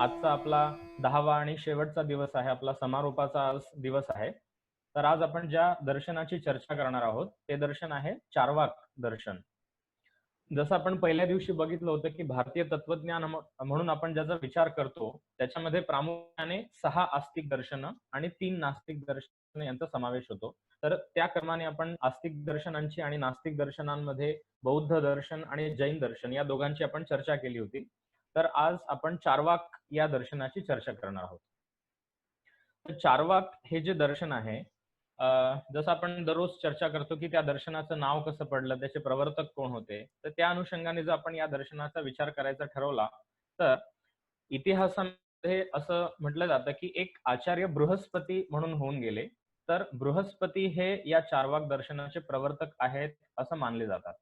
आजचा आपला 10वा आणि शेवटचा दिवस आहे. आपला समारोपाचा आज दिवस आहे. तर आज आपण ज्या दर्शनाची चर्चा करणार आहोत, ते दर्शन आहे चार्वाक दर्शन. जसं आपण पहिल्या दिवशी बघितलं होतं, की भारतीय तत्वज्ञान म्हणून आपण ज्याचा विचार करतो, त्याच्यामध्ये प्रामुख्याने 6 आस्तिक दर्शनं आणि 3 नास्तिक दर्शनं यांचा समावेश होतो. तर त्या क्रमाने आपण आस्तिक दर्शनांची आणि नास्तिक दर्शनांमध्ये बौद्ध दर्शन आणि जैन दर्शन या दोघांची आपण चर्चा केली होती. तर आज आपण चार्वाक या दर्शनाची चर्चा करणार आहोत. तर चार्वाक हे जे दर्शन आहे, जसं आपण दररोज चर्चा करतो, की त्या दर्शनाचं नाव कसं पडलं, त्याचे प्रवर्तक कोण होते. तर त्या अनुषंगाने जर आपण या दर्शनाचा विचार करायचा ठरवला, तर इतिहासामध्ये असं म्हटलं जातं, की एक आचार्य बृहस्पती म्हणून होऊन गेले. तर बृहस्पती हे या चार्वाक दर्शनाचे प्रवर्तक आहेत, असं मानले जातात.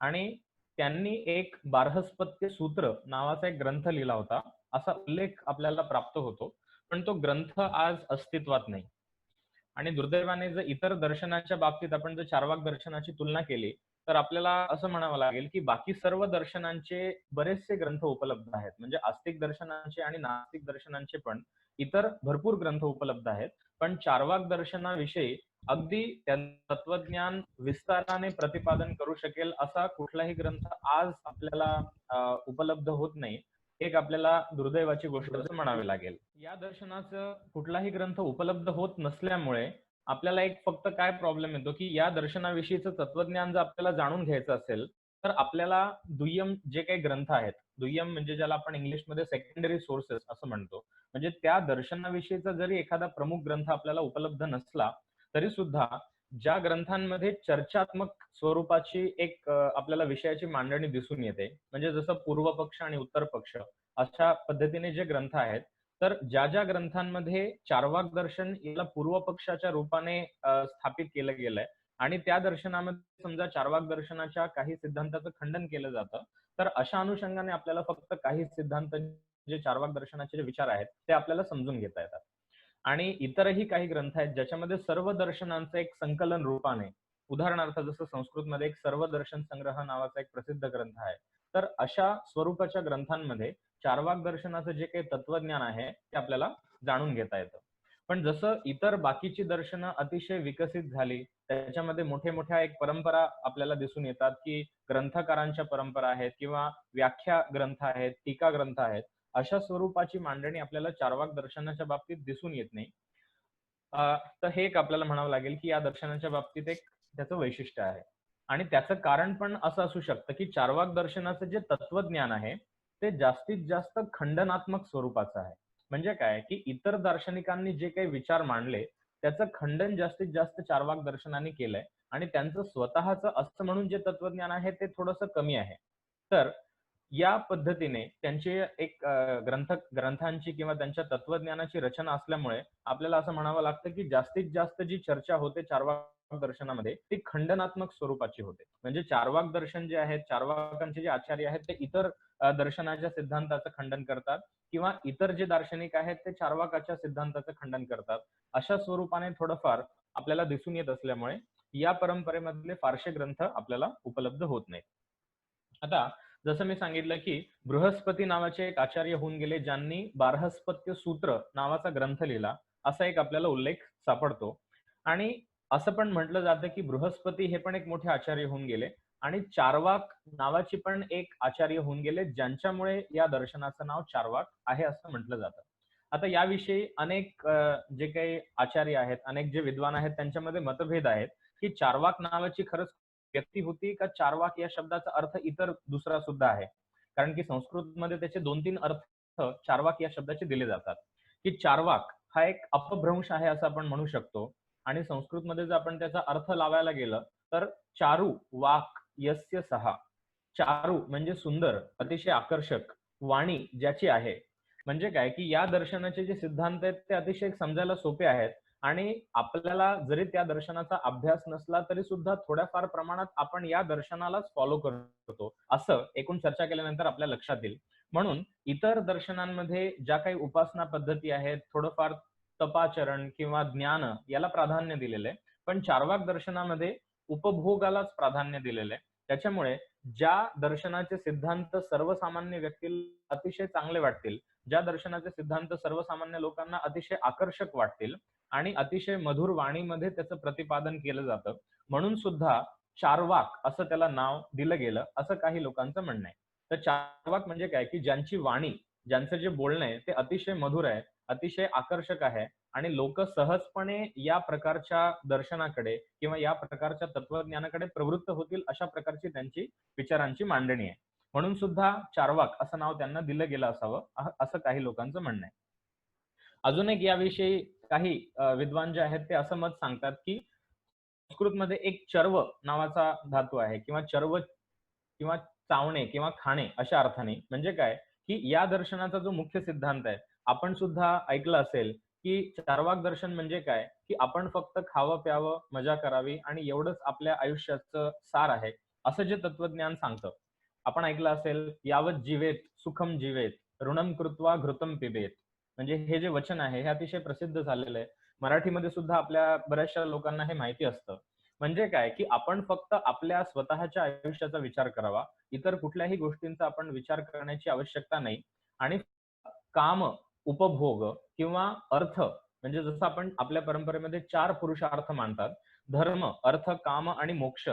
आणि त्यांनी एक बार्हस्पत्य सूत्र नावाचा एक ग्रंथ लिहिला होता, असा उल्लेख आपल्याला प्राप्त होतो. पण तो ग्रंथ आज अस्तित्वात नाही. आणि दुर्दैवाने जर इतर दर्शनाच्या बाबतीत आपण जर चार्वाक दर्शनाची तुलना केली, तर आपल्याला असं म्हणावं लागेल, की बाकी सर्व दर्शनांचे बरेचसे ग्रंथ उपलब्ध आहेत. म्हणजे आस्तिक दर्शनांचे आणि नास्तिक दर्शनांचे पण इतर भरपूर ग्रंथ उपलब्ध आहेत. पण चार्वाक दर्शनाविषयी अगदी त्यांचं तत्वज्ञान विस्ताराने प्रतिपादन करू शकेल असा कुठलाही ग्रंथ आज आपल्याला उपलब्ध होत नाही. एक आपल्याला दुर्दैवाची गोष्ट असं म्हणावी लागेल. या दर्शनाचं कुठलाही ग्रंथ उपलब्ध होत नसल्यामुळे आपल्याला एक फक्त काय प्रॉब्लेम येतो, की या दर्शनाविषयीचं तत्वज्ञान जर आपल्याला जाणून घ्यायचं असेल, तर आपल्याला दुय्यम जे काही ग्रंथ आहेत, दुय्यम म्हणजे ज्याला आपण इंग्लिशमध्ये सेकंडरी सोर्सेस असं म्हणतो. म्हणजे त्या दर्शनाविषयीचा जरी एखादा प्रमुख ग्रंथ आपल्याला उपलब्ध नसला, तरी सुद्धा ज्या ग्रंथांमध्ये चर्चात्मक स्वरूपाची एक आपल्याला विषयाची मांडणी दिसून येते. म्हणजे जसं पूर्व पक्ष आणि उत्तर पक्ष अशा पद्धतीने जे ग्रंथ आहेत, तर ज्या ग्रंथांमध्ये चार्वाक दर्शन याला पूर्व पक्षाच्या रूपाने स्थापित केलं गेलंय आणि त्या दर्शनामध्ये समजा चार्वाक दर्शनाच्या काही सिद्धांताचं खंडन केलं जातं, तर अशा अनुषंगाने आपल्याला फक्त काही सिद्धांत जे चार्वाक दर्शनाचे जे विचार आहेत, ते आपल्याला समजून घेता येतात. आणि इतरही काही ग्रंथ आहेत ज्याच्यामध्ये सर्व दर्शनांचं एक संकलन रूपाने, उदाहरणार्थ जसं संस्कृतमध्ये एक सर्व दर्शन संग्रह नावाचा एक प्रसिद्ध ग्रंथ आहे. तर अशा स्वरूपाच्या ग्रंथांमध्ये चार्वाक दर्शनाचं जे काही तत्वज्ञान आहे ते आपल्याला जाणून घेता येतं. पण जसं इतर बाकीची दर्शनं अतिशय विकसित झाली, त्याच्यामध्ये मोठ्या एक परंपरा आपल्याला दिसून येतात, की ग्रंथकारांच्या परंपरा आहेत किंवा व्याख्या ग्रंथ आहेत, टीका ग्रंथ आहेत. अशा स्वरूपाची मांडणी आपल्याला चार्वाक दर्शनाच्या बाबतीत दिसून येत नाही. तर हे एक आपल्याला म्हणावं लागेल, की या दर्शनाच्या बाबतीत एक त्याचं वैशिष्ट्य आहे. आणि त्याचं कारण पण असं असू शकतं, की चार्वाक दर्शनाचं जे तत्वज्ञान आहे, ते जास्तीत जास्त खंडनात्मक स्वरूपाचं आहे. म्हणजे काय, की इतर दार्शनिकांनी जे काही विचार मांडले, त्याचं खंडन जास्तीत जास्त चार्वाक दर्शनाने केलंय आणि त्यांचं स्वतःचं असं म्हणून जे तत्वज्ञान आहे, ते थोडंसं कमी आहे. तर या पद्धतीने त्यांचे एक ग्रंथांची किंवा त्यांच्या तत्वज्ञानाची रचना असल्यामुळे आपल्याला असं म्हणावं लागतं, की जास्तीत जास्त जी चर्चा होते चार्वाक दर्शनामध्ये, ती खंडनात्मक स्वरूपाची होते. म्हणजे चार्वाक दर्शन जे आहे, चार्वाकांचे जे आचार्य आहेत, ते इतर दर्शनाच्या सिद्धांताचं खंडन करतात किंवा इतर जे दार्शनिक आहेत, ते चार्वाकाच्या सिद्धांताचं खंडन करतात. अशा स्वरूपाने थोडंफार आपल्याला दिसून येत असल्यामुळे या परंपरेमधले फारसे ग्रंथ आपल्याला उपलब्ध होत नाहीत. आता जसं मी सांगितलं, की बृहस्पती नावाचे एक आचार्य होऊन गेले, ज्यांनी बार्हस्पत्य सूत्र नावाचा ग्रंथ लिहिला, असा एक आपल्याला उल्लेख सापडतो. आणि असं पण म्हटलं जातं, की बृहस्पती हे पण एक मोठे आचार्य होऊन गेले आणि चार्वाक नावाची पण एक आचार्य होऊन गेले, ज्यांच्यामुळे या दर्शनाचं नाव चार्वाक आहे असं म्हटलं जातं. आता याविषयी अनेक जे काही आचार्य आहेत, अनेक जे विद्वान आहेत, त्यांच्यामध्ये मतभेद आहेत, की चार्वाक नावाची खरंच व्यक्ती होती का चार्वाक या शब्दाचा अर्थ इतर दुसरा सुद्धा आहे. कारण की संस्कृतमध्ये त्याचे 2-3 अर्थ चार्वाक या शब्दाचे दिले जातात, की चार्वाक हा एक अपभ्रंश आहे असं आपण म्हणू शकतो आणि संस्कृतमध्ये जर आपण त्याचा अर्थ लावायला गेलं, तर चारू वाक यस्य सहा. चारू म्हणजे सुंदर, अतिशय आकर्षक, वाणी ज्याची आहे. म्हणजे काय, की या दर्शनाचे जे सिद्धांत आहेत ते अतिशय समजायला सोपे आहेत आणि आपल्याला जरी त्या दर्शनाचा अभ्यास नसला तरी सुद्धा थोड्याफार प्रमाणात आपण या दर्शनालाच फॉलो करतो, असं एकूण चर्चा केल्यानंतर आपल्या लक्षात येईल. म्हणून इतर दर्शनांमध्ये ज्या काही उपासना पद्धती आहेत, थोडंफार तपाचरण किंवा ज्ञान याला प्राधान्य दिलेलं आहे. पण चार्वाक दर्शनामध्ये उपभोगालाच प्राधान्य दिलेलं आहे. त्याच्यामुळे ज्या दर्शनाचे सिद्धांत सर्वसामान्य व्यक्तीला अतिशय चांगले वाटतील, ज्या दर्शनाचे सिद्धांत सर्वसामान्य लोकांना अतिशय आकर्षक वाटतील आणि अतिशय मधुर वाणीमध्ये त्याचं प्रतिपादन केलं जातं, म्हणून सुद्धा चार्वाक असं त्याला नाव दिलं गेलं, असं काही लोकांचं म्हणणं आहे. तर चार्वाक म्हणजे काय, की ज्यांची वाणी, ज्यांचं जे बोलणं आहे ते अतिशय मधुर आहे, अतिशय आकर्षक आहे आणि लोक सहजपणे या प्रकारच्या दर्शनाकडे किंवा या प्रकारच्या तत्वज्ञानाकडे प्रवृत्त होतील, अशा प्रकारची त्यांची विचारांची मांडणी आहे. म्हणून सुद्धा चार्वाक असं नाव त्यांना दिलं गेलं असावं, असं काही लोकांचं म्हणणं आहे. अजून एक याविषयी काही विद्वान जे आहेत ते असं मत सांगतात, की संस्कृतमध्ये एक चर्व नावाचा धातू आहे किंवा चर्व किंवा चावणे किंवा खाणे अशा अर्थाने. म्हणजे काय, की या दर्शनाचा जो मुख्य सिद्धांत आहे, आपण सुद्धा ऐकलं असेल, की चार्वाक दर्शन म्हणजे काय, की आपण फक्त खावं, प्यावं, मजा करावी आणि एवढंच आपल्या आयुष्याचं सार आहे, असं जे तत्वज्ञान सांगतं. आपण ऐकलं असेल, यावत जीवेत सुखम जीवेत, ऋणम कृत्वा घृतम पिबेत. म्हणजे हे जे वचन आहे, हे अतिशय प्रसिद्ध झालेलं आहे. मराठीमध्ये सुद्धा आपल्या बऱ्याचशा लोकांना हे माहिती असतं. म्हणजे काय, की आपण फक्त आपल्या स्वतःच्या आयुष्याचा विचार करावा. इतर कुठल्याही गोष्टींचा आपण विचार करण्याची आवश्यकता नाही आणि काम, उपभोग किंवा अर्थ, म्हणजे जसं आपण आपल्या परंपरेमध्ये 4 पुरुषार्थ मानतात. धर्म, अर्थ, काम आणि मोक्ष.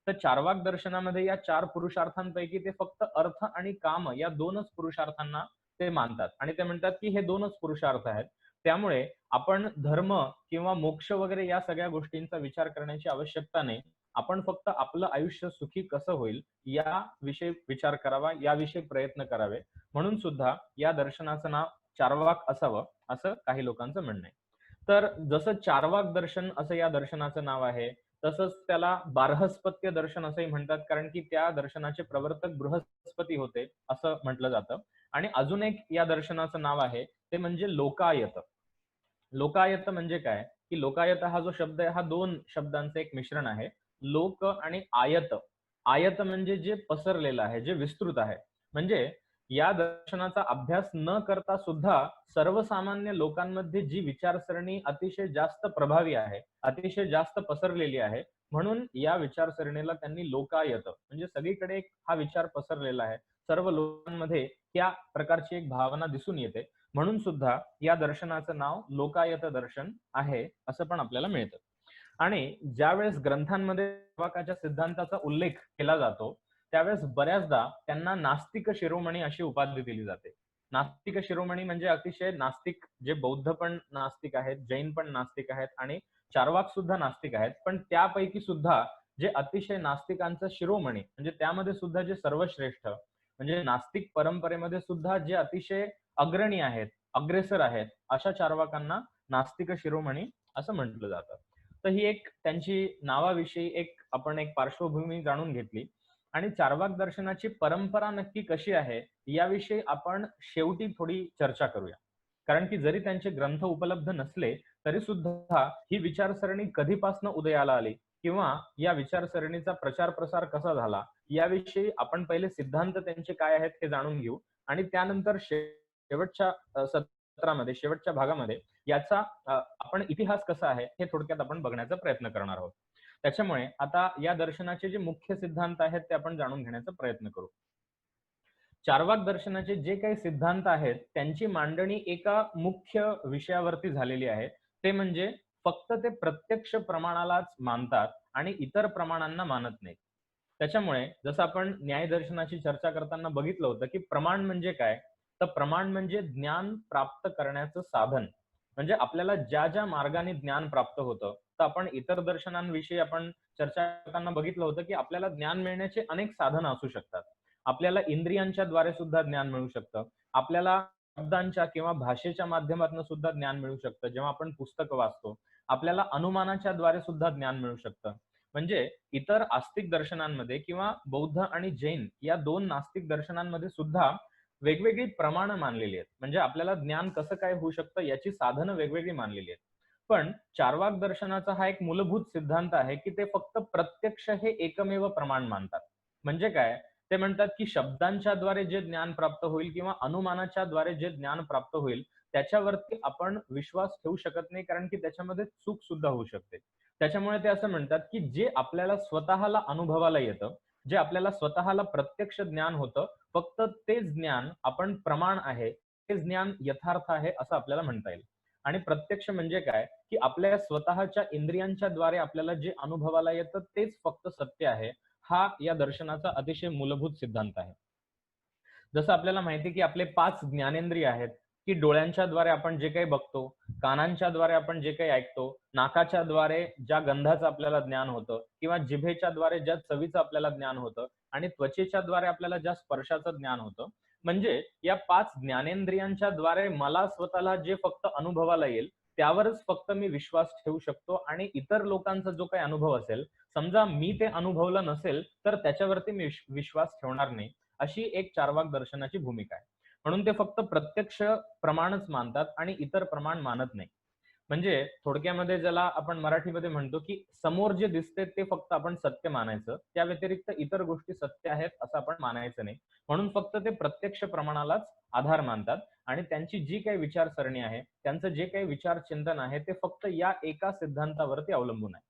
तर चार्वाक दर्शनामध्ये या 4 पुरुषार्थांपैकी ते फक्त अर्थ आणि काम या 2च पुरुषार्थांना ते मानतात आणि ते म्हणतात, की हे 2च पुरुषार्थ आहेत. त्यामुळे आपण धर्म किंवा मोक्ष वगैरे या सगळ्या गोष्टींचा विचार करण्याची आवश्यकता नाही. आपण फक्त आपलं आयुष्य सुखी कसं होईल याविषयी विचार करावा, याविषयी प्रयत्न करावे. म्हणून सुद्धा या दर्शनाचं नाव चार्वाक असावं, असं काही लोकांचं म्हणणं आहे. तर जसं चार्वाक दर्शन असं या दर्शनाचं नाव आहे, तसंच त्याला बार्हस्पत्य दर्शन असंही म्हणतात, कारण की त्या दर्शनाचे प्रवर्तक बृहस्पती होते, असं म्हटलं जातं. आणि अजून एक या दर्शनाचं नाव आहे, ते म्हणजे लोकायत. लोकायत म्हणजे काय, की लोकायत हा जो शब्द आहे, हा 2 शब्दांचं एक मिश्रण आहे. लोक आणि आयत. आयत म्हणजे जे पसरलेलं आहे, जे विस्तृत आहे. म्हणजे या दर्शनाचा अभ्यास न करता सुद्धा सर्वसामान्य लोकांमध्ये जी विचारसरणी अतिशय जास्त प्रभावी आहे, अतिशय जास्त पसरलेली आहे, म्हणून या विचारसरणीला त्यांनी लोकायत म्हणजे सगळीकडे हा विचार पसरलेला आहे. सर्व लोकांमध्ये त्या प्रकारची एक भावना दिसून येते. म्हणून सुद्धा या दर्शनाचं नाव लोकायत दर्शन आहे, असं पण आपल्याला मिळतं. आणि ज्यावेळेस ग्रंथांमध्ये चार्वाकाच्या सिद्धांताचा उल्लेख केला जातो, त्यावेळेस बऱ्याचदा त्यांना नास्तिक शिरोमणी अशी उपाधी दिली जाते. नास्तिक शिरोमणी म्हणजे अतिशय नास्तिक, जे बौद्ध पण नास्तिक आहेत, जैन पण नास्तिक आहेत आणि चार्वाक सुद्धा नास्तिक आहेत. पण त्यापैकी सुद्धा जे अतिशय नास्तिकांचं शिरोमणी म्हणजे त्यामध्ये सुद्धा जे सर्वश्रेष्ठ, म्हणजे नास्तिक परंपरेमध्ये सुद्धा जे अतिशय अग्रणी आहेत, अग्रेसर आहेत, अशा चार्वाकांना नास्तिक शिरोमणी असं म्हटलं जातं. तर ही एक त्यांची नावाविषयी आपण एक पार्श्वभूमी जाणून घेतली आणि चार्वाक दर्शनाची परंपरा नक्की कशी आहे याविषयी आपण शेवटी थोडी चर्चा करूया. कारण की जरी त्यांचे ग्रंथ उपलब्ध नसले तरी सुद्धा ही विचारसरणी कधीपासून उदयाला आली किंवा या विचारसरणीचा प्रचार प्रसार कसा झाला याविषयी आपण पहिले सिद्धांत त्यांचे काय आहेत हे जाणून घेऊ आणि त्यानंतर शेवटच्या सत्रामध्ये, शेवटच्या भागामध्ये याचा आपण इतिहास कसा आहे हे थोडक्यात आपण बघण्याचा प्रयत्न करणार आहोत. त्याच्यामुळे आता या दर्शनाचे जे मुख्य सिद्धांत आहेत ते आपण जाणून घेण्याचा प्रयत्न करू. चार्वाक दर्शनाचे जे काही सिद्धांत आहेत त्यांची मांडणी एका मुख्य विषयावरती झालेली आहे. ते म्हणजे फक्त ते प्रत्यक्ष प्रमाणालाच मानतात आणि इतर प्रमाणांना मानत नाहीत. त्याच्यामुळे जसं आपण न्यायदर्शनाची चर्चा करताना बघितलं होतं, की प्रमाण म्हणजे काय? तर प्रमाण म्हणजे ज्ञान प्राप्त करण्याचं साधन. म्हणजे आपल्याला ज्या मार्गाने ज्ञान प्राप्त होतं, तर आपण इतर दर्शनांविषयी आपण चर्चा करताना बघितलं होतं, की आपल्याला ज्ञान मिळण्याचे अनेक साधनं असू शकतात. आपल्याला इंद्रियांच्या द्वारे सुद्धा ज्ञान मिळू शकतं. आपल्याला शब्दांच्या किंवा भाषेच्या माध्यमातून सुद्धा ज्ञान मिळू शकतं. जेव्हा आपण पुस्तकं वाचतो, आपल्याला अनुमानाच्या द्वारे सुद्धा ज्ञान मिळू शकतं. म्हणजे इतर आस्तिक दर्शनांमध्ये किंवा बौद्ध आणि जैन या 2 नास्तिक दर्शनांमध्ये सुद्धा वेगवेगळी प्रमाणं मानलेली आहेत. म्हणजे आपल्याला ज्ञान कसं काय होऊ शकतं याची साधनं वेगवेगळी मानलेली आहेत. पण चार्वाक दर्शनाचा हा एक मूलभूत सिद्धांत आहे, की ते फक्त प्रत्यक्ष हे एकमेव प्रमाण मानतात. म्हणजे काय? ते म्हणतात, की शब्दांच्या द्वारे जे ज्ञान प्राप्त होईल किंवा अनुमानाच्या द्वारे जे ज्ञान प्राप्त होईल, त्याच्यावरती आपण विश्वास ठेवू शकत नाही, कारण की त्याच्यामध्ये चूक सुद्धा होऊ शकते. त्याच्यामुळे ते असं म्हणतात, की जे आपल्याला स्वतःला अनुभवाला येतं, जे आपल्याला स्वतःला प्रत्यक्ष ज्ञान होतं, फक्त तेच ज्ञान आपण प्रमाण आहे ते ज्ञान यथार्थ आहे असं आपल्याला म्हणता येईल. आणि प्रत्यक्ष म्हणजे काय, की आपल्या स्वतःच्या इंद्रियांच्या द्वारे आपल्याला जे अनुभवाला येतं तेच फक्त सत्य आहे. हा या दर्शनाचा अतिशय मूलभूत सिद्धांत आहे. जसं आपल्याला माहिती आहे, की आपले 5 ज्ञानेंद्रिय आहेत, की डोळ्यांच्या द्वारे आपण जे काही बघतो, कानांच्या द्वारे आपण जे काही ऐकतो, नाकाच्या द्वारे ज्या गंधाचं आपल्याला ज्ञान होतं किंवा जिभेच्या द्वारे ज्या चवीचं आपल्याला ज्ञान होतं आणि त्वचेच्या द्वारे आपल्याला ज्या स्पर्शाचं ज्ञान होतं. म्हणजे या 5 ज्ञानेंद्रियांच्या द्वारे मला स्वतःला जे फक्त अनुभवाला येईल, त्यावरच फक्त मी विश्वास ठेवू शकतो आणि इतर लोकांचा जो काही अनुभव असेल, समजा मी ते अनुभवलं नसेल, तर त्याच्यावरती मी विश्वास ठेवणार नाही. अशी एक चार्वाक दर्शनाची भूमिका आहे. म्हणून ते फक्त प्रत्यक्ष प्रमाणच मानतात आणि इतर प्रमाण मानत नाही. म्हणजे थोडक्यामध्ये ज्याला आपण मराठीमध्ये म्हणतो, की समोर जे दिसते ते फक्त आपण सत्य मानायचं. त्या व्यतिरिक्त इतर गोष्टी सत्य आहेत असं आपण मानायचं नाही. म्हणून फक्त ते प्रत्यक्ष प्रमाणालाच आधार मानतात आणि त्यांची जी काही विचारसरणी आहे, त्यांचं जे काही विचार चिंतन आहे, ते फक्त या एका सिद्धांतावरती अवलंबून आहे.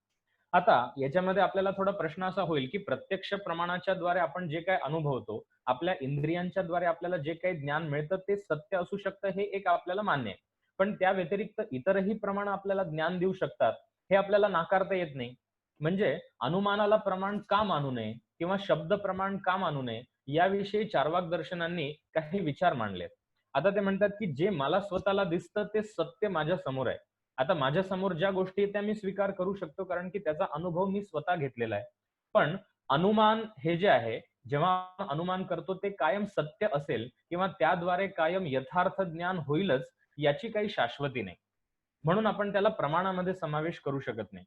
आता याच्यामध्ये आपल्याला थोडा प्रश्न असा होईल, की प्रत्यक्ष प्रमाणाच्या द्वारे आपण जे काही अनुभवतो, आपल्या इंद्रियांच्या द्वारे आपल्याला जे काही ज्ञान मिळतं ते सत्य असू शकतं हे एक आपल्याला मान्य आहे. पण त्या व्यतिरिक्त इतरही प्रमाण आपल्याला ज्ञान देऊ शकतात, हे आपल्याला नाकारता येत नाही. म्हणजे अनुमानाला प्रमाण का मानू नये किंवा शब्द प्रमाण का मानू नये, याविषयी चार्वाक दर्शनांनी काही विचार मांडलेत. आता ते म्हणतात, की जे मला स्वतःला दिसतं ते सत्य माझ्या समोर आहे. आता माझ्या समोर ज्या गोष्टी आहेत त्या मी स्वीकार करू शकतो कारण की त्याचा अनुभव मी स्वतः घेतलेला आहे. पण अनुमान हे जे आहे, जेव्हा आपण अनुमान करतो ते कायम सत्य असेल किंवा त्याद्वारे कायम यथार्थ ज्ञान होईलच याची काही शाश्वती नाही. म्हणून आपण त्याला प्रमाणामध्ये समावेश करू शकत नाही.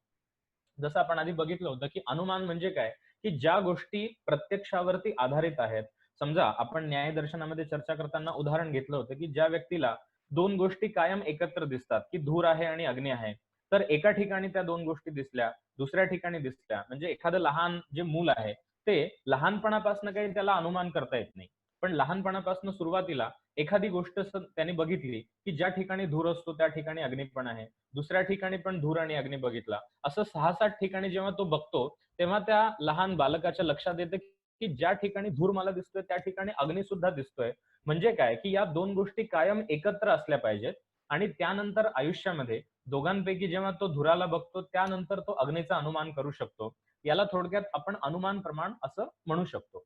जसं आपण आधी बघितलं होतं, की अनुमान म्हणजे काय, की ज्या गोष्टी प्रत्यक्षावरती आधारित आहेत. समजा आपण न्यायदर्शनामध्ये चर्चा करताना उदाहरण घेतलं होतं, की ज्या व्यक्तीला 2 गोष्टी कायम एकत्र दिसतात, की धूर आहे आणि अग्नी आहे. तर एका ठिकाणी त्या 2 गोष्टी दिसल्या, दुसऱ्या ठिकाणी दिसल्या. म्हणजे एखादं लहान जे मूल आहे, ते लहानपणापासून काही त्याला अनुमान करता येत नाही. पण लहानपणापासून सुरुवातीला एखादी गोष्ट त्याने बघितली, की ज्या ठिकाणी धूर असतो त्या ठिकाणी अग्नी पण आहे. दुसऱ्या ठिकाणी पण धूर आणि अग्नी बघितला. असं 6-7 ठिकाणी जेव्हा तो बघतो, तेव्हा त्या लहान बालकाच्या लक्षात येतं, की ज्या ठिकाणी धूर मला दिसतोय, त्या ठिकाणी अग्नी सुद्धा दिसतोय. म्हणजे काय, की या 2 गोष्टी कायम एकत्र असल्या पाहिजेत आणि त्यानंतर आयुष्यामध्ये दोघांपैकी जेव्हा तो धुराला बघतो, त्यानंतर तो अग्नीचा अनुमान करू शकतो. याला थोडक्यात आपण अनुमान प्रमाण असं म्हणू शकतो.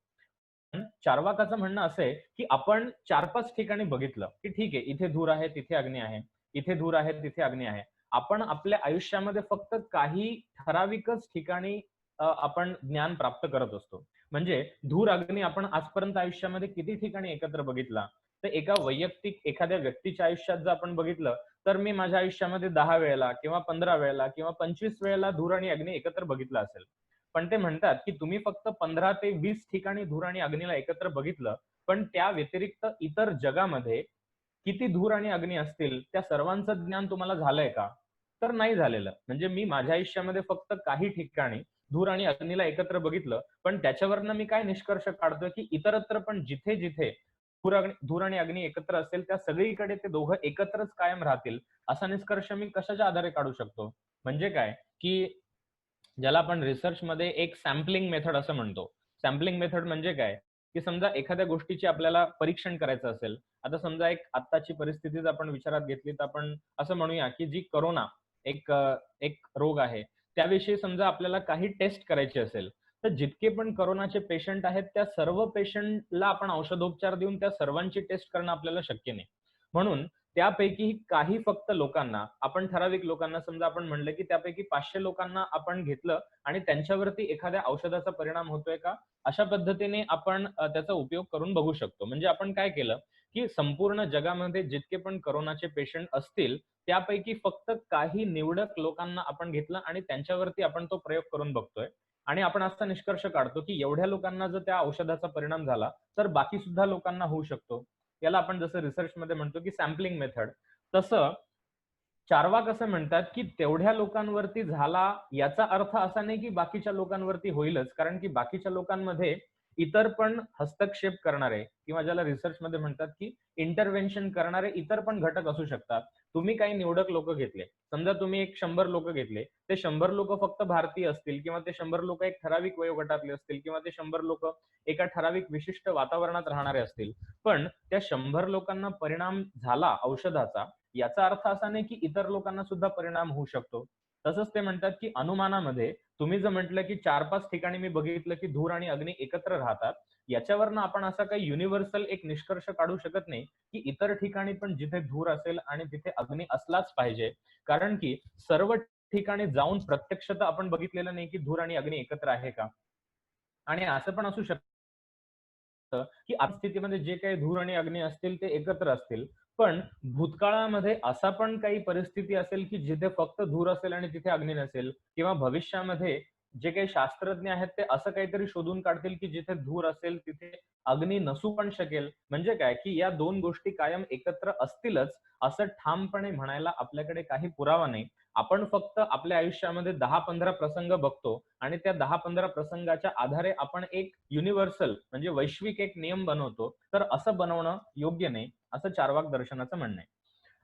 चार्वाकाचं म्हणणं असं आहे, की आपण 4-5 ठिकाणी बघितलं, की ठीक आहे, इथे धूर आहे, तिथे अग्नी आहे. इथे धूर आहे, तिथे अग्नी आहे. आपण आपल्या आयुष्यामध्ये फक्त काही ठराविकच ठिकाणी आपण ज्ञान प्राप्त करत असतो. म्हणजे धूर, अग्नी आपण आजपर्यंत आयुष्यामध्ये किती ठिकाणी एकत्र बघितला? तर एका वैयक्तिक एखाद्या व्यक्तीच्या आयुष्यात जर आपण बघितलं, तर मी माझ्या आयुष्यामध्ये 10 वेळेला किंवा 15 वेळेला किंवा 25 वेळेला धूर आणि अग्नी एकत्र बघितला असेल. पण ते म्हणतात, की तुम्ही फक्त 15 ते 20 ठिकाणी धूर आणि अग्नीला एकत्र बघितलं, पण त्या व्यतिरिक्त इतर जगामध्ये किती धूर आणि अग्नी असतील, त्या सर्वांचं ज्ञान तुम्हाला झालंय का? तर नाही झालेलं. म्हणजे मी माझ्या आयुष्यामध्ये फक्त काही ठिकाणी धूर आणि अग्नीला एकत्र बघितलं, पण त्याच्यावरनं मी काय निष्कर्ष काढतोय, की इतरत्र पण जिथे-जिथे धूर आणि अग्नी एकत्र असेल, त्या सगळीकडे ते दोघं एकत्रच कायम राहतील, असा निष्कर्ष मी कशाच्या आधारे काढू शकतो? म्हणजे काय, की ज्याला आपण रिसर्चमध्ये एक सॅम्पलिंग मेथड असं म्हणतो. सॅम्पलिंग मेथड म्हणजे काय, की समजा एखाद्या गोष्टीची आपल्याला परीक्षण करायचं असेल. आता समजा एक आत्ताची परिस्थिती जर आपण विचारात घेतली, तर आपण असं म्हणूया, की जी कोरोना एक रोग आहे. त्याविषयी समजा आपल्याला काही टेस्ट करायची असेल, तर जितके पण कोरोनाचे पेशंट आहेत, त्या सर्व पेशंटला आपण औषधोपचार देऊन त्या सर्वांची टेस्ट करणं आपल्याला शक्य नाही. म्हणून त्यापैकी काही फक्त लोकांना, आपण ठराविक लोकांना समजा आपण म्हणलं, की त्यापैकी 500 लोकांना आपण घेतलं आणि त्यांच्यावरती एखाद्या औषधाचा परिणाम होतोय का? अशा पद्धतीने आपण त्याचा उपयोग करून बघू शकतो. म्हणजे आपण काय केलं, की संपूर्ण जगामध्ये जितके पण कोरोनाचे पेशंट असतील, त्यापैकी फक्त काही निवडक लोकांना आपण घेतलं आणि त्यांच्यावरती आपण तो प्रयोग करून बघतोय. आणि आपण असा निष्कर्ष काढतो, की एवढ्या लोकांना जर त्या औषधाचा परिणाम झाला, तर बाकी सुद्धा लोकांना होऊ शकतो. याला आपण जसं रिसर्चमध्ये म्हणतो, की सॅम्पलिंग मेथड. तसं चार्वाक असं म्हणतात, की तेवढ्या लोकांवरती झाला याचा अर्थ असा नाही, की बाकीच्या लोकांवरती होईलच. कारण की बाकीच्या लोकांमध्ये इतर पण हस्तक्षेप करणारे किंवा ज्याला रिसर्चमध्ये म्हणतात की इंटरव्हेन्शन करणारे इतर पण घटक असू शकतात. तुम्ही काही निवडक लोक घेतले. समजा तुम्ही एक 100 लोक घेतले. ते 100 लोक फक्त भारतीय असतील किंवा ते 100 लोक एक ठराविक वयोगटातले असतील किंवा ते 100 लोक एका ठराविक विशिष्ट वातावरणात राहणारे असतील. पण त्या 100 लोकांना परिणाम झाला औषधाचा, याचा अर्थ असा नाही की इतर लोकांना सुद्धा परिणाम होऊ शकतो. तसंच ते म्हणतात की अनुमानामध्ये तुम्ही जर म्हटलं की 4-5 ठिकाणी मी बघितलं की धूर आणि अग्नी एकत्र राहतात. याच्यावरनं आपण असा काही युनिव्हर्सल एक निष्कर्ष काढू शकत नाही की इतर ठिकाणी पण जिथे धूर असेल आणि तिथे अग्नी असलाच पाहिजे. कारण की सर्व ठिकाणी जाऊन प्रत्यक्षतः आपण बघितलेलं नाही की धूर आणि अग्नी एकत्र आहे का? आणि असं पण असू शकतं की आत स्थितीमध्ये जे काही धूर आणि अग्नी असतील ते एकत्र असतील. पण भूतकाळामध्ये असा पण काही परिस्थिती असेल की जिथे फक्त धूर असेल आणि तिथे अग्नी नसेल किंवा भविष्यामध्ये जे काही शास्त्रज्ञ आहेत ते असं काहीतरी शोधून काढतील की जिथे धूर असेल तिथे अग्नी नसू पण शकेल. म्हणजे काय की या 2 गोष्टी कायम एकत्र असतीलच असं ठामपणे म्हणायला आपल्याकडे काही पुरावा नाही. आपण फक्त आपल्या आयुष्यामध्ये 10-15 प्रसंग बघतो आणि त्या 10-15 प्रसंगाच्या आधारे आपण एक युनिव्हर्सल म्हणजे वैश्विक एक नियम बनवतो. तर असं बनवणं योग्य नाही, असं चार्वाक दर्शनाचं म्हणणं आहे.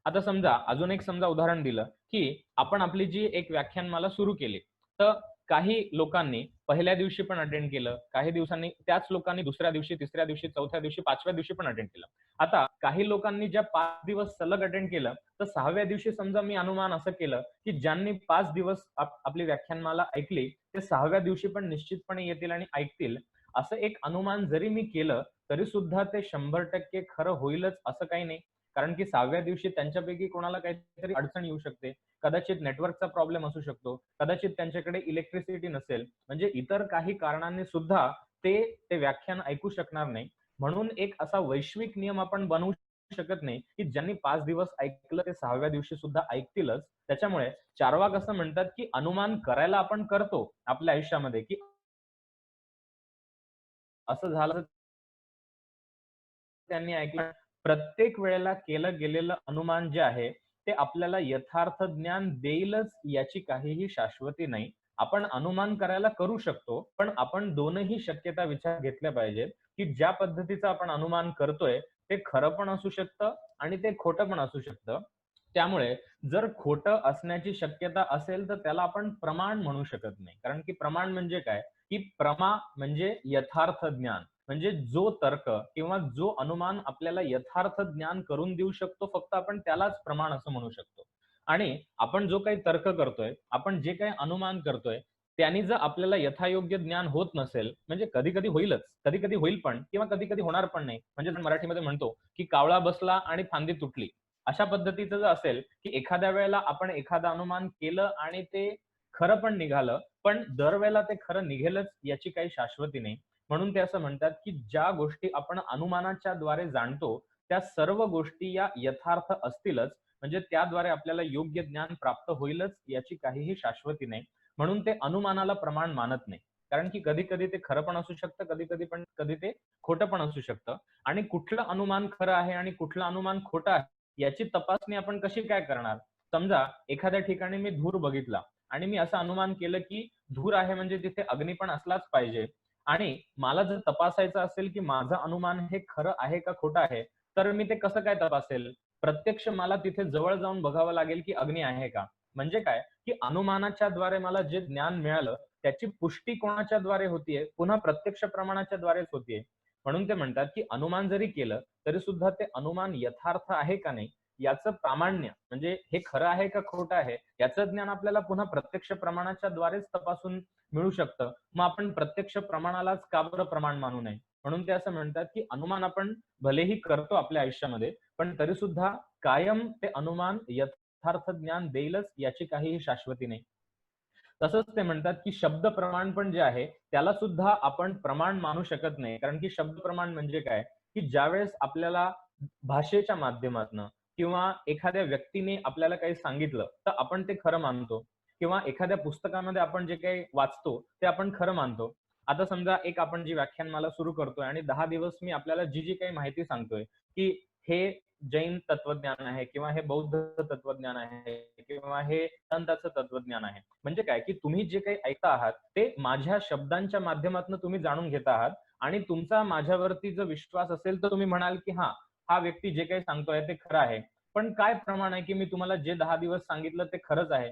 आता समजा अजून एक उदाहरण दिलं, की आपण आपली जी एक व्याख्यानमाला सुरू केली. तर काही लोकांनी पहिल्या दिवशी पण अटेंड केलं. काही दिवसांनी त्याच लोकांनी दुसऱ्या दिवशी, तिसऱ्या दिवशी, चौथ्या दिवशी, 5व्या दिवशी पण अटेंड केलं. आता काही लोकांनी ज्या 5 दिवस सलग अटेंड केलं, तर 6व्या दिवशी समजा मी अनुमान असं केलं, की ज्यांनी 5 दिवस आपली व्याख्यानमाला ऐकली, ते 6व्या दिवशी पण निश्चितपणे येतील आणि ऐकतील. असं एक अनुमान जरी मी केलं, तरी सुद्धा ते 100% खरं होईलच असं काही नाही. कारण की 6व्या दिवशी त्यांच्यापैकी कोणाला काहीतरी अडचण येऊ शकते. कदाचित नेटवर्कचा प्रॉब्लेम असू शकतो. कदाचित त्यांच्याकडे इलेक्ट्रिसिटी नसेल. म्हणजे इतर काही कारणांनी सुद्धा ते व्याख्यान ऐकू शकणार नाही. म्हणून एक असा वैश्विक नियम आपण बनवू शकत नाही, की ज्यांनी 5 दिवस ऐकलं ते 6व्या दिवशी सुद्धा ऐकतीलच. त्याच्यामुळे चार्वाक असं म्हणतात, की अनुमान करायला आपण करतो आपल्या आयुष्यामध्ये, की असं झालं त्यांनी ऐकलं. प्रत्येक वेळेला केलं गेलेलं अनुमान जे आहे, ते आपल्याला यथार्थ ज्ञान देईलच याची काहीही शाश्वती नाही. आपण अनुमान करायला करू शकतो, पण आपण दोनही शक्यता विचारात घेतल्या पाहिजेत, की ज्या पद्धतीचं आपण अनुमान करतोय, ते खरं पण असू शकतं आणि ते खोटं पण असू शकतं. त्यामुळे जर खोटं असण्याची शक्यता असेल, तर त्याला आपण प्रमाण म्हणू शकत नाही. कारण की प्रमाण म्हणजे काय? की प्रमा म्हणजे यथार्थ ज्ञान. म्हणजे जो तर्क किंवा जो अनुमान आपल्याला यथार्थ ज्ञान करून देऊ शकतो, फक्त आपण त्यालाच प्रमाण असं म्हणू शकतो. आणि आपण जो काही तर्क करतोय, आपण जे काही अनुमान करतोय, त्यांनी जर आपल्याला यथायोग्य ज्ञान होत नसेल, म्हणजे कधी-कधी होईलच, कधी-कधी होईल पण किंवा कधी-कधी होणार पण नाही. म्हणजे आपण मराठीमध्ये म्हणतो, की कावळा बसला आणि फांदी तुटली. अशा पद्धतीचं जर असेल, की एखाद्या वेळेला आपण एखादं अनुमान केलं आणि ते खरं पण निघालं, पण दरवेळेला ते खरं निघेलच याची काही शाश्वती नाही. म्हणून ते असं म्हणतात, की ज्या गोष्टी आपण अनुमानाच्या द्वारे जाणतो, त्या सर्व गोष्टी या यथार्थ असतीलच. म्हणजे त्याद्वारे आपल्याला योग्य ज्ञान प्राप्त होईलच याची काहीही शाश्वती नाही. म्हणून ते अनुमानाला प्रमाण मानत नाही. कारण की कधी-कधी ते खरं पण असू शकतं, कधी ते खोटं पण असू शकतं. आणि कुठलं अनुमान खरं आहे आणि कुठलं अनुमान खोटं आहे, याची तपासणी आपण कशी काय करणार? समजा एखाद्या ठिकाणी मी धूर बघितला आणि मी असं अनुमान केलं, की धूर आहे म्हणजे तिथे अग्नी पण असलाच पाहिजे. आणि मला जर तपासायचं असेल, की माझं अनुमान हे खरं आहे का खोटं आहे, तर मी ते कसं काय तपासेल? प्रत्यक्ष मला तिथे जवळ जाऊन बघावं लागेल, की अग्नी आहे का? म्हणजे काय, की अनुमानाच्या द्वारे मला जे ज्ञान मिळालं, त्याची पुष्टी कोणाच्या द्वारे होतीये? पुन्हा प्रत्यक्ष प्रमाणाच्या द्वारेच होतीये. म्हणून ते म्हणतात, की अनुमान जरी केलं, तरी सुद्धा ते अनुमान यथार्थ आहे का नाही, याचं प्रामाण्य म्हणजे हे खरं आहे का खोटं आहे, याचं ज्ञान आपल्याला पुन्हा प्रत्यक्ष प्रमाणाच्या द्वारेच तपासून मिळू शकतं. मग आपण प्रत्यक्ष प्रमाणालाच का बरं प्रमाण मानू नये? म्हणून ते असं म्हणतात, की अनुमान आपण भलेही करतो आपल्या आयुष्यामध्ये, पण तरी सुद्धा कायम ते अनुमान यथार्थ ज्ञान देईलच याची काहीही शाश्वती नाही. तसंच ते म्हणतात, की शब्द प्रमाण पण जे आहे, त्याला सुद्धा आपण प्रमाण मानू शकत नाही. कारण की शब्द प्रमाण म्हणजे काय, की ज्यावेळेस आपल्याला भाषेच्या माध्यमातनं किंवा एखाद्या व्यक्तीने आपल्याला काही सांगितलं, तर आपण ते खरं मानतो किंवा एखाद्या पुस्तकामध्ये आपण जे काही वाचतो, ते आपण खरं मानतो. आता समजा एक आपण जी व्याख्यानमाला सुरू करतोय आणि 10 दिवस मी आपल्याला जी काही माहिती सांगतोय, की हे जैन तत्वज्ञान आहे किंवा हे बौद्ध तत्वज्ञान आहे किंवा हे वेदांताचं तत्वज्ञान आहे. म्हणजे काय, की तुम्ही जे काही ऐकता आहात, ते माझ्या शब्दांच्या माध्यमातून तुम्ही जाणून घेत आहात आणि तुमचा माझ्यावरती जर विश्वास असेल तर तुम्ही म्हणाल की हा व्यक्ती जे काही सांगतोय ते खरं आहे. पण काय प्रमाण आहे की मी तुम्हाला जे 10 दिवस सांगितलं ते खरंच आहे?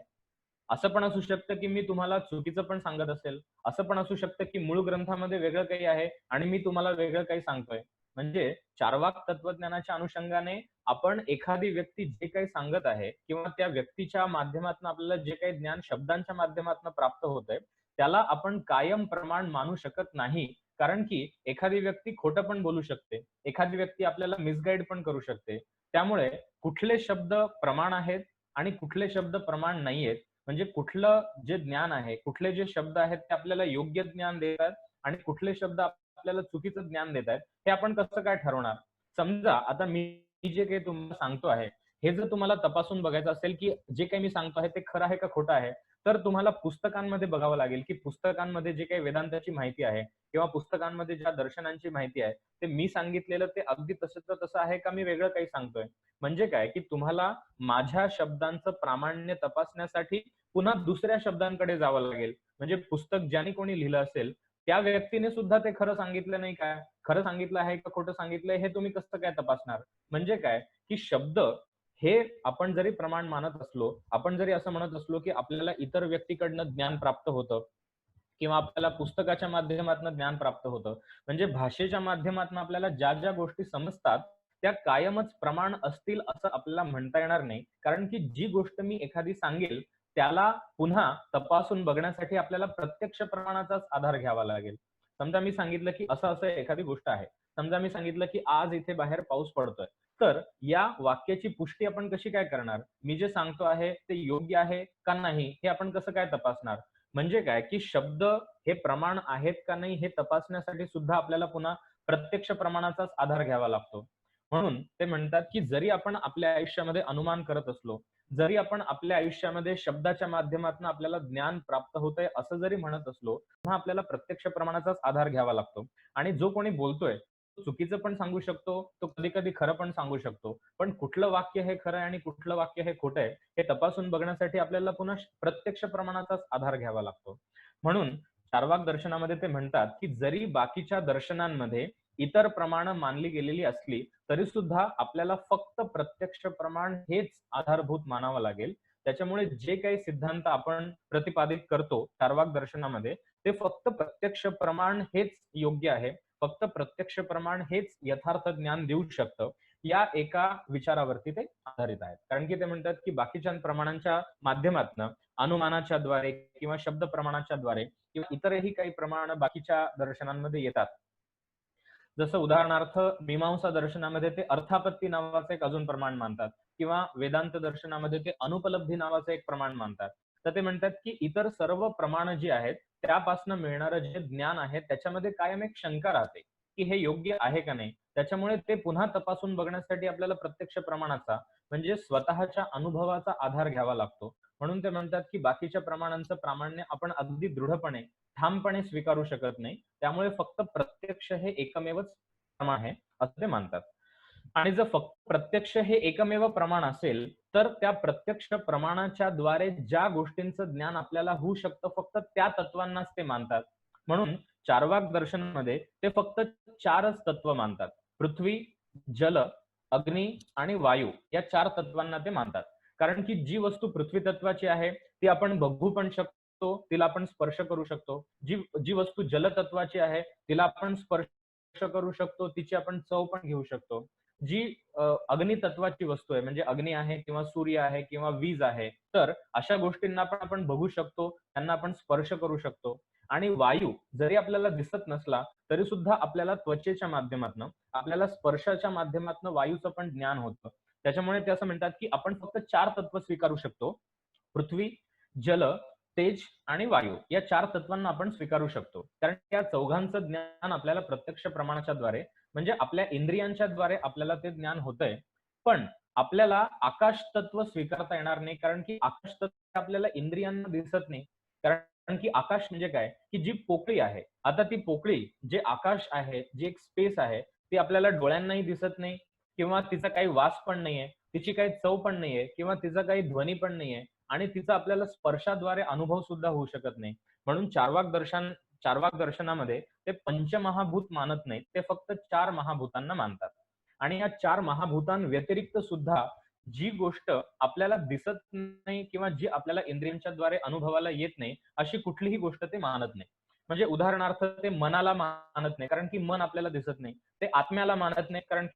असं पण असू शकतं की मी तुम्हाला चुकीचं पण सांगत असेल. असं पण असू शकतं की मूळ ग्रंथामध्ये वेगळं काही आहे आणि मी तुम्हाला वेगळं काही सांगतोय. म्हणजे चार्वाक तत्वज्ञानाच्या अनुषंगाने आपण एखादी व्यक्ती जे काही सांगत आहे किंवा त्या व्यक्तीच्या माध्यमातून आपल्याला जे काही ज्ञान शब्दांच्या माध्यमातून प्राप्त होतंय, त्याला आपण कायम प्रमाण मानू शकत नाही. कारण की एखादी व्यक्ती खोटं पण बोलू शकते. एखादी व्यक्ती आपल्याला मिसगाईड पण करू शकते. त्यामुळे कुठले शब्द प्रमाण आहेत आणि कुठले शब्द प्रमाण नाहीयेत, म्हणजे कुठलं जे ज्ञान आहे, कुठले जे शब्द आहेत ते आपल्याला योग्य ज्ञान देतात आणि कुठले शब्द आपल्याला चुकीचं ज्ञान देतायत, हे आपण कसं काय ठरवणार? समजा आता मी जे काही तुम्हाला सांगतो आहे, हे जर तुम्हाला तपासून बघायचं असेल, की जे काही मी सांगतो आहे ते खरं आहे का खोटं आहे, तर तुम्हाला पुस्तकांमध्ये बघावं लागेल, की पुस्तकांमध्ये जे काही वेदांताची माहिती आहे किंवा पुस्तकांमध्ये ज्या दर्शनांची माहिती आहे, ते मी सांगितलेलं ते अगदी तसंच्या तसं आहे का मी वेगळं काही सांगतोय? म्हणजे काय, की तुम्हाला माझ्या शब्दांचं प्रामाण्य तपासण्यासाठी पुन्हा दुसऱ्या शब्दांकडे जावं लागेल. म्हणजे पुस्तक ज्याने कोणी लिहिलं असेल, त्या व्यक्तीने सुद्धा ते खरं सांगितलं नाही काय? खरं सांगितलं आहे का खोटं सांगितलंय हे तुम्ही कसं काय तपासणार? म्हणजे काय, की शब्द हे आपण जरी प्रमाण मानत असलो, आपण जरी असं म्हणत असलो, की आपल्याला इतर व्यक्तीकडनं ज्ञान प्राप्त होतं किंवा आपल्याला पुस्तकाच्या माध्यमातून ज्ञान प्राप्त होतं. म्हणजे भाषेच्या माध्यमातून आपल्याला ज्या गोष्टी समजतात, त्या कायमच प्रमाण असतील असं आपल्याला म्हणता येणार नाही. कारण की जी गोष्ट मी एखादी सांगेल, त्याला पुन्हा तपासून बघण्यासाठी आपल्याला प्रत्यक्ष प्रमाणाचाच आधार घ्यावा लागेल. समजा मी सांगितलं, की असं-असं एखादी गोष्ट आहे. समजा मी सांगितलं, की आज इथे बाहेर पाऊस पडतोय. तर या वाक्याची पुष्टी आपण कशी काय करणार? मी जे सांगतो आहे ते योग्य आहे का नाही? हे आपण कसं काय तपासणार? म्हणजे काय, की शब्द हे प्रमाण आहेत का नाही हे तपासण्यासाठी सुद्धा आपल्याला पुन्हा प्रत्यक्ष प्रमाणाचाच आधार घ्यावा लागतो. म्हणून ते म्हणतात, की जरी आपण आपल्या आयुष्यामध्ये अनुमान करत असलो, जरी आपण आपल्या आयुष्यामध्ये शब्दाच्या माध्यमातून आपल्याला ज्ञान प्राप्त होतंय असं जरी म्हणत असलो, पुन्हा आपल्याला प्रत्यक्ष प्रमाणाचाच आधार घ्यावा लागतो. आणि जो कोणी बोलतोय, तो चुकीचं पण सांगू शकतो, तो कधी-कधी खरं पण सांगू शकतो. पण कुठलं वाक्य हे खरं आहे आणि कुठलं वाक्य हे खोटं आहे, हे तपासून बघण्यासाठी आपल्याला पुन्हा प्रत्यक्ष प्रमाणाचाच आधार घ्यावा लागतो. म्हणून चार्वाक दर्शनामध्ये ते म्हणतात, की जरी बाकीच्या दर्शनांमध्ये इतर प्रमाणं मानली गेलेली असली, तरी सुद्धा आपल्याला फक्त प्रत्यक्ष प्रमाण हेच आधारभूत मानावं लागेल. त्याच्यामुळे जे काही सिद्धांत आपण प्रतिपादित करतो चार्वाक दर्शनामध्ये, ते फक्त प्रत्यक्ष प्रमाण हेच योग्य आहे. फक्त प्रत्यक्ष प्रमाण हेच यथार्थ ज्ञान देऊ शकतं. या एका विचारावरती ते आधारित आहेत. कारण की ते म्हणतात, की बाकीच्या प्रमाणांच्या माध्यमातनं अनुमानाच्या द्वारे किंवा शब्द प्रमाणाच्या द्वारे किंवा इतरही काही प्रमाण बाकीच्या दर्शनांमध्ये येतात. जसं उदाहरणार्थ मीमांसा दर्शनामध्ये ते अर्थापत्ती नावाचं एक अजून प्रमाण मानतात किंवा वेदांत दर्शनामध्ये ते अनुपलब्धी नावाचं एक प्रमाण मानतात. तर ते म्हणतात, की इतर सर्व प्रमाण जी आहेत, त्यापासून मिळणारं जे ज्ञान आहे, त्याच्यामध्ये कायम एक शंका राहते, की हे योग्य आहे का नाही? त्याच्यामुळे ते पुन्हा तपासून बघण्यासाठी आपल्याला प्रत्यक्ष प्रमाणाचा म्हणजे स्वतःच्या अनुभवाचा आधार घ्यावा लागतो. म्हणून ते म्हणतात, की बाकीच्या प्रमाणांचं प्रामाण्य आपण अगदी दृढपणे, ठामपणे स्वीकारू शकत नाही. त्यामुळे फक्त प्रत्यक्ष हे एकमेवच प्रमाण आहे, असं ते मानतात. आणि जर फक्त प्रत्यक्ष हे एकमेव प्रमाण असेल, तर त्या प्रत्यक्ष प्रमाणाच्या द्वारे ज्या गोष्टींचं ज्ञान आपल्याला होऊ शकतं, फक्त त्या तत्वांनाच ते मानतात. म्हणून चार्वाक दर्शनामध्ये ते फक्त 4च तत्व मानतात. पृथ्वी, जल, अग्नी आणि वायू या 4 तत्वांना ते मानतात. कारण की जी वस्तू पृथ्वी तत्वाची आहे, ती आपण बघू पण शकतो, तिला आपण स्पर्श करू शकतो. जी जी वस्तू जलतत्वाची आहे, तिला आपण स्पर्श करू शकतो, तिची आपण चव पण घेऊ शकतो. जी अग्नितत्वाची वस्तू आहे, म्हणजे अग्नी आहे किंवा सूर्य आहे किंवा वीज आहे, तर अशा गोष्टींना पण आपण बघू शकतो, त्यांना आपण स्पर्श करू शकतो. आणि वायू जरी आपल्याला दिसत नसला, तरी सुद्धा आपल्याला त्वचेच्या माध्यमातनं, आपल्याला स्पर्शाच्या माध्यमातनं वायूचं पण ज्ञान होतं. त्याच्यामुळे ते असं म्हणतात, की आपण फक्त 4 तत्व स्वीकारू शकतो. पृथ्वी, जल, तेज आणि वायू या 4 तत्वांना आपण स्वीकारू शकतो. कारण या चौघांचं ज्ञान आपल्याला प्रत्यक्ष प्रमाणाच्या द्वारे म्हणजे आपल्या इंद्रियांच्या द्वारे आपल्याला ते ज्ञान होतंय. पण आपल्याला आकाश तत्व स्वीकारता येणार नाही, कारण की आकाश तत्व आपल्याला इंद्रियांना दिसत नाही. कारण की आकाश म्हणजे काय, की जी पोकळी आहे. आता ती पोकळी, जे आकाश आहे, जी एक स्पेस आहे, ती आपल्याला डोळ्यांनाही दिसत नाही किंवा तिचा काही वास पण नाहीये, तिची काही चव पण नाहीये किंवा तिचा काही ध्वनी पण नाहीये आणि तिचा आपल्याला स्पर्शाद्वारे अनुभव सुद्धा होऊ शकत नाही. म्हणून चार्वाक दर्शनामध्ये ते पंचमहाभूत मानत नाहीत, ते फक्त 4 महाभूतांना मानतात. आणि या 4 महाभूतांव्यतिरिक्त सुद्धा जी गोष्ट आपल्याला दिसत नाही किंवा जी आपल्याला इंद्रियांच्याद्वारे अनुभवाला येत नाही, अशी कुठलीही गोष्ट ते मानत नाही. म्हणजे उदाहरणार्थ ते मनाला मानत नाही, कारण की मन आपल्याला दिसत नाही. ते आत्म्याला मानत नाही, कारण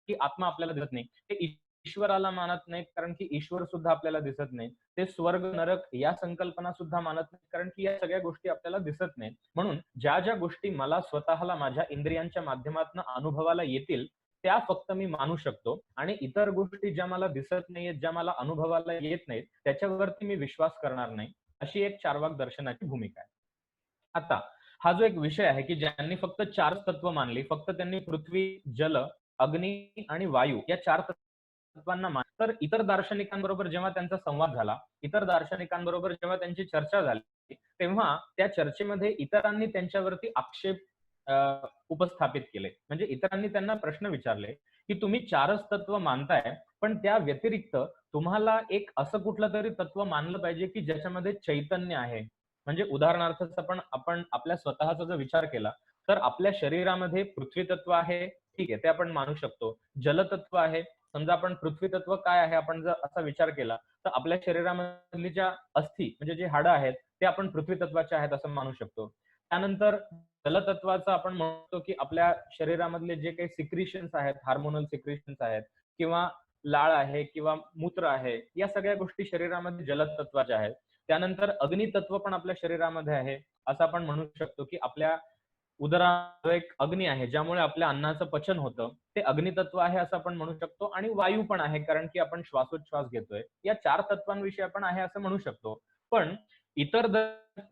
की आत्मा आपल्याला दिसत नाही. ते ईश्वराला मानत नाहीत, कारण की ईश्वर सुद्धा आपल्याला दिसत नाही. ते स्वर्ग, नरक या संकल्पना सुद्धा मानत नाहीत, कारण की या सगळ्या गोष्टी आपल्याला दिसत नाहीत. म्हणून ज्या गोष्टी मला स्वतःला माझ्या इंद्रियांच्या माध्यमातून अनुभवाला येतील, त्या फक्त मी मानू शकतो आणि इतर गोष्टी ज्या मला दिसत नाहीयेत, ज्या मला अनुभवाला येत नाहीत, त्याच्यावरती मी विश्वास करणार नाही. अशी एक चार्वाक दर्शनाची भूमिका आहे. आता हा जो एक विषय आहे, की ज्यांनी फक्त 4 तत्व मानली, फक्त त्यांनी पृथ्वी, जल, अग्नी आणि वायू या 4 तत्वांना तर इतर दार्शनिकांबरोबर जेव्हा त्यांचा संवाद झाला, इतर दार्शनिकांबरोबर जेव्हा त्यांची चर्चा झाली, तेव्हा त्या चर्चेमध्ये इतरांनी त्यांच्यावरती आक्षेप अ, उपस्थापित केले. म्हणजे इतरांनी त्यांना प्रश्न विचारले, की तुम्ही 4च तत्व मानताय, पण त्या व्यतिरिक्त तुम्हाला एक असं कुठलं तरी तत्व मानलं पाहिजे, की ज्याच्यामध्ये चैतन्य आहे. म्हणजे उदाहरणार्थ आपण आपण आपल्या स्वतःचा जर विचार केला, तर आपल्या शरीरामध्ये पृथ्वी तत्व आहे, ठीक आहे, ते आपण मानू शकतो. जलतत्व आहे. समजा आपण पृथ्वी तत्व काय आहे, आपण जर असा विचार केला, तर आपल्या शरीरामधली ज्या अस्थी म्हणजे जे हाडं आहेत, ते आपण पृथ्वी तत्वाचे आहेत असं मानू शकतो. त्यानंतर जलतत्वाचं आपण म्हणतो, की आपल्या शरीरामधले जे काही सिक्रिशन्स आहेत, हार्मोनल सिक्रिशन्स आहेत किंवा लाळ आहे किंवा मूत्र आहे, या सगळ्या गोष्टी शरीरामध्ये जलतत्वाच्या आहेत. त्यानंतर अग्नितत्व पण आपल्या शरीरामध्ये आहे. असं आपण म्हणू शकतो, की आपल्या उदरात एक अग्नी आहे, ज्यामुळे आपल्या अन्नाचं पचन होतं. ते अग्नितत्व आहे असं आपण म्हणू शकतो आणि वायू पण आहे, कारण की आपण श्वासोच्छवास घेतोय. या 4 तत्वांविषयी आपण आहे असं म्हणू शकतो. पण इतर द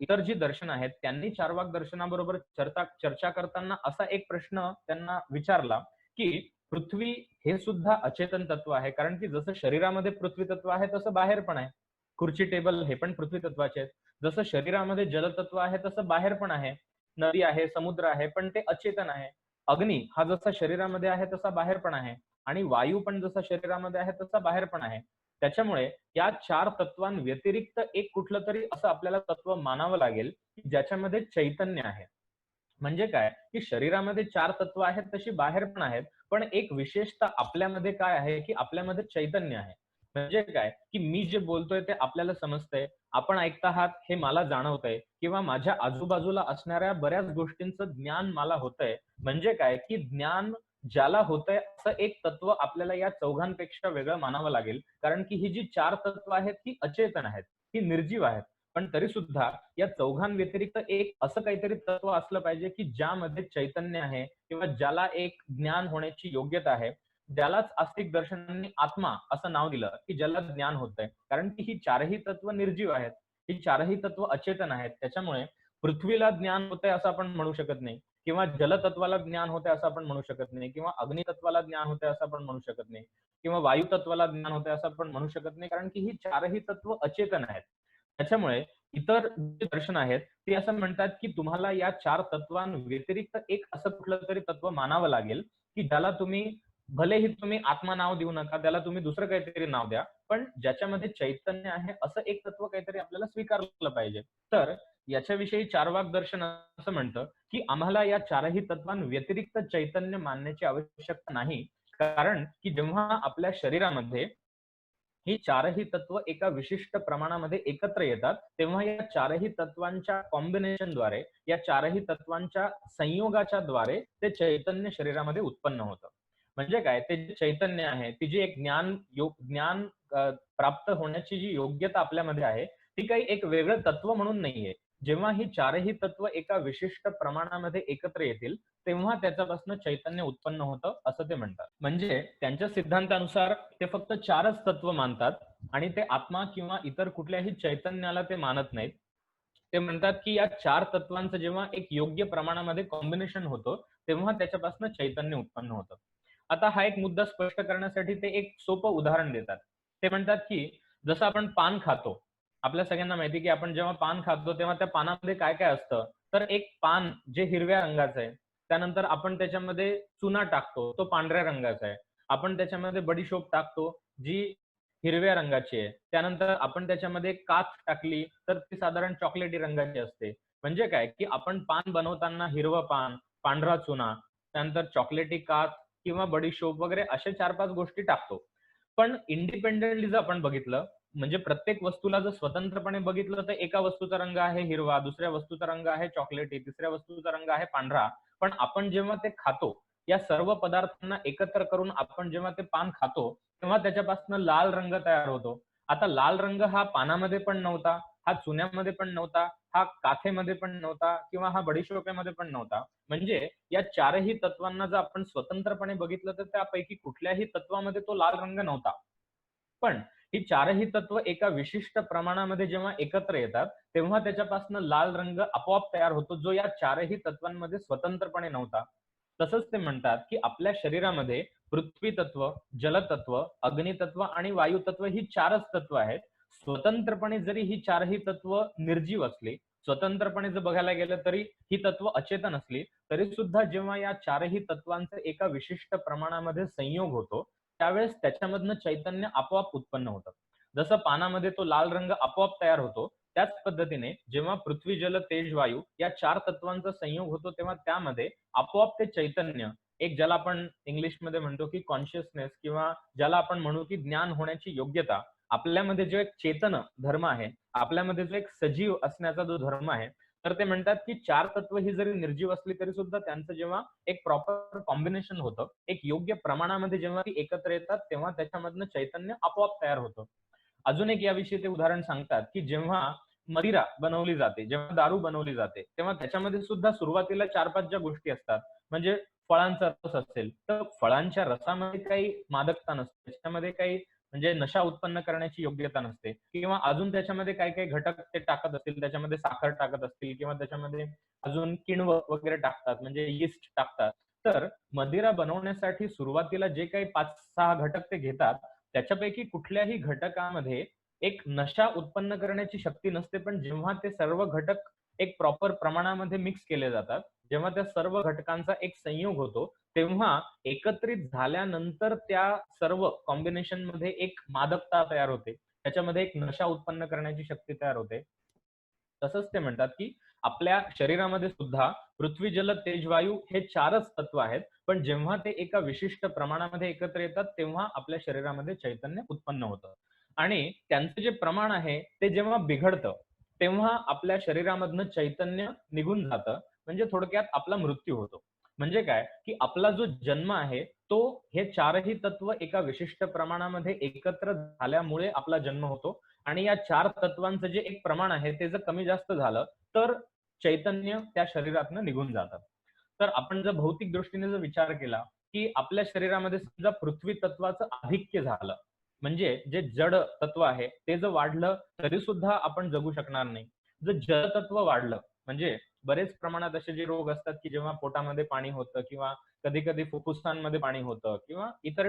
इतर जी दर्शन आहेत, त्यांनी चार्वाक दर्शनाबरोबर चर्चा करताना असा एक प्रश्न त्यांना विचारला, की पृथ्वी हे सुद्धा अचेतन तत्व आहे. कारण की जसं शरीरामध्ये पृथ्वी तत्व आहे, तसं बाहेर पण आहे. खुर्ची, टेबल हे पण पृथ्वी तत्वाचे आहेत. जसं शरीरामध्ये जलतत्व आहे, तसं बाहेर पण आहे. नदी आहे, समुद्र आहे, पण ते अचेतन आहे. अग्नी हा जसा शरीरामध्ये आहे, तसा बाहेर पण आहे आणि वायू पण जसा शरीरामध्ये आहे, तसा बाहेर पण आहे. त्याच्यामुळे या 4 तत्वांव्यतिरिक्त एक कुठलं तरी असं आपल्याला तत्व मानावं लागेल, की ज्याच्यामध्ये चैतन्य आहे. म्हणजे काय, की शरीरामध्ये 4 तत्व आहेत, तशी बाहेर पण आहेत. पण एक विशेषतः आपल्यामध्ये काय आहे, की आपल्यामध्ये चैतन्य आहे. म्हणजे काय, की मी जे बोलतोय ते आपल्याला समजतंय. आपण ऐकत आहात हे मला जाणवतंय किंवा माझ्या आजूबाजूला असणाऱ्या बऱ्याच गोष्टींचं ज्ञान मला होतंय. म्हणजे काय, की ज्ञान ज्याला होतंय असं एक तत्व आपल्याला या चौघांपेक्षा वेगळं मानावं लागेल. कारण की ही जी 4 तत्व आहेत, ही अचेतन आहेत. ही निर्जीव आहेत. पण तरी सुद्धा या चौघांव्यतिरिक्त एक असं काहीतरी तत्व असलं पाहिजे, की ज्यामध्ये चैतन्य आहे किंवा ज्याला एक ज्ञान होण्याची योग्यता आहे. ज्यालाच आस्तिक दर्शनांनी आत्मा असं नाव दिलं, की ज्याला ज्ञान होतंय. कारण की ही 4ही तत्व निर्जीव आहेत. ही 4ही तत्व अचेतन आहेत. त्याच्यामुळे पृथ्वीला ज्ञान होतंय असं आपण म्हणू शकत नाही किंवा जलतत्वाला ज्ञान होतंय असं आपण म्हणू शकत नाही किंवा अग्नितत्वाला ज्ञान होतंय असं आपण म्हणू शकत नाही किंवा वायुतत्वाला ज्ञान होतंय असं आपण म्हणू शकत नाही. कारण की ही 4ही तत्व अचेतन आहेत. त्याच्यामुळे इतर जी दर्शन आहेत, ती असं म्हणतात, की तुम्हाला या 4 तत्वांव्यतिरिक्त एक असं कुठलं तरी तत्व मानावं लागेल, की ज्याला तुम्ही भलेही तुम्ही आत्मा नाव देऊ नका, त्याला तुम्ही दुसरं काहीतरी नाव द्या. पण ज्याच्यामध्ये चैतन्य आहे, असं एक तत्व काहीतरी आपल्याला स्वीकारलं पाहिजे. तर याच्याविषयी चार्वाक दर्शन असं म्हणतं, की आम्हाला या 4ही तत्वांव्यतिरिक्त चैतन्य मानण्याची आवश्यकता नाही. कारण की जेव्हा आपल्या शरीरामध्ये ही 4ही तत्व एका विशिष्ट प्रमाणामध्ये एकत्र येतात, तेव्हा या 4ही तत्वांच्या कॉम्बिनेशनद्वारे, या 4ही तत्वांच्या संयोगाच्या द्वारे ते चैतन्य शरीरामध्ये उत्पन्न होतं. म्हणजे काय, ते जे चैतन्य आहे, ती जी एक ज्ञान प्राप्त होण्याची जी योग्यता आपल्यामध्ये आहे, ती काही एक वेगळं तत्व म्हणून नाहीये. जेव्हा ही 4ही तत्व एका विशिष्ट प्रमाणामध्ये एकत्र येतील, तेव्हा त्याच्यापासून चैतन्य उत्पन्न होतं, असं ते म्हणतात. म्हणजे त्यांच्या सिद्धांतानुसार ते फक्त 4च तत्व मानतात आणि ते आत्मा किंवा इतर कुठल्याही चैतन्याला ते मानत नाहीत. ते म्हणतात, की या 4 तत्वांचं जेव्हा एक योग्य प्रमाणामध्ये कॉम्बिनेशन होतं, तेव्हा त्याच्यापासून चैतन्य उत्पन्न होतं. आता हा एक मुद्दा स्पष्ट करण्यासाठी ते एक सोपं उदाहरण देतात. ते म्हणतात, की जसं आपण पान खातो. आपल्या सगळ्यांना माहिती आहे, की आपण जेव्हा पान खातो, तेव्हा त्या पानामध्ये काय-काय असतं? तर एक पान जे हिरव्या रंगाचं आहे. त्यानंतर आपण त्याच्यामध्ये चुना टाकतो, तो पांढऱ्या रंगाचा आहे. आपण त्याच्यामध्ये बडिशोप टाकतो, जी हिरव्या रंगाची आहे. त्यानंतर आपण त्याच्यामध्ये काथ टाकली, तर ती साधारण चॉकलेटी रंगाची असते. म्हणजे काय, की आपण पान बनवताना हिरवं पान, पांढरा चुना, त्यानंतर चॉकलेटी काथ किंवा बडीशोप वगैरे अशा 4-5 गोष्टी टाकतो. पण इंडिपेंडेंटली जर आपण बघितलं, म्हणजे प्रत्येक वस्तूला जर स्वतंत्रपणे बघितलं, तर एका वस्तूचा रंग आहे हिरवा, दुसऱ्या वस्तूचा रंग आहे चॉकलेटी, तिसऱ्या वस्तूचा रंग आहे पांढरा. पण आपण जेव्हा ते खातो, या सर्व पदार्थांना एकत्र करून आपण जेव्हा ते पान खातो, तेव्हा त्याच्यापासून लाल रंग तयार होतो. आता लाल रंग हा पानामध्ये पण नव्हता, हा चुन्यामध्ये पण नव्हता, हा काथेमध्ये पण नव्हता किंवा हा बडिशोपेमध्ये पण नव्हता. म्हणजे या 4ही तत्वांना जर आपण स्वतंत्रपणे बघितलं, तर त्यापैकी कुठल्याही तत्वामध्ये तो लाल रंग नव्हता. पण ही 4ही तत्व एका विशिष्ट प्रमाणामध्ये जेव्हा एकत्र येतात, तेव्हा त्याच्यापासून लाल रंग आपोआप तयार होतो, जो या 4ही तत्वांमध्ये स्वतंत्रपणे नव्हता. तसंच ते म्हणतात, की आपल्या शरीरामध्ये पृथ्वी तत्व, जलतत्व, अग्नितत्व आणि वायुतत्व ही 4च तत्व आहेत. स्वतंत्रपणे जरी ही 4ही तत्व निर्जीव असली, स्वतंत्रपणे जर बघायला गेलं तरी ही तत्व अचेतन असली, तरी सुद्धा जेव्हा या 4ही तत्वांचा एका विशिष्ट प्रमाणामध्ये संयोग होतो, त्यावेळेस त्याच्यामधनं चैतन्य आपोआप उत्पन्न होतं. जसं पानामध्ये तो लाल रंग आपोआप तयार होतो, त्याच पद्धतीने जेव्हा पृथ्वी, जल, तेज, वायू या 4 तत्वांचा संयोग होतो, तेव्हा त्यामध्ये आपोआप ते चैतन्य, एक ज्याला आपण इंग्लिशमध्ये म्हणतो की कॉन्शियसनेस किंवा ज्याला आपण म्हणू की ज्ञान होण्याची योग्यता, आपल्यामध्ये जो एक चेतन धर्म आहे, आपल्यामध्ये जो एक सजीव असण्याचा जो धर्म आहे, तर ते म्हणतात की 4 तत्व ही जरी निर्जीव असली तरी सुद्धा त्यांचं जेव्हा एक प्रॉपर कॉम्बिनेशन होतं, एक योग्य प्रमाणामध्ये जेव्हा ती एकत्र येतात, तेव्हा त्याच्यामधनं चैतन्य आपोआप तयार होतं. अजून एक याविषयी ते उदाहरण सांगतात, की जेव्हा मदिरा बनवली जाते, जेव्हा दारू बनवली जाते, तेव्हा त्याच्यामध्ये सुद्धा सुरुवातीला 4-5 ज्या गोष्टी असतात, म्हणजे फळांचा रस असेल, तर फळांच्या रसामध्ये काही मादकता नसते. त्याच्यामध्ये काही म्हणजे नशा उत्पन्न करण्याची योग्यता नसते किंवा अजून त्याच्यामध्ये काही-काही घटक ते टाकत असतील, त्याच्यामध्ये साखर टाकत असतील किंवा त्याच्यामध्ये अजून किण्व वगैरे टाकतात, म्हणजे यीस्ट टाकतात. तर मदिरा बनवण्यासाठी सुरुवातीला जे काही 5-6 घटक ते घेतात, त्याच्यापैकी कुठल्याही घटकामध्ये एक नशा उत्पन्न करण्याची शक्ती नसते. पण जेव्हा ते सर्व घटक एक प्रॉपर प्रमाणामध्ये मिक्स केले जातात, जेव्हा त्या सर्व घटकांचा एक संयोग होतो, तेव्हा एकत्रित झाल्यानंतर त्या सर्व कॉम्बिनेशनमध्ये एक मादकता तयार होते. त्याच्यामध्ये एक नशा उत्पन्न करण्याची शक्ती तयार होते. तसंच ते म्हणतात, की आपल्या शरीरामध्ये सुद्धा पृथ्वी, जल, तेज, वायू हे 4च तत्व आहेत. पण जेव्हा ते एका विशिष्ट प्रमाणामध्ये एकत्र येतात, तेव्हा आपल्या शरीरामध्ये चैतन्य उत्पन्न होतं. आणि त्यांचं जे प्रमाण आहे, ते जेव्हा बिघडतं, तेव्हा आपल्या शरीरामधनं चैतन्य निघून जातं. म्हणजे थोडक्यात आपला मृत्यू होतो. म्हणजे काय, की आपला जो जन्म आहे, तो हे 4ही तत्व एका विशिष्ट प्रमाणामध्ये एकत्र झाल्यामुळे आपला जन्म होतो. आणि या 4 तत्वांचं जे एक प्रमाण आहे, ते जर कमी जास्त झालं, तर चैतन्य त्या शरीरातनं निघून जातं. तर आपण जर भौतिक दृष्टीने जर विचार केला, की आपल्या शरीरामध्ये समजा पृथ्वी तत्वाचं आधिक्य झालं, म्हणजे जे जड तत्व आहे, ते जर वाढलं, तरी सुद्धा आपण जगू शकणार नाही. जर जलतत्व वाढलं, म्हणजे बरेच प्रमाणात असे जे रोग असतात, की जेव्हा पोटामध्ये पाणी होतं किंवा कधी-कधी फुफ्फुसांमध्ये पाणी होतं किंवा इतर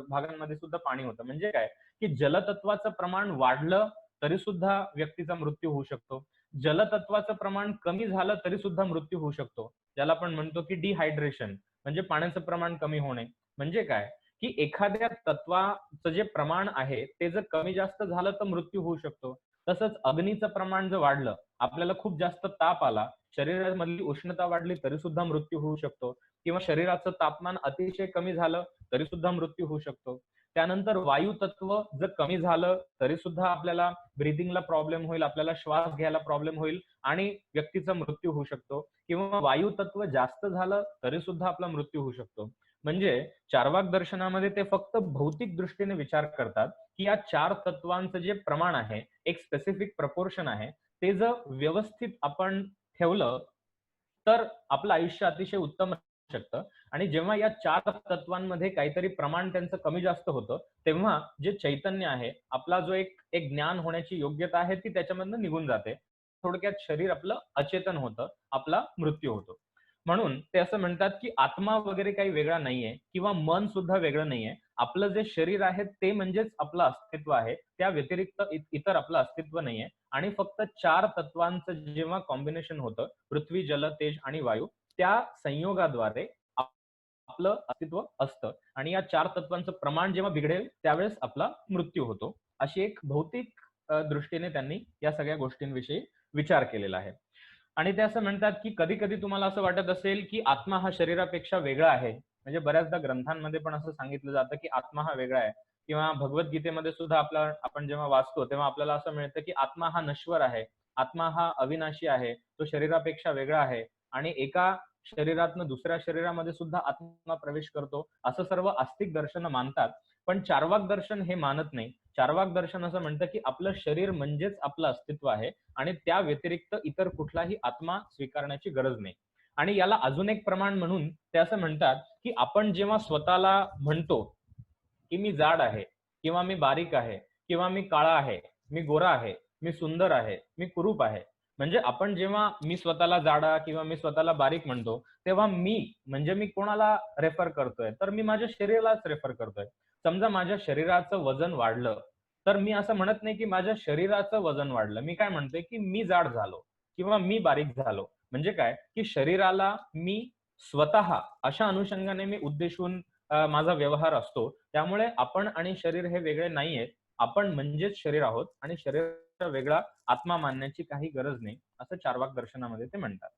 भागांमध्ये सुद्धा पाणी होतं. म्हणजे काय, की जलतत्वाचं प्रमाण वाढलं तरी सुद्धा व्यक्तीचा मृत्यू होऊ शकतो. जलतत्वाचं प्रमाण कमी झालं तरी सुद्धा मृत्यू होऊ शकतो. ज्याला आपण म्हणतो की डिहायड्रेशन म्हणजे पाण्याचं प्रमाण कमी होणे. म्हणजे काय, की एखाद्या तत्वाचं जे प्रमाण आहे ते जर कमी जास्त झालं तर मृत्यू होऊ शकतो. तसंच अग्नीचं प्रमाण जर वाढलं, आपल्याला खूप जास्त ताप आला, शरीरामधली उष्णता वाढली तरी सुद्धा मृत्यू होऊ शकतो किंवा शरीराचं तापमान अतिशय कमी झालं तरी सुद्धा मृत्यू होऊ शकतो. त्यानंतर वायू तत्व जर कमी झालं तरी सुद्धा आपल्याला ब्रीथिंगला प्रॉब्लेम होईल, आपल्याला श्वास घ्यायला प्रॉब्लेम होईल आणि व्यक्तीचा मृत्यू होऊ शकतो किंवा वायू तत्व जास्त झालं तरी सुद्धा आपला मृत्यू होऊ शकतो. म्हणजे चार्वाक दर्शनामध्ये ते फक्त भौतिक दृष्टीने विचार करतात, की या 4 तत्वांचं जे प्रमाण आहे, एक स्पेसिफिक प्रपोर्शन आहे, ते जर व्यवस्थित आपण ठेवलं, तर आपलं आयुष्य अतिशय उत्तम राहू शकतं. आणि जेव्हा या 4 तत्वांमध्ये काहीतरी प्रमाण त्यांचं कमी जास्त होतं, तेव्हा जे चैतन्य आहे, आपला जो एक एक ज्ञान होण्याची योग्यता आहे, ती त्याच्यामधनं निघून जाते. थोडक्यात शरीर आपलं अचेतन होतं, आपला मृत्यू होतो. म्हणून ते असं म्हणतात, की आत्मा वगैरे काही वेगळा नाहीये किंवा मन सुद्धा वेगळं नाहीये. आपलं जे शरीर आहे, ते म्हणजेच आपलं अस्तित्व आहे. त्या व्यतिरिक्त इतर आपलं अस्तित्व नाहीये आणि फक्त 4 तत्वांचं जेव्हा कॉम्बिनेशन होतं, पृथ्वी, जल, तेज आणि वायू, त्या संयोगाद्वारे आपलं अस्तित्व असतं आणि या 4 तत्वांचं प्रमाण जेव्हा बिघडेल, त्यावेळेस आपला मृत्यू होतो. अशी एक भौतिक दृष्टीने त्यांनी या सगळ्या गोष्टींविषयी विचार केलेला आहे. आणि ते असं म्हणतात, की कधी-कधी तुम्हाला असं वाटत असेल, की आत्मा हा शरीरापेक्षा वेगळा आहे. म्हणजे बऱ्याचदा ग्रंथांमध्ये पण असं सांगितलं जातं, की आत्मा हा वेगळा आहे किंवा भगवद्गीतेमध्ये सुद्धा आपण जेव्हा वाचतो, तेव्हा आपल्याला असं मिळतं, की आत्मा हा नश्वर आहे. आत्मा हा अविनाशी आहे. तो शरीरापेक्षा वेगळा आहे आणि एका शरीरातनं दुसऱ्या शरीरामध्ये सुद्धा आत्मा प्रवेश करतो. असं सर्व आस्तिक दर्शनं मानतात. पण चार्वाक दर्शन हे मानत नाही. चार्वाक दर्शन असं म्हणतं, की आपलं शरीर म्हणजेच आपलं अस्तित्व आहे आणि त्या व्यतिरिक्त इतर कुठलाही आत्मा स्वीकारण्याची गरज नाही. आणि याला अजून एक प्रमाण म्हणून ते असं म्हणतात, की आपण जेव्हा स्वतःला म्हणतो, की मी जाड आहे किंवा मी बारीक आहे किंवा मी काळा आहे, मी गोरा आहे, मी सुंदर आहे, मी कुरूप आहे. म्हणजे आपण जेव्हा मी स्वतःला जाडा किंवा मी स्वतःला बारीक म्हणतो, तेव्हा मी म्हणजे मी कोणाला रेफर करतोय? तर मी माझ्या शरीरालाच रेफर करतोय. समजा माझ्या शरीराचं वजन वाढलं, तर मी असं म्हणत नाही, की माझ्या शरीराचं वजन वाढलं. मी काय म्हणतोय, की मी जाड झालो किंवा मी बारीक झालो. म्हणजे काय, की शरीराला मी स्वतः अशा अनुषंगाने मी उद्देशून माझा व्यवहार असतो. त्यामुळे आपण आणि शरीर हे वेगळे नाहीयेत. आपण म्हणजेच शरीर आहोत आणि शरीराचा वेगळा आत्मा मानण्याची काही गरज नाही, असं चार्वाक दर्शनामध्ये ते म्हणतात.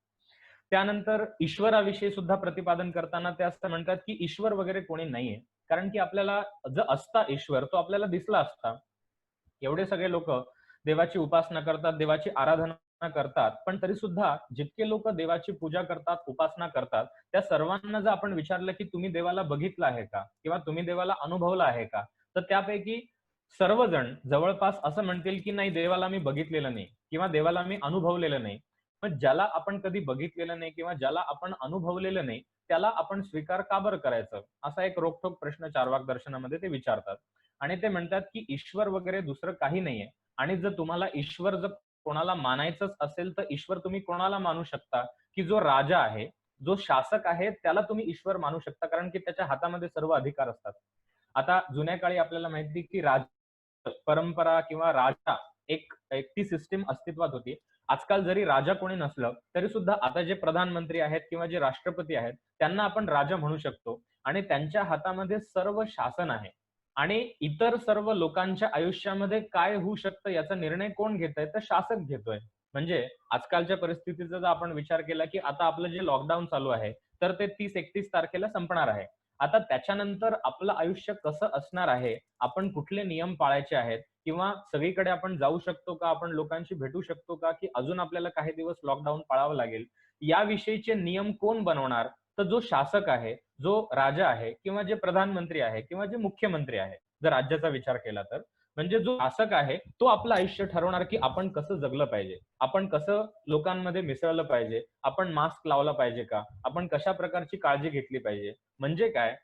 त्यानंतर ईश्वराविषयी सुद्धा प्रतिपादन करताना ते असं म्हणतात, की ईश्वर वगैरे कोणी नाहीये. कारण की आपल्याला जर असता ईश्वर, तो आपल्याला दिसला असता. एवढे सगळे लोकं देवाची उपासना करतात, देवाची आराधना करतात. पण तरी सुद्धा जितके लोकं देवाची पूजा करतात, उपासना करतात, त्या सर्वांना जर आपण विचारलं, की तुम्ही देवाला बघितलं आहे का? किंवा तुम्ही देवाला अनुभवलं आहे का? तर त्यापैकी सर्वजण जवळपास असं म्हणतील, की नाही देवाला मी बघितलेलं नाही किंवा देवाला मी अनुभवलेलं नाही. मग ज्याला आपण कधी बघितलेलं नाही किंवा ज्याला आपण अनुभवलेलं नाही, त्याला आपण स्वीकार का बरं करायचं? असा एक रोखठोक प्रश्न चार्वाक दर्शनामध्ये ते विचारतात. आणि ते म्हणतात, की ईश्वर वगैरे दुसरं काही नाहीये आणि जर तुम्हाला ईश्वर जर कोणाला मानायचंच असेल, तर ईश्वर तुम्ही कोणाला मानू शकता, की जो राजा आहे, जो शासक आहे, त्याला तुम्ही ईश्वर मानू शकता. कारण की त्याच्या हातामध्ये सर्व अधिकार असतात. आता जुन्या काळी आपल्याला माहिती की परंपरा किंवा राजा एक एक ती सिस्टम अस्तित्वात होती. आजकाल जरी राजा कोणी नसलं, तरी सुद्धा आता जे प्रधानमंत्री आहेत किंवा जे राष्ट्रपती आहेत, त्यांना आपण राजा म्हणू शकतो आणि त्यांच्या हातामध्ये सर्व शासन आहे. आणि इतर सर्व लोकांच्या आयुष्यामध्ये काय होऊ शकतं याचा निर्णय कोण घेतंय? तर शासक घेतोय. म्हणजे आजकालच्या परिस्थितीचा जर आपण विचार केला, की आता आपलं जे लॉकडाऊन चालू आहे, तर ते 30-31 तारखेला संपणार आहे. आता त्याच्यानंतर आपलं आयुष्य कसं असणार आहे? आपण कुठले नियम पाळायचे आहेत? किंवा सगळीकडे आपण जाऊ शकतो का? आपण लोकांशी भेटू शकतो का? की अजून आपल्याला काही दिवस लॉकडाऊन पाळावं लागेल? याविषयीचे नियम कोण बनवणार? तर जो शासक आहे, जो राजा आहे किंवा जे प्रधानमंत्री आहे किंवा जे मुख्यमंत्री आहे, जर राज्याचा विचार केला तर. म्हणजे जो शासक आहे, तो आपलं आयुष्य ठरवणार की आपण कसं जगलं पाहिजे? आपण कसं लोकांमध्ये मिसळलं पाहिजे? आपण मास्क लावला पाहिजे का? आपण कशा प्रकारची काळजी घेतली पाहिजे? म्हणजे काय,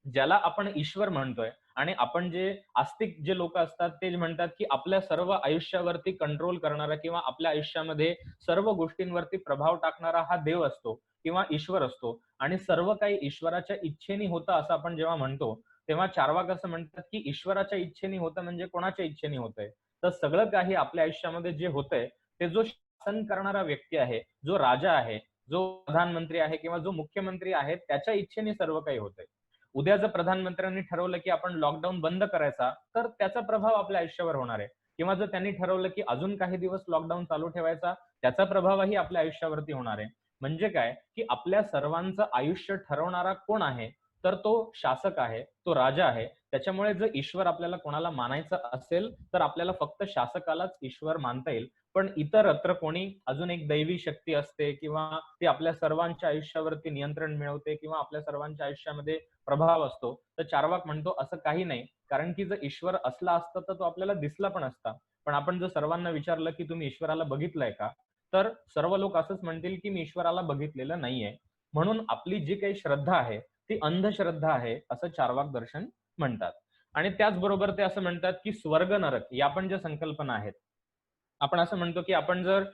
ज्याला आपण ईश्वर म्हणतोय आणि आपण जे आस्तिक जे लोकं असतात ते म्हणतात, की आपल्या सर्व आयुष्यावरती कंट्रोल करणारा किंवा आपल्या आयुष्यामध्ये सर्व गोष्टींवरती प्रभाव टाकणारा हा देव असतो किंवा ईश्वर असतो आणि सर्व काही ईश्वराच्या इच्छेने होतं असं आपण जेव्हा म्हणतो, तेव्हा चार्वाक असं म्हणतात, की ईश्वराच्या इच्छेने होतं म्हणजे कोणाच्या इच्छेने होतंय? तर सगळं काही आपल्या आयुष्यामध्ये जे होतंय, ते जो शासन करणारा व्यक्ती आहे, जो राजा आहे, जो प्रधानमंत्री आहे किंवा जो मुख्यमंत्री आहे, त्याच्या इच्छेने सर्व काही होतंय. उद्या जर प्रधानमंत्र्यांनी ठरवलं, की आपण लॉकडाऊन बंद करायचा, तर त्याचा प्रभाव आपल्या आयुष्यावर होणार आहे. किंवा जर त्यांनी ठरवलं, की अजून काही दिवस लॉकडाऊन चालू ठेवायचा, त्याचा प्रभावही आपल्या आयुष्यावरती होणार आहे. म्हणजे काय, की आपल्या सर्वांचं आयुष्य ठरवणारा कोण आहे? तर तो शासक आहे, तो राजा आहे. त्याच्यामुळे जर ईश्वर आपल्याला कोणाला मानायचं असेल, तर आपल्याला फक्त शासकालाच ईश्वर मानता येईल. पण इतरत्र कोणी अजून एक दैवी शक्ती असते किंवा ती आपल्या सर्वांच्या आयुष्यावरती नियंत्रण मिळवते किंवा आपल्या सर्वांच्या आयुष्यामध्ये प्रभाव असतो. तर चार्वाक म्हणतो असं काही नाही. कारण की जर ईश्वर असला असता तर तो आपल्याला दिसला पण असता. पण आपण जर सर्वांना विचारलं, की तुम्ही ईश्वराला बघितलंय का? तर सर्व लोक असंच म्हणतील, की मी ईश्वराला बघितलेलं नाहीये. म्हणून आपली जी काही श्रद्धा आहे, ती अंधश्रद्धा आहे, असं चार्वाक दर्शन म्हणतात. आणि त्याचबरोबर ते असं म्हणतात, की स्वर्ग नरक या पण ज्या संकल्पना आहेत. आपण असं म्हणतो, की आपण जर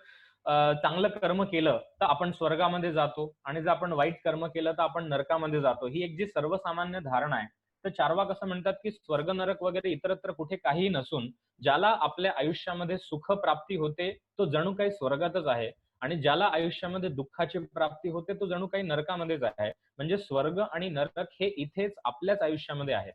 चांगलं कर्म केलं, तर आपण स्वर्गामध्ये जातो आणि जर आपण वाईट कर्म केलं, तर आपण नरकामध्ये जातो. ही एक जी सर्वसामान्य धारणा आहे. तर चार्वाक असं म्हणतात, की स्वर्ग, नरक वगैरे इतरत्र कुठे काहीही नसून, ज्याला आपल्या आयुष्यामध्ये सुख प्राप्ती होते, तो जणू काही स्वर्गातच आहे आणि ज्याला आयुष्यामध्ये दुःखाची प्राप्ती होते, तो जणू काही नरकामध्येच आहे. म्हणजे स्वर्ग आणि नरक हे इथेच आपल्याच आयुष्यामध्ये आहेत.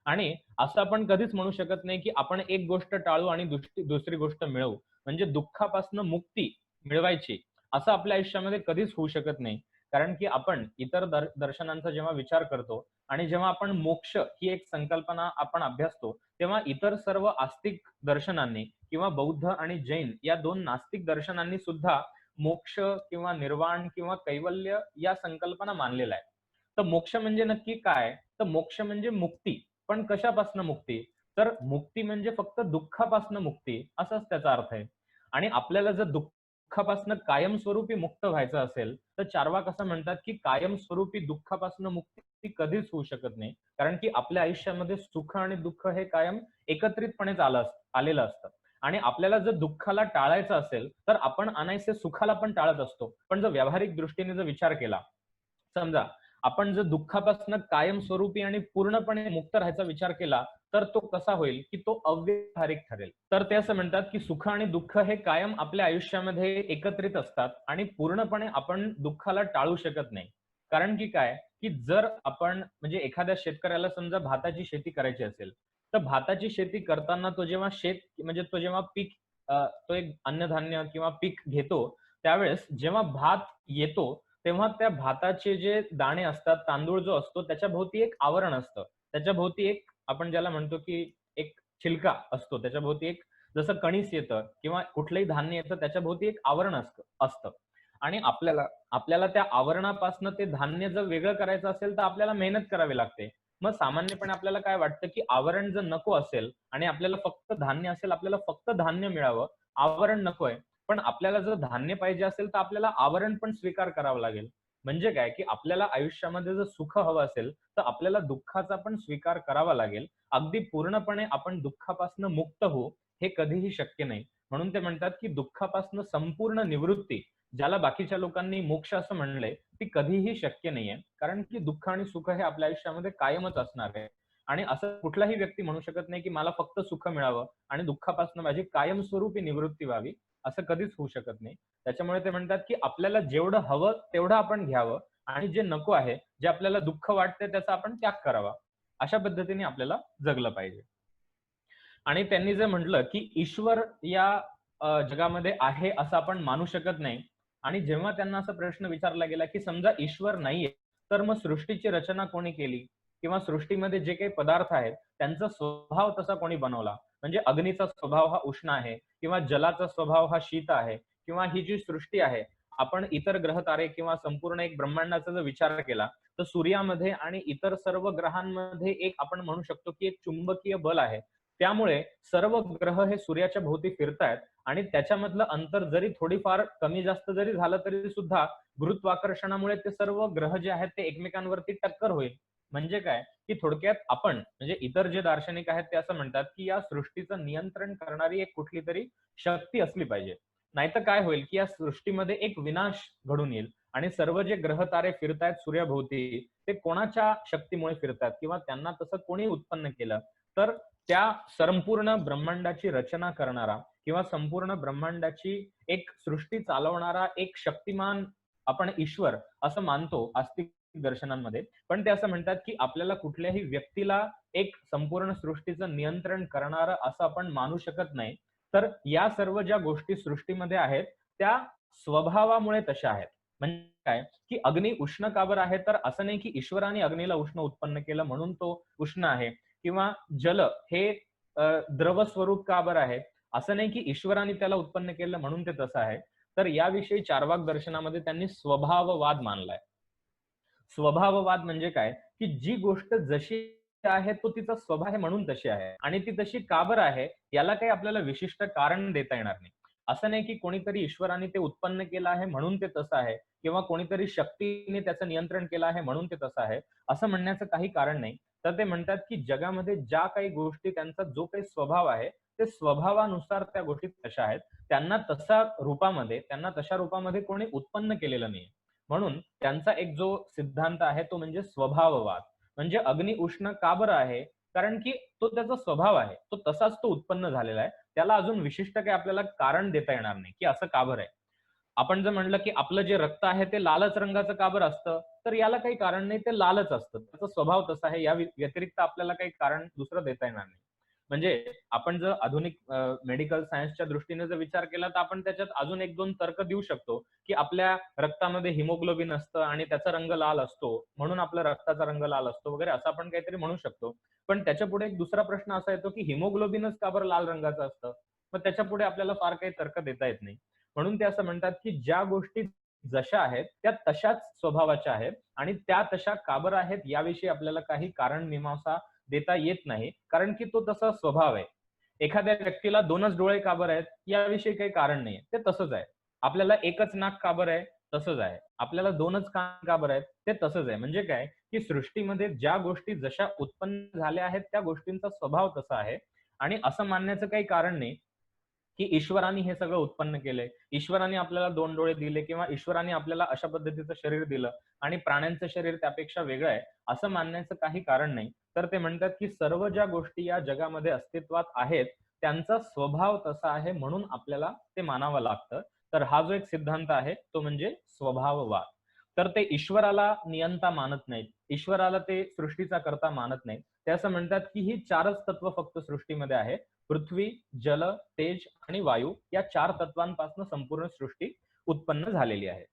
आणि असं आपण कधीच म्हणू शकत नाही, की आपण एक गोष्ट टाळू आणि दुसरी गोष्ट मिळवू. म्हणजे दुःखापासून मुक्ती मिळवायची असं आपल्या आयुष्यामध्ये कधीच होऊ शकत नाही. कारण की आपण इतर दर्शनांचा जेव्हा विचार करतो आणि जेव्हा आपण मोक्ष ही एक संकल्पना आपण अभ्यासतो, तेव्हा इतर सर्व आस्तिक दर्शनांनी किंवा बौद्ध आणि जैन या 2 नास्तिक दर्शनांनी सुद्धा मोक्ष किंवा निर्वाण किंवा कैवल्य या संकल्पना मानलेल्या आहेत. तर मोक्ष म्हणजे नक्की काय? तर मोक्ष म्हणजे मुक्ती. पण कशापासून मुक्ती? तर मुक्ती म्हणजे फक्त दुःखापासून मुक्ती असाच त्याचा अर्थ आहे. आणि आपल्याला जर दुःखापासून कायमस्वरूपी मुक्त व्हायचं असेल, तर चार्वाक असं म्हणतात, की कायमस्वरूपी दुःखापासून मुक्ती कधीच होऊ शकत नाही. कारण की आपल्या आयुष्यामध्ये सुख आणि दुःख हे कायम एकत्रितपणेच आलेलं असतं. आणि आपल्याला जर दुःखाला टाळायचं असेल, तर आपण अनायसे सुखाला पण टाळत असतो. पण जर व्यावहारिक दृष्टीने जर विचार केला, समजा आपण जर दुःखापासून कायमस्वरूपी आणि पूर्णपणे मुक्त राहायचा विचार केला, तर तो कसा होईल, की तो अव्यावहारिक ठरेल. तर ते असं म्हणतात, की सुख आणि दुःख हे कायम आपल्या आयुष्यामध्ये एकत्रित असतात आणि पूर्णपणे आपण दुःखाला टाळू शकत नाही. कारण की काय, की जर आपण म्हणजे एखाद्या शेतकऱ्याला समजा भाताची शेती करायची असेल, तर भाताची शेती करताना तो जेव्हा म्हणजे तो जेव्हा पीक तो एक अन्नधान्य किंवा पीक घेतो, त्यावेळेस जेव्हा भात येतो, तेव्हा त्या भाताचे जे दाणे असतात, तांदूळ जो असतो त्याच्या भोवती एक आवरण असतं. त्याच्या भोवती एक आपण ज्याला म्हणतो, की एक छिलका असतो. त्याच्या भोवती एक जसं कणीस येतं किंवा कुठलंही धान्य येतं त्याच्या भोवती एक आवरण असतं. आणि आपल्याला आपल्याला त्या आवरणापासून ते धान्य जर वेगळं करायचं असेल, तर आपल्याला मेहनत करावी लागते. मग सामान्यपणे आपल्याला काय वाटतं, की आवरण जर नको असेल आणि आपल्याला फक्त धान्य असेल, आपल्याला फक्त धान्य मिळावं, आवरण नकोय. पण आपल्याला जर धान्य पाहिजे असेल, तर आपल्याला आवरण पण स्वीकार करावं लागेल. म्हणजे काय, की आपल्याला आयुष्यामध्ये जर सुख हवं असेल, तर आपल्याला दुःखाचा पण स्वीकार करावा लागेल. अगदी पूर्णपणे आपण दुःखापासून मुक्त होऊ, हे कधीही शक्य नाही. म्हणून ते म्हणतात, की दुःखापासून संपूर्ण निवृत्ती, ज्याला बाकीच्या लोकांनी मोक्ष असं म्हणलंय, ती कधीही शक्य नाहीये. कारण की दुःख आणि सुख हे आपल्या आयुष्यामध्ये कायमच असणार आहे. आणि असं कुठलाही व्यक्ती म्हणू शकत नाही, की मला फक्त सुख मिळावं आणि दुःखापासून माझी कायमस्वरूपी निवृत्ती व्हावी, असं कधीच होऊ शकत नाही. त्याच्यामुळे ते म्हणतात, की आपल्याला जेवढं हवं तेवढं आपण घ्यावं आणि जे नको आहे, जे आपल्याला दुःख वाटतंय त्याचा आपण त्याग करावा. अशा पद्धतीने आपल्याला जगलं पाहिजे. आणि त्यांनी जे म्हटलं, की ईश्वर या जगामध्ये आहे असं आपण मानू शकत नाही. आणि जेव्हा त्यांना असा प्रश्न विचारला गेला, की समजा ईश्वर नाहीये, तर मग सृष्टीची रचना कोणी केली? किंवा सृष्टीमध्ये जे काही पदार्थ आहेत, त्यांचा स्वभाव तसा कोणी बनवला? म्हणजे अग्नीचा स्वभाव हा उष्ण आहे किंवा जलाचा स्वभाव हा शीत आहे किंवा ही जी सृष्टी आहे, आपण इतर ग्रह-तारे किंवा संपूर्ण एक ब्रह्मांडाचा जर विचार केला, तर सूर्यामध्ये आणि इतर सर्व ग्रहांमध्ये एक आपण म्हणू शकतो, की एक चुंबकीय बल आहे. त्यामुळे सर्व ग्रह हे सूर्याच्या भोवती फिरतायत आणि त्याच्यामधलं अंतर जरी थोडीफार कमी जास्त जरी झालं तरी सुद्धा गुरुत्वाकर्षणामुळे ते सर्व ग्रह जे आहेत ते एकमेकांवरती टक्कर होईल. म्हणजे काय, की थोडक्यात आपण म्हणजे इतर जे दार्शनिक आहेत ते असं म्हणतात, की या सृष्टीचं नियंत्रण करणारी एक कुठलीतरी शक्ती असली पाहिजे. नाहीतर काय होईल, की या सृष्टीमध्ये एक विनाश घडून येईल आणि सर्व जे ग्रह-तारे फिरतायत सूर्याभोवती, ते कोणाच्या शक्तीमुळे फिरतात किंवा त्यांना तसं कोणी उत्पन्न केलं? तर त्या संपूर्ण ब्रह्मांडाची रचना करणारा किंवा संपूर्ण ब्रह्मांडाची एक सृष्टी चालवणारा एक शक्तिमान आपण ईश्वर असं मानतो आस्तिक दर्शनांमध्ये. पण ते असं म्हणतात, की आपल्याला कुठल्याही व्यक्तीला एक संपूर्ण सृष्टीचं नियंत्रण करणारं असं आपण मानू शकत नाही. तर या सर्व ज्या गोष्टी सृष्टीमध्ये आहेत, त्या स्वभावामुळे तशा आहेत. म्हणजे काय, की अग्नी उष्ण का बरं आहे? तर असं नाही, की ईश्वराने अग्नीला उष्ण उत्पन्न केलं म्हणून तो उष्ण आहे किंवा जल हे द्रव स्वरूप का बरं आहे? असं नाही, की ईश्वराने त्याला उत्पन्न केलं म्हणून ते तसं आहे. तर याविषयी चार्वाक दर्शनामध्ये त्यांनी स्वभाववाद मानलाय. स्वभाववाद म्हणजे काय, की जी गोष्ट जशी आहे तो तिचा स्वभाव आहे म्हणून तशी आहे आणि ती तशी का बरं आहे, याला काही आपल्याला विशिष्ट कारण देता येणार नाही. असं नाही, की कोणीतरी ईश्वराने ते उत्पन्न केलं आहे म्हणून ते तसं आहे किंवा कोणीतरी शक्तीने त्याचं नियंत्रण केलं आहे म्हणून ते तसं आहे, असं म्हणण्याचं काही कारण नाही. तर ते म्हणतात, की जगामध्ये ज्या काही गोष्टी त्यांचा जो काही स्वभाव आहे, ते स्वभावानुसार त्या गोष्टी तशा आहेत. त्यांना तशा रूपामध्ये कोणी उत्पन्न केलेलं नाही. म्हणून त्यांचा एक जो सिद्धांत आहे तो म्हणजे स्वभाववाद. म्हणजे अग्नी उष्ण का बरं आहे? कारण की तो त्याचा स्वभाव आहे. तो तसाच तो उत्पन्न झालेला आहे. त्याला अजून विशिष्ट काही आपल्याला कारण देता येणार नाही, की असं का बरं आहे? आपण जर म्हणलं, की आपलं जे रक्त आहे ते लालच रंगाचं का बरं असतं? तर याला काही कारण नाही, ते लालच असतं. त्याचा स्वभाव तसा आहे. या व्यतिरिक्त आपल्याला काही कारण दुसरं देता येणार नाही. म्हणजे आपण जर आधुनिक मेडिकल सायन्सच्या दृष्टीने जर विचार केला तर आपण त्याच्यात अजून एक दोन तर्क देऊ शकतो, की आपल्या रक्तामध्ये हिमोग्लोबिन असतं आणि त्याचा रंग लाल असतो, म्हणून आपल्या रक्ताचा रंग लाल असतो वगैरे असं आपण काहीतरी म्हणू शकतो. पण त्याच्यापुढे एक दुसरा प्रश्न असा येतो, की हिमोग्लोबिनच का बरं लाल रंगाचं असतं? मग त्याच्यापुढे आपल्याला फार काही तर्क देता येत नाही. म्हणून ते असं म्हणतात, की ज्या गोष्टी जशा आहेत त्या तशाच स्वभावाच्या आहेत आणि त्या तशा का बरं आहेत याविषयी आपल्याला काही कारण मीमांसा देता येत नाही, कारण की तो तसा स्वभाव आहे. एखाद्या व्यक्तीला 2च डोळे का बरं आहेत याविषयी काही कारण नाहीये. ते तसंच आहे. आपल्याला एकच नाक का बरं आहे? तसंच आहे. आपल्याला 2च कान का बरं आहेत? ते तसंच आहे. म्हणजे काय, की सृष्टीमध्ये ज्या गोष्टी जशा उत्पन्न झाल्या आहेत त्या गोष्टींचा स्वभाव तसा आहे आणि असं मानण्याचं काही कारण नाही, की ईश्वराने हे सगळं उत्पन्न केलंय. ईश्वराने आपल्याला 2 डोळे दिले किंवा ईश्वराने आपल्याला अशा पद्धतीचं शरीर दिलं आणि प्राण्यांचं शरीर त्यापेक्षा वेगळं आहे, असं मानण्याचं काही कारण नाही. तर ते म्हणतात, की सर्व ज्या गोष्टी या जगामध्ये अस्तित्वात आहेत, त्यांचा स्वभाव तसा आहे म्हणून आपल्याला ते मानावं लागतं. तर हा जो एक सिद्धांत आहे, तो म्हणजे स्वभाववाद. तर ते ईश्वराला नियंता मानत नाहीत. ईश्वराला ते सृष्टीचा कर्ता मानत नाहीत. ते असं म्हणतात, की ही 4च तत्व फक्त सृष्टीमध्ये आहेत. पृथ्वी, जल, तेज आणि वायू या 4 तत्वांपासून संपूर्ण सृष्टी उत्पन्न झालेली आहे.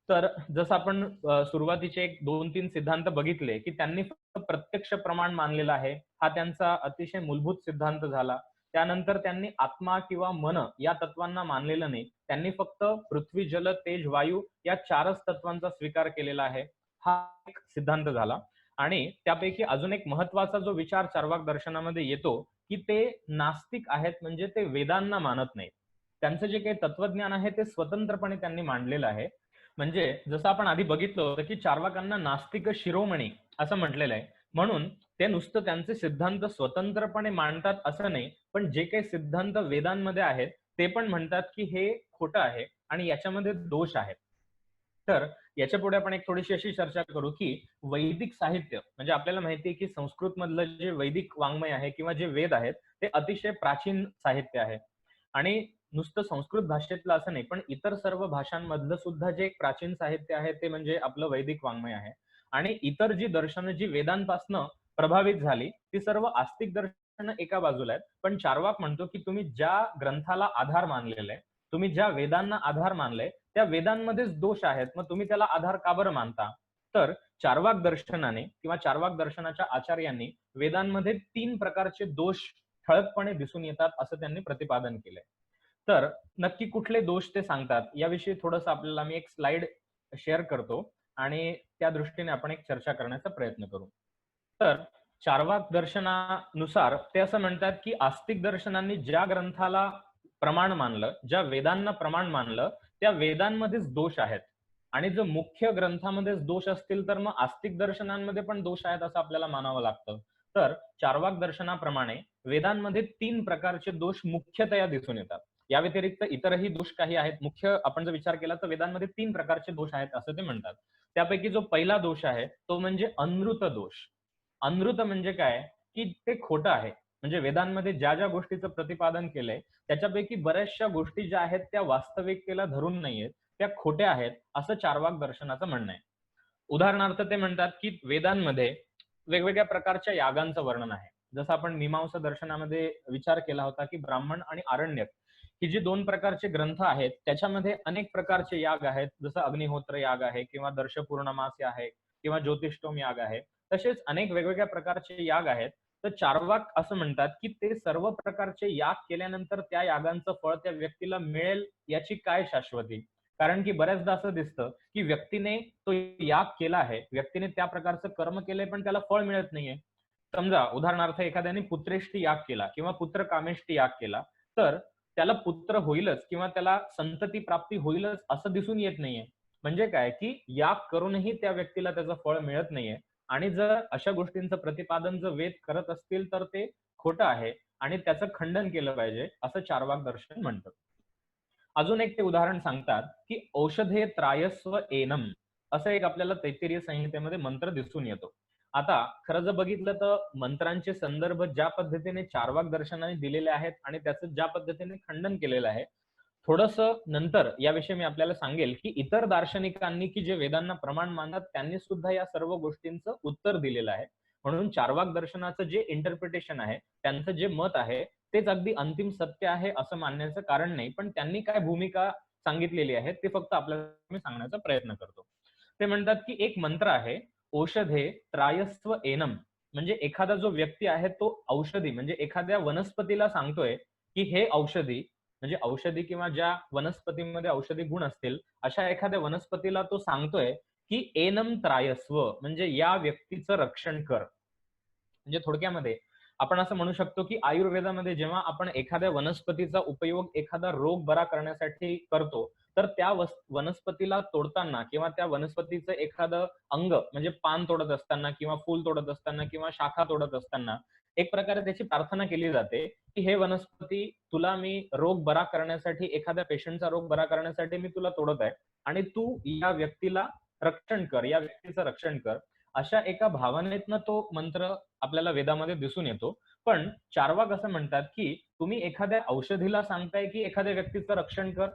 तर जसं आपण सुरुवातीचे एक 2-3 सिद्धांत बघितले, की त्यांनी फक्त प्रत्यक्ष प्रमाण मानलेलं आहे. हा त्यांचा अतिशय मूलभूत सिद्धांत झाला. त्यानंतर त्यांनी आत्मा किंवा मन या तत्वांना मानलेलं नाही. त्यांनी फक्त पृथ्वी, जल, तेज, वायू या 4च तत्वांचा स्वीकार केलेला आहे. हा एक सिद्धांत झाला. आणि त्यापैकी अजून एक महत्त्वाचा जो विचार चार्वाक दर्शनामध्ये येतो, की ते नास्तिक आहेत म्हणजे ते वेदांना मानत नाहीत. त्यांचं जे काही तत्वज्ञान आहे ते स्वतंत्रपणे त्यांनी मांडलेलं आहे. म्हणजे जसं आपण आधी बघितलं होतं, की चार्वाकांना नास्तिक शिरोमणी असं म्हटलेलं आहे. म्हणून ते नुसतं त्यांचे सिद्धांत स्वतंत्रपणे मांडतात असं नाही, पण जे काही सिद्धांत वेदांमध्ये आहेत, ते पण म्हणतात, की हे खोटं आहे आणि याच्यामध्ये दोष आहेत. तर याच्यापुढे आपण एक थोडीशी अशी चर्चा करू, की वैदिक साहित्य म्हणजे आपल्याला माहिती आहे, की संस्कृतमधलं जे वैदिक वाङ्मय आहे किंवा जे वेद आहेत, ते अतिशय प्राचीन साहित्य आहे. आणि नुसतं संस्कृत भाषेतलं असं नाही, पण इतर सर्व भाषांमधलं सुद्धा जे एक प्राचीन साहित्य आहे, ते म्हणजे आपलं वैदिक वाङ्मय आहे. आणि इतर जी दर्शनं जी वेदांपासनं प्रभावित झाली, ती सर्व आस्तिक दर्शनं एका बाजूला आहेत. पण चार्वाक म्हणतो, की तुम्ही ज्या ग्रंथाला आधार मानलेला आहे, तुम्ही ज्या वेदांना आधार मानलंय, त्या वेदांमध्येच दोष आहेत. मग तुम्ही त्याला आधार का बरं मानता? तर चार्वाक दर्शनाने किंवा चार्वाक दर्शनाच्या आचार्यांनी वेदांमध्ये 3 प्रकारचे दोष ठळकपणे दिसून येतात, असं त्यांनी प्रतिपादन केलंय. तर नक्की कुठले दोष ते सांगतात, याविषयी थोडंसं आपल्याला मी एक स्लाइड शेअर करतो आणि त्या दृष्टीने आपण एक चर्चा करण्याचा प्रयत्न करू. तर चार्वाक दर्शनानुसार ते असं म्हणतात, की आस्तिक दर्शनांनी ज्या ग्रंथाला प्रमाण मानलं, ज्या वेदांना प्रमाण मानलं, त्या वेदांमध्येच दोष आहेत. आणि जर मुख्य ग्रंथामध्येच दोष असतील, तर मग आस्तिक दर्शनांमध्ये पण दोष आहेत असं आपल्याला मानावं लागतं. तर चार्वाक दर्शनाप्रमाणे वेदांमध्ये 3 प्रकारचे दोष मुख्यतया दिसून येतात. या व्यतिरिक्त इतरही दोष काही आहेत. मुख्य आपण जर विचार केला तर वेदांमध्ये 3 प्रकारचे दोष आहेत असं ते म्हणतात. त्यापैकी जो पहिला दोष आहे तो म्हणजे अनृत दोष. अनृत म्हणजे काय? की ते खोटं आहे. म्हणजे वेदांमध्ये ज्या गोष्टीचं प्रतिपादन केलंय, त्याच्यापैकी बऱ्याचशा गोष्टी ज्या आहेत त्या वास्तविकतेला धरून नाहीयेत. त्या खोट्या आहेत, असं चार्वाक दर्शनाचं म्हणणं आहे. उदाहरणार्थ ते म्हणतात, की वेदांमध्ये वेगवेगळ्या प्रकारच्या यागांचं वर्णन आहे. जसं आपण मीमांसा दर्शनामध्ये विचार केला होता, की ब्राह्मण आणि आरण्यक ही जी 2 प्रकारचे ग्रंथ आहेत, त्याच्यामध्ये अनेक प्रकारचे याग आहेत. जसं अग्निहोत्र याग आहे किंवा दर्श पूर्णमास आहे किंवा ज्योतिष्टोम याग आहे. तसेच अनेक वेगवेगळ्या प्रकारचे याग आहेत. तर चार्वाक असं म्हणतात, की ते सर्व प्रकारचे याग केल्यानंतर त्या यागांचं फळ त्या व्यक्तीला मिळेल याची काय शाश्वती? कारण की बऱ्याचदा असं दिसतं, की व्यक्तीने तो याग केला आहे. व्यक्तीने त्या प्रकारचं कर्म केलंय, पण त्याला फळ मिळत नाहीये. समजा उदाहरणार्थ एखाद्याने पुत्रेष्टी याग केला किंवा पुत्रकामेष्टी याग केला, तर त्याला पुत्र होईलच किंवा त्याला संतती प्राप्ती होईलच असं दिसून येत नाहीये. म्हणजे काय, की याग करूनही त्या व्यक्तीला त्याचं फळ मिळत नाहीये आणि जर अशा गोष्टींचं प्रतिपादन जर वेद करत असतील, तर ते खोटं आहे आणि त्याचं खंडन केलं पाहिजे, असं चार्वाक दर्शन म्हणतं. अजून एक ते उदाहरण सांगतात, की औषधे त्रायस्व एनम असं एक आपल्याला तैत्तिरीय संहितेमध्ये मंत्र दिसून येतो. आता खरं जर बघितलं तर मंत्रांचे संदर्भ ज्या पद्धतीने चार्वाक दर्शनाने दिलेले आहेत आणि त्याचं ज्या पद्धतीने खंडन केलेलं आहे, थोडंसं नंतर याविषयी मी आपल्याला सांगेल, की इतर दार्शनिकांनी की जे वेदांना प्रमाण मानतात त्यांनी सुद्धा या सर्व गोष्टींचं उत्तर दिलेलं आहे. म्हणून चार्वाक दर्शनाचं जे इंटरप्रिटेशन आहे, त्यांचं जे मत आहे, तेच अगदी अंतिम सत्य आहे असं मानण्याचं कारण नाही. पण त्यांनी काय भूमिका सांगितलेली आहे, ते फक्त आपल्याला मी सांगण्याचा प्रयत्न करतो. ते म्हणतात, की एक मंत्र आहे, "ओषधे त्रायस्व एनम." म्हणजे एखादा जो व्यक्ती आहे, तो औषधी म्हणजे एखाद्या वनस्पतीला सांगतोय, की हे औषधी म्हणजे औषधी किंवा ज्या वनस्पतीमध्ये औषधी गुण असतील, अशा एखाद्या वनस्पतीला तो सांगतोय, की "एनम त्रायस्व." म्हणजे या व्यक्तीचं रक्षण कर. म्हणजे थोडक्यामध्ये आपण असं म्हणू शकतो, की आयुर्वेदामध्ये जेव्हा आपण एखाद्या वनस्पतीचा उपयोग एखादा रोग बरा करण्यासाठी करतो, तर त्या वनस्पतीला तोडताना किंवा त्या वनस्पतीचं एखादं अंग म्हणजे पान तोडत असताना किंवा फूल तोडत असताना किंवा शाखा तोडत असताना एक प्रकारे त्याची प्रार्थना केली जाते, की "हे वनस्पती तुला मी रोग बरा करण्यासाठी एखाद्या पेशंटचा रोग बरा करण्यासाठी मी तुला तोडत आहे आणि तू या व्यक्तीला रक्षण कर, या व्यक्तीचं रक्षण कर." अशा एका भावनेतनं तो मंत्र आपल्याला वेदामध्ये दिसून येतो. पण चार्वाक असं म्हणतात, की तुम्ही एखाद्या औषधीला सांगताय, की एखाद्या व्यक्तीचं रक्षण कर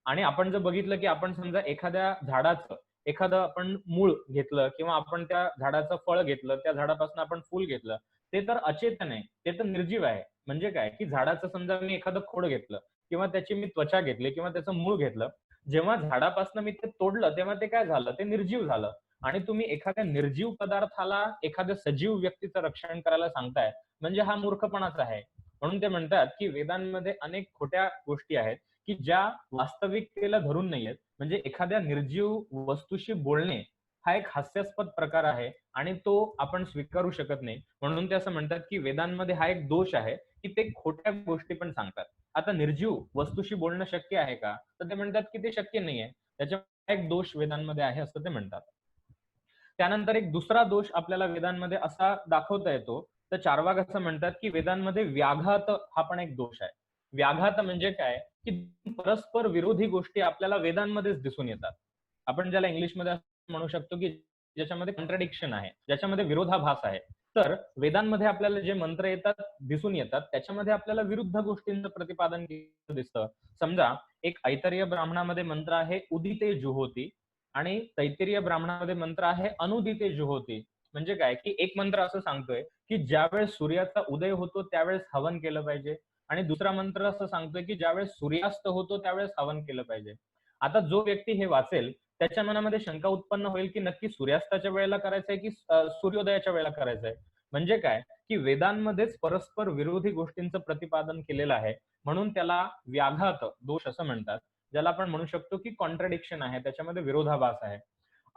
आणि आपण जर बघितलं, की आपण समजा एखाद्या झाडाचं एखादं आपण मूळ घेतलं किंवा आपण त्या झाडाचं फळ घेतलं, त्या झाडापासून आपण फूल घेतलं, ते तर अचेतन आहे, ते तर निर्जीव आहे. म्हणजे काय, की झाडाचं समजा मी एखादं खोड घेतलं किंवा त्याची मी त्वचा घेतली किंवा त्याचं मूळ घेतलं. जेव्हा झाडापासून मी ते तोडलं, तेव्हा ते काय झालं, ते निर्जीव झालं. आणि तुम्ही एखाद्या निर्जीव पदार्थाला एखाद्या सजीव व्यक्तीचं रक्षण करायला सांगताय, म्हणजे हा मूर्खपणाच आहे. म्हणून ते म्हणतात, की वेदांमध्ये अनेक खोट्या गोष्टी आहेत, की ज्या वास्तविकतेला धरून नाहीयेत. म्हणजे एखाद्या निर्जीव वस्तूशी बोलणे हा एक हास्यास्पद प्रकार आहे आणि तो आपण स्वीकारू शकत नाही. म्हणून ते असं म्हणतात, की वेदांमध्ये हा एक दोष आहे, की ते खोट्या गोष्टी पण सांगतात. आता निर्जीव वस्तूशी बोलणं शक्य आहे का? तर ते म्हणतात, की ते शक्य नाहीये. त्याच्या एक दोष वेदांमध्ये आहे असं ते म्हणतात. त्यानंतर एक दुसरा दोष आपल्याला वेदांमध्ये असा दाखवता येतो, तर चार्वाक असं म्हणतात, की वेदांमध्ये व्याघात हा पण एक दोष आहे. व्याघात म्हणजे काय, की परस्पर विरोधी गोष्टी आपल्याला वेदांमध्येच दिसून येतात. आपण ज्याला इंग्लिशमध्ये असं म्हणू शकतो, की ज्याच्यामध्ये कॉन्ट्राडिक्शन आहे, ज्याच्यामध्ये विरोधाभास आहे. तर वेदांमध्ये आपल्याला जे मंत्र येतात, दिसून येतात, त्याच्यामध्ये आपल्याला विरुद्ध गोष्टींचं प्रतिपादन केलेलं दिसतं. समजा एक ऐतरेय ब्राह्मणामध्ये मंत्र आहे, "उदिते जुहोती." आणि तैत्तिरीय ब्राह्मणामध्ये मंत्र आहे अनुदिते जुहोती. म्हणजे काय, की एक मंत्र असं सांगतोय, की ज्यावेळेस सूर्याचा उदय होतो त्यावेळेस हवन केलं पाहिजे आणि दुसरा मंत्र असं सांगतोय, की ज्यावेळेस सूर्यास्त होतो त्यावेळेस हवन केलं पाहिजे. आता जो व्यक्ती हे वाचेल, त्याच्या मनामध्ये शंका उत्पन्न होईल, की नक्की सूर्यास्ताच्या वेळेला करायचंय, की सूर्योदयाच्या वेळेला करायचंय. म्हणजे काय, की वेदांमध्येच परस्पर विरोधी गोष्टींचं प्रतिपादन केलेलं आहे. म्हणून त्याला व्याघात दोष असं म्हणतात. ज्याला आपण म्हणू शकतो की कॉन्ट्राडिक्शन आहे, त्याच्यामध्ये विरोधाभास आहे.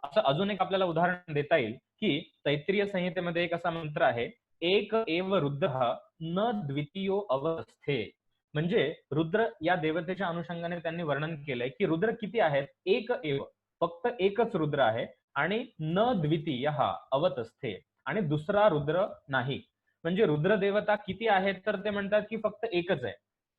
असं अजून एक आपल्याला उदाहरण देता येईल, की तैत्तिरीय संहितेमध्ये एक असा मंत्र आहे, "एक एव रुद्रः न द्वितीयो अवस्थे." म्हणजे रुद्र या देवतेच्या अनुषंगाने त्यांनी वर्णन केलंय, की रुद्र किती आहेत? एक एव. फक्त एकच रुद्र आहे आणि न द्वितीयः अवतस्थे आणि दुसरा रुद्र नाही. म्हणजे रुद्र देवता किती आहेत? तर ते म्हणतात, की फक्त एकच आहे.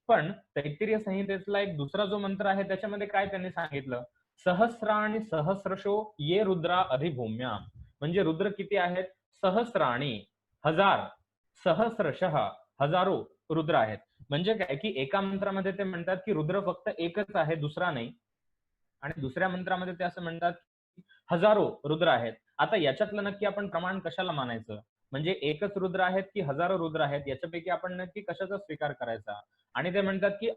पण तैत्तिरीय संहितेतला एक दुसरा जो मंत्र आहे त्याच्यामध्ये काय त्यांनी सांगितलं? सहस्राणि सहस्रशो ये रुद्रा अधिभूम्या. म्हणजे रुद्र किती आहेत? सहस्राणि, हजार, सहस्रशः, हजारो रुद्र आहेत. म्हणजे काय की एका मंत्रामध्ये ते म्हणतात की रुद्र फक्त एकच आहे, दुसरा नाही. आणि दुसऱ्या मंत्रामध्ये ते असं म्हणतात, की हजारो रुद्र आहेत. आता याच्यातलं नक्की आपण प्रमाण कशाला मानायचं? म्हणजे एकच रुद्र आहेत की हजारो रुद्र आहेत याच्यापैकी आपण नक्की कशाचा स्वीकार करायचा? आणि ते म्हणतात, की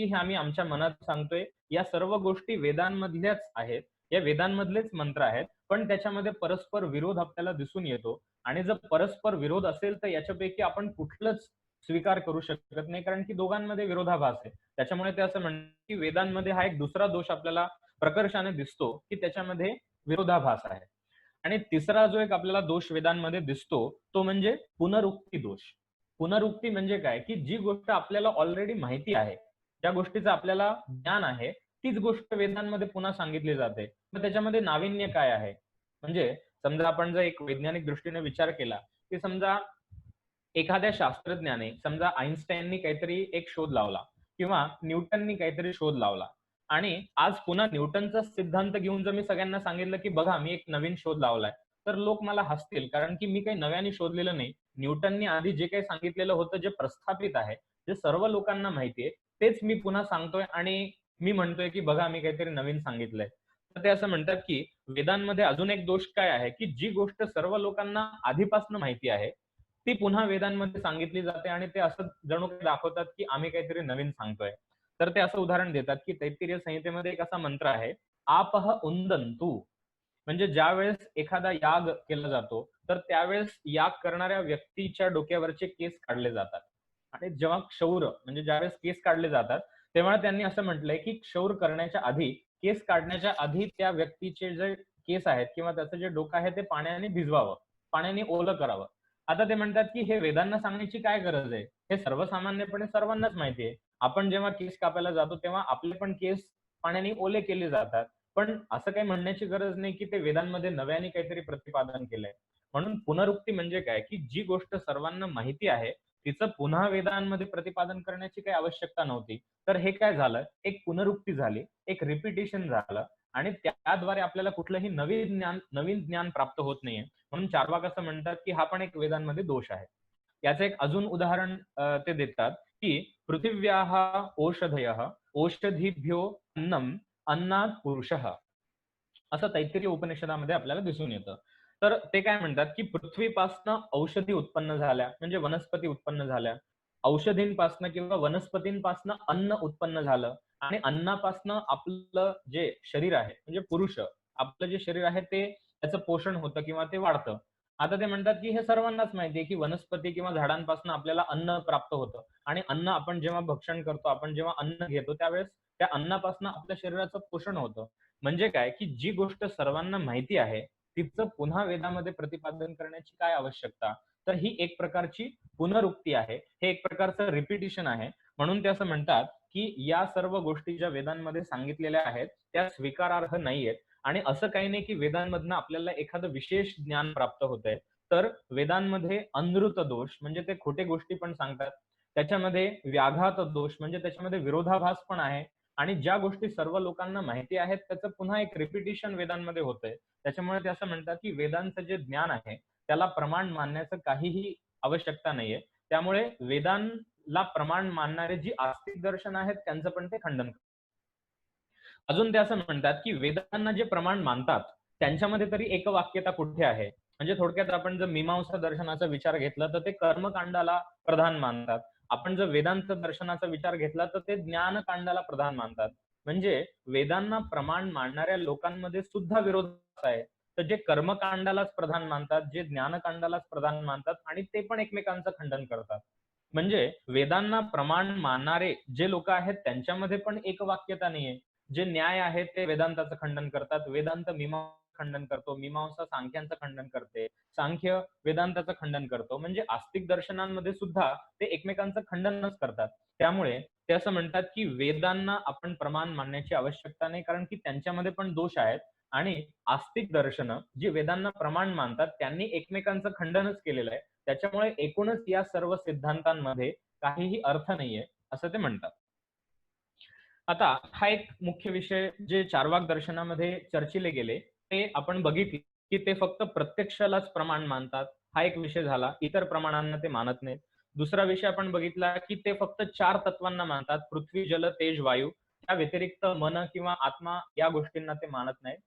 हे आम्ही आमच्या मनात सांगतोय. या सर्व गोष्टी वेदांमधल्याच आहेत. या वेदांमधलेच मंत्र आहेत. पण त्याच्यामध्ये परस्पर विरोध आपल्याला दिसून येतो आणि जर परस्पर विरोध असेल तर याच्यापैकी आपण कुठलंच स्वीकार करू शकत नाही कारण की दोघांमध्ये विरोधाभास आहे. त्याच्यामुळे ते असं म्हणतात, की वेदांमध्ये हा एक दुसरा दोष आपल्याला प्रकर्षाने दिसतो, की त्याच्यामध्ये विरोधाभास आहे. आणि तिसरा जो एक आपल्याला दोष वेदांमध्ये दिसतो, तो म्हणजे पुनरुक्ती दोष. पुनरुक्ती म्हणजे काय, की जी गोष्ट आपल्याला ऑलरेडी माहिती आहे, ज्या गोष्टीचं आपल्याला ज्ञान आहे, तीच गोष्ट वेदांमध्ये पुन्हा सांगितली जाते. मग त्याच्यामध्ये नाविन्य काय आहे? म्हणजे समजा आपण जर एक वैज्ञानिक दृष्टीने विचार केला, की समजा एखाद्या शास्त्रज्ञाने समजा आइन्स्टाईननी काहीतरी एक शोध लावला किंवा न्यूटननी काहीतरी शोध लावला आणि आज पुन्हा न्यूटनचा सिद्धांत घेऊन जर मी सगळ्यांना सांगितलं, की बघा मी एक नवीन शोध लावलाय, तर लोक मला हसतील कारण की मी काही नव्याने शोधलेलं नाही. न्यूटननी आधी जे काही सांगितलेलं होतं, जे प्रस्थापित आहे, जे सर्व लोकांना माहिती आहे, तेच मी पुन्हा सांगतोय आणि मी म्हणतोय, की बघा मी काहीतरी नवीन सांगितलंय. तर ते असं म्हणतात, की वेदांमध्ये अजून एक दोष काय आहे, की जी गोष्ट सर्व लोकांना आधीपासून माहिती आहे, ती पुन्हा वेदांमध्ये सांगितली जाते आणि ते असं जणू काही दाखवतात, की आम्ही काहीतरी नवीन सांगतोय. तर ते असं उदाहरण देतात, की तैत्तिरीय संहितेमध्ये एक असा मंत्र आहे, आपः उंदन्तु. म्हणजे ज्यावेळेस एखादा याग केला जातो, तर त्यावेळेस याग करणाऱ्या व्यक्तीच्या डोक्यावरचे केस काढले जातात. आणि जेव्हा क्षौर म्हणजे ज्यावेळेस केस काढले जातात, तेव्हा त्यांनी असं म्हटलंय, की क्षौर करण्याच्या आधी, केस काढण्याच्या आधी त्या व्यक्तीचे जे केस आहेत किंवा त्याचं जे डोकं आहे ते पाण्याने भिजवावं, पाण्याने ओलं करावं. आता ते म्हणतात, की हे वेदांना सांगण्याची काय गरज आहे? हे सर्वसामान्यपणे सर्वांनाच माहिती आहे. आपण जेव्हा केस कापायला जातो, तेव्हा आपले पण केस पाण्याने ओले केले जातात. पण असं काही म्हणण्याची गरज नाही, की ते वेदांमध्ये नव्याने काहीतरी प्रतिपादन केलंय. म्हणून पुनरुक्ती म्हणजे काय, की जी गोष्ट सर्वांना माहिती आहे, तिचं पुन्हा वेदांमध्ये प्रतिपादन करण्याची काही आवश्यकता नव्हती. तर हे काय झालं, एक पुनरुक्ती झाली, एक रिपिटिशन झालं आणि त्याद्वारे आपल्याला कुठलंही नवीन ज्ञान प्राप्त होत नाहीये. म्हणून चार्वाक असं म्हणतात, की हा पण एक वेदांमध्ये दोष आहे. याचं एक अजून उदाहरण ते देतात, की पृथिव्याः ओषधयः, ओषधीभ्यो अन्नम, अन्नात् पुरुषः. असं तैत्तिरीय उपनिषदामध्ये आपल्याला दिसून येतं. तर ते काय म्हणतात, की पृथ्वीपासनं औषधी उत्पन्न झाल्या, म्हणजे वनस्पती उत्पन्न झाल्या. औषधींपासनं किंवा वनस्पतींपासनं अन्न उत्पन्न झालं आणि अन्नापासनं आपलं जे शरीर आहे, म्हणजे पुरुष, आपलं जे शरीर आहे ते त्याचं पोषण होतं किंवा ते वाढतं. आता ते म्हणतात, की हे सर्वांनाच माहिती आहे, की वनस्पती किंवा झाडांपासून आपल्याला अन्न प्राप्त होतं आणि अन्न आपण जेव्हा भक्षण करतो, आपण जेव्हा अन्न घेतो, त्यावेळेस त्या अन्नापासून आपल्या शरीराचं पोषण होतं. म्हणजे काय, की जी गोष्ट सर्वांना माहिती आहे, तिचं पुन्हा वेदामध्ये प्रतिपादन करण्याची काय आवश्यकता? तर ही एक प्रकारची पुनरुक्ती आहे. हे एक प्रकारचं रिपिटिशन आहे. म्हणून ते असं म्हणतात, की या सर्व गोष्टी ज्या वेदांमध्ये सांगितलेल्या आहेत, त्या स्वीकारार्ह नाहीयेत. आणि असं काही नाही, की वेदांमधनं आपल्याला एखादं विशेष ज्ञान प्राप्त होतंय. तर वेदांमध्ये अनृत दोष म्हणजे ते खोटे गोष्टी पण सांगतात. त्याच्यामध्ये व्याघात दोष म्हणजे त्याच्यामध्ये विरोधाभास पण आहे. आणि ज्या गोष्टी सर्व लोकांना माहिती आहेत, त्याचं पुन्हा एक रिपिटिशन वेदांमध्ये होतंय. त्याच्यामुळे ते असं म्हणतात, की वेदांचं जे ज्ञान आहे, त्याला प्रमाण मानण्याचं काहीही आवश्यकता नाहीये. त्यामुळे वेदांना प्रमाण मानणारे जी आस्तिक दर्शन आहेत, त्यांचं पण ते खंडन करतात. अजून ते असं म्हणतात, की वेदांना जे प्रमाण मानतात, त्यांच्यामध्ये तरी एकवाक्यता कुठे आहे? म्हणजे थोडक्यात आपण जर मीमांसा दर्शनाचा विचार घेतला, तर ते कर्मकांडाला प्रधान मानतात. आपण जर वेदांत दर्शनाचा विचार घेतला, तर ते ज्ञानकांडाला प्रधान मानतात. म्हणजे वेदांना प्रमाण मानणाऱ्या लोकांमध्ये सुद्धा विरोध आहे. तर जे कर्मकांडालाच प्रधान मानतात, जे ज्ञानकांडालाच प्रधान मानतात आणि ते पण एकमेकांचं खंडन करतात. म्हणजे वेदांना प्रमाण मानणारे जे लोकं आहेत, त्यांच्यामध्ये पण एकवाक्यता नाहीये. जे न्याय आहेत ते वेदांताचं खंडन करतात. वेदांत मीमांसा खंडन करतो. मीमांसा सांख्यांचं खंडन करते. सांख्य वेदांताचं खंडन करतो. म्हणजे आस्तिक दर्शनांमध्ये सुद्धा ते एकमेकांचं खंडनच करतात. त्यामुळे ते असं म्हणतात, की वेदांना आपण प्रमाण मानण्याची आवश्यकता नाही, कारण की त्यांच्यामध्ये पण दोष आहेत आणि आस्तिक दर्शनं जी वेदांना प्रमाण मानतात, त्यांनी एकमेकांचं खंडनच केलेलं आहे. त्याच्यामुळे एकूणच या सर्व सिद्धांतांमध्ये काहीही अर्थ नाहीये, असं ते म्हणतात. आता हा एक मुख्य विषय जे चार्वाक दर्शनामध्ये चर्चिले गेले, ते आपण बघितले, की ते फक्त प्रत्यक्षालाच प्रमाण मानतात. हा एक विषय झाला. इतर प्रमाणांना ते मानत नाहीत. दुसरा विषय आपण बघितला, की ते फक्त 4 तत्वांना मानतात. पृथ्वी, जल, तेज, वायू. त्या व्यतिरिक्त मन किंवा आत्मा या गोष्टींना ते मानत नाहीत.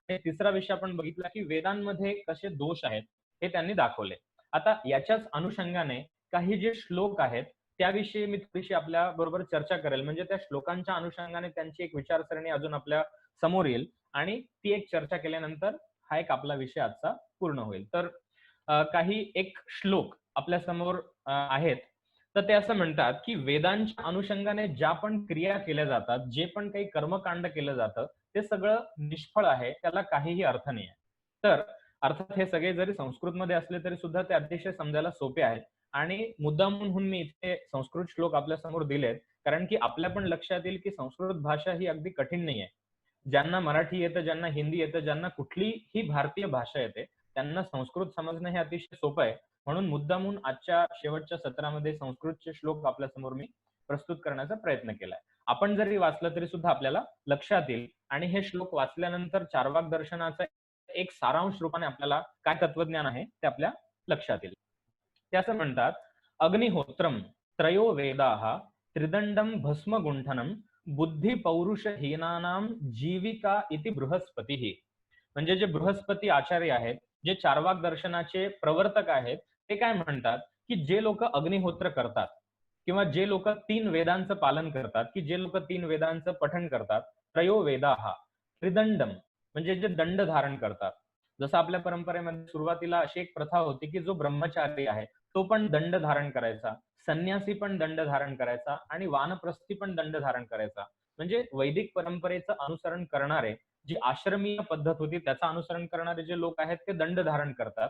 आणि तिसरा विषय आपण बघितला, की वेदांमध्ये कसे दोष आहेत, हे त्यांनी दाखवले. आता याच्याच अनुषंगाने काही जे श्लोक आहेत, त्याविषयी मी थोडीशी आपल्या बरोबर चर्चा करेल. म्हणजे त्या श्लोकांच्या अनुषंगाने त्यांची एक विचारसरणी अजून आपल्या समोर येईल आणि ती एक चर्चा केल्यानंतर हा एक आपला विषय आजचा पूर्ण होईल. तर काही एक श्लोक आपल्या समोर आहेत. तर ते असं म्हणतात, की वेदांच्या अनुषंगाने ज्या पण क्रिया केल्या जातात, जे पण काही कर्मकांड केलं जातं, ते सगळं निष्फळ आहे. त्याला काहीही अर्थ नाही आहे. तर अर्थात हे सगळे जरी संस्कृतमध्ये असले तरी सुद्धा ते अतिशय समजायला सोपे आहेत. आणि मुद्दामहून मी इथे संस्कृत श्लोक आपल्या समोर दिलेत, कारण की आपल्या पण लक्षात येईल, की संस्कृत भाषा ही अगदी कठीण नाहीये. ज्यांना मराठी येतं, ज्यांना हिंदी येतं, ज्यांना कुठलीही भारतीय भाषा येते, त्यांना संस्कृत समजणं हे अतिशय सोपं आहे. म्हणून मुद्दामहून आजच्या शेवटच्या सत्रामध्ये संस्कृतचे श्लोक आपल्यासमोर मी प्रस्तुत करण्याचा प्रयत्न केलाय. आपण जरी वाचलं तरी सुद्धा आपल्याला लक्षात येईल आणि हे श्लोक वाचल्यानंतर चार्वाक दर्शनाचा एक सारांश रूपाने आपल्याला काय तत्वज्ञान आहे ते आपल्या लक्षात येईल. ते असं म्हणतात, अग्निहोत्रम त्रयो वेदाः त्रिदंडम भस्म गुंठनम बुद्धी पौरुष हीनानाम जीविका इति बृहस्पतीः. म्हणजे जे बृहस्पती आचार्य आहेत, जे चार्वाक दर्शनाचे प्रवर्तक आहेत, ते काय म्हणतात, की जे लोक अग्निहोत्र करतात किंवा जे लोक 3 वेदांचं पालन करतात, की जे लोक 3 वेदांचं पठण करतात, त्रयो वेदाः त्रिदंडम म्हणजे जे दंड धारण करतात. जसं आपल्या परंपरेमध्ये सुरुवातीला अशी एक प्रथा होती, की जो ब्रह्मचारी आहे, तो पण दंड धारण करायचा, संन्यासी पण दंड धारण करायचा आणि वानप्रस्थी पण दंड धारण करायचा. म्हणजे वैदिक परंपरेचं अनुसरण करणारे, जी आश्रमीय पद्धत होती त्याचं अनुसरण करणारे जे लोक आहेत, ते दंड धारण करतात.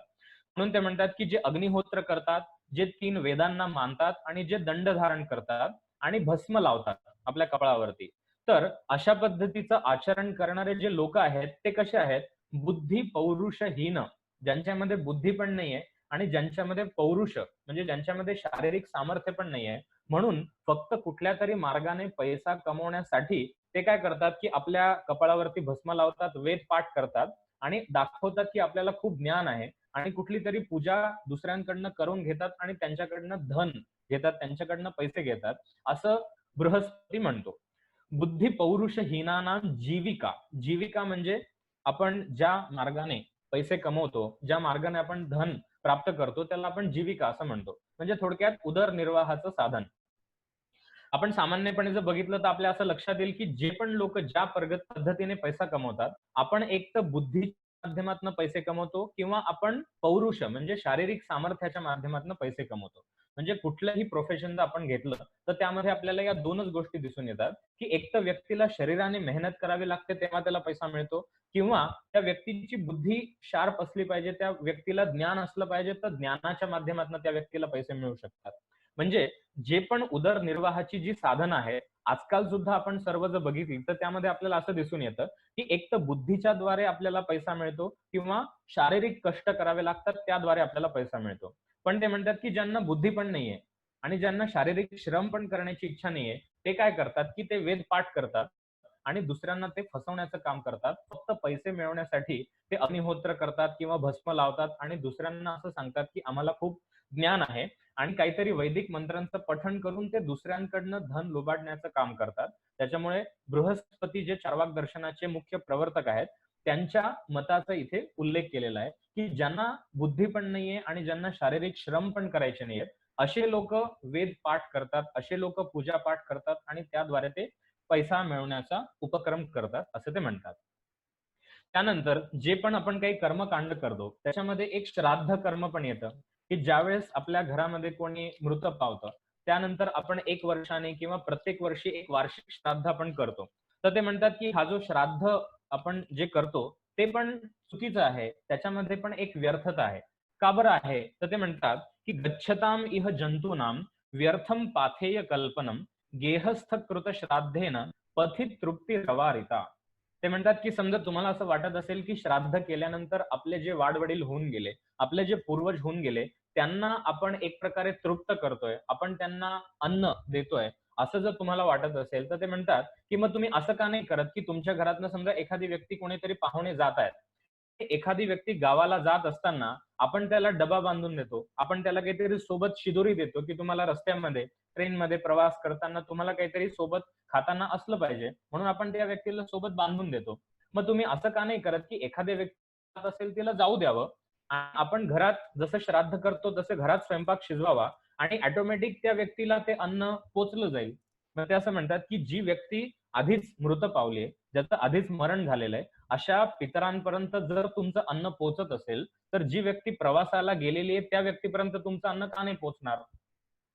म्हणून ते म्हणतात, की जे अग्निहोत्र करतात, जे 3 वेदांना मानतात आणि जे दंड धारण करतात आणि भस्म लावतात आपल्या कपाळावरती. तर अशा पद्धतीचं आचरण करणारे जे लोक आहेत, ते कसे आहेत? बुद्धी पौरुषहीन, ज्यांच्यामध्ये बुद्धी पण नाहीये आणि ज्यांच्यामध्ये पौरुष म्हणजे ज्यांच्यामध्ये शारीरिक सामर्थ्य पण नाहीये. म्हणून फक्त कुठल्यातरी मार्गाने पैसा कमवण्यासाठी ते काय करतात, की आपल्या कपाळावरती भस्म लावतात, वेद पाठ करतात आणि दाखवतात, की आपल्याला खूप ज्ञान आहे आणि कुठलीतरी पूजा दुसऱ्यांकडनं करून घेतात आणि त्यांच्याकडनं धन घेतात, त्यांच्याकडनं पैसे घेतात, असं बृहस्पती म्हणतो. बुद्धी पौरुषहीनानां जीविका. जीविका म्हणजे आपण ज्या मार्गाने पैसे कमवतो, ज्या मार्गाने आपण धन प्राप्त करतो, त्याला आपण जीविका असं म्हणतो. म्हणजे थोडक्यात उदरनिर्वाहाचं साधन. आपण सामान्यपणे जर बघितलं तर आपल्या असं लक्षात येईल, की जे पण लोक ज्या पद्धतीने पैसा कमवतात, आपण एक तर बुद्धीच्या माध्यमातून पैसे कमवतो किंवा आपण पौरुष म्हणजे शारीरिक सामर्थ्याच्या माध्यमातून पैसे कमवतो. म्हणजे कुठलंही प्रोफेशन जर आपण घेतलं, तर त्यामध्ये आपल्याला या 2च गोष्टी दिसून येतात, की एक तर व्यक्तीला शरीराने मेहनत करावी लागते, तेव्हा त्याला पैसा मिळतो किंवा त्या व्यक्तीची बुद्धी शार्प असली पाहिजे, त्या व्यक्तीला ज्ञान असलं पाहिजे, तर ज्ञानाच्या माध्यमातून त्या व्यक्तीला पैसे मिळू शकतात. म्हणजे जे पण उदरनिर्वाहाची जी साधनं आहेत, आजकाल सुद्धा आपण सर्व जर बघितली, तर त्यामध्ये आपल्याला असं दिसून येतं, की एक तर बुद्धीच्या द्वारे आपल्याला पैसा मिळतो किंवा शारीरिक कष्ट करावे लागतात, त्याद्वारे आपल्याला पैसा मिळतो. पण ते म्हणतात, की ज्यांना बुद्धी पण नाहीये आणि ज्यांना शारीरिक श्रम पण करण्याची इच्छा नाहीये, ते काय करतात, की ते वेद पाठ करतात आणि दुसऱ्यांना ते फसवण्याचं काम करतात. फक्त पैसे मिळवण्यासाठी ते अग्निहोत्र करतात किंवा भस्म लावतात आणि दुसऱ्यांना असं सांगतात, की आम्हाला खूप ज्ञान आहे आणि काहीतरी वैदिक मंत्रांचं पठण करून ते दुसऱ्यांकडनं धन लुबाडण्याचं काम करतात. त्याच्यामुळे बृहस्पती जे चार्वाक दर्शनाचे मुख्य प्रवर्तक आहेत, त्यांच्या मताचा इथे उल्लेख केलेला आहे, की ज्यांना बुद्धी पण नाहीये आणि ज्यांना शारीरिक श्रम पण करायचे नाहीयेत, असे लोक वेद पाठ करतात, असे लोक पूजा पाठ करतात आणि त्याद्वारे ते पैसा मिळवण्याचा उपक्रम करतात, असं ते म्हणतात. त्यानंतर जे पण आपण काही कर्मकांड करतो, त्याच्यामध्ये एक श्राद्ध कर्म पण येतं, की ज्यावेळेस आपल्या घरामध्ये कोणी मृत पावतं, त्यानंतर आपण 1 वर्षाने किंवा प्रत्येक वर्षी एक वार्षिक श्राद्ध आपण करतो. तर ते म्हणतात, की हा जो श्राद्ध आपण जे करतो, ते पण चुकीचं आहे. त्याच्यामध्ये पण एक व्यर्थता आहे. का बरं आहे? तर ते म्हणतात, की "गच्छताम् इह जंतूनां व्यर्थं पाथेय कल्पनम गेहस्थ कृत श्राद्धेन पथि तृप्तिरवारिता." ते म्हणतात, की समजा तुम्हाला असं वाटत असेल, की श्राद्ध केल्यानंतर आपले जे वाडवडील होऊन गेले, आपले जे पूर्वज होऊन गेले, त्यांना आपण एक प्रकारे तृप्त करतोय, आपण त्यांना अन्न देतोय, असं जर तुम्हाला वाटत असेल, तर ते म्हणतात, की मग तुम्ही असं का नाही करत, की तुमच्या घरातनं समजा एखादी व्यक्ती कोणीतरी पाहुणे जात आहेत. एखादी व्यक्ती गावाला जात असताना आपण त्याला डबा बांधून देतो. आपण त्याला काहीतरी सोबत शिदोरी देतो, की तुम्हाला रस्त्यामध्ये, ट्रेनमध्ये प्रवास करताना तुम्हाला काहीतरी सोबत खाताना असलं पाहिजे. म्हणून आपण त्या व्यक्तीला सोबत बांधून देतो. मग तुम्ही असं का नाही करत, की एखाद्या व्यक्ती जात असेल तिला जाऊ द्यावं. आपण घरात जसं श्राद्ध करतो तसं घरात स्वयंपाक शिजवावा आणि ऑटोमॅटिक त्या व्यक्तीला ते अन्न पोहोचलं जाईल. मग ते असं म्हणतात, की जी व्यक्ती आधीच मृत पावली आहे, ज्याचं आधीच मरण झालेलं आहे, अशा पितरांपर्यंत जर तुमचं अन्न पोहोचत असेल, तर जी व्यक्ती प्रवासाला गेलेली आहे, त्या व्यक्तीपर्यंत तुमचं अन्न का नाही पोहोचणार?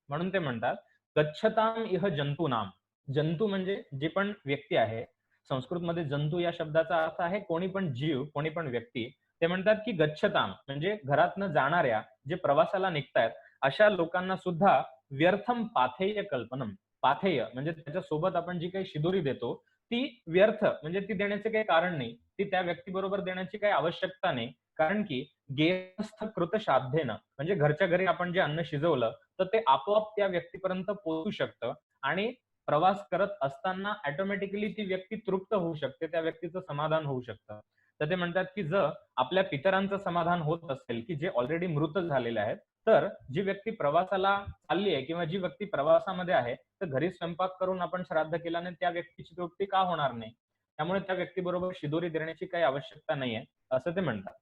म्हणून ते म्हणतात, "गच्छताम् इह जंतूनाम." जंतू म्हणजे जी पण व्यक्ती आहे. संस्कृतमध्ये जंतू या शब्दाचा अर्थ आहे कोणी पण जीव, कोणी पण व्यक्ती. ते म्हणतात, की गच्छताम म्हणजे घरातनं जाणाऱ्या, जे प्रवासाला निघतायत, अशा लोकांना सुद्धा व्यर्थम पाथेय कल्पनम. पाथेय म्हणजे त्याच्यासोबत आपण जी काही शिदोरी देतो, ती व्यर्थ म्हणजे ती देण्याचे काही कारण नाही. ती त्या व्यक्तीबरोबर देण्याची काही आवश्यकता नाही. कारण की गेहस्थ कृत श्राद्धेनं म्हणजे घरच्या घरी आपण जे अन्न शिजवलं, तर ते आपोआप त्या व्यक्तीपर्यंत पोहोचू शकतं आणि प्रवास करत असताना ऑटोमॅटिकली ती व्यक्ती तृप्त होऊ शकते. त्या व्यक्तीचं समाधान होऊ शकतं. तर ते म्हणतात, की जर आपल्या पितरांचं समाधान होत असेल, की जे ऑलरेडी मृत झालेले आहेत, तर जी व्यक्ती प्रवासाला चालली आहे किंवा जी व्यक्ती प्रवासामध्ये आहे, तर घरी स्वयंपाक करून आपण श्राद्ध केल्याने त्या व्यक्तीची तृप्ती का होणार नाही? त्यामुळे त्या व्यक्तीबरोबर शिदोरी देण्याची काही आवश्यकता नाहीये असं ते म्हणतात.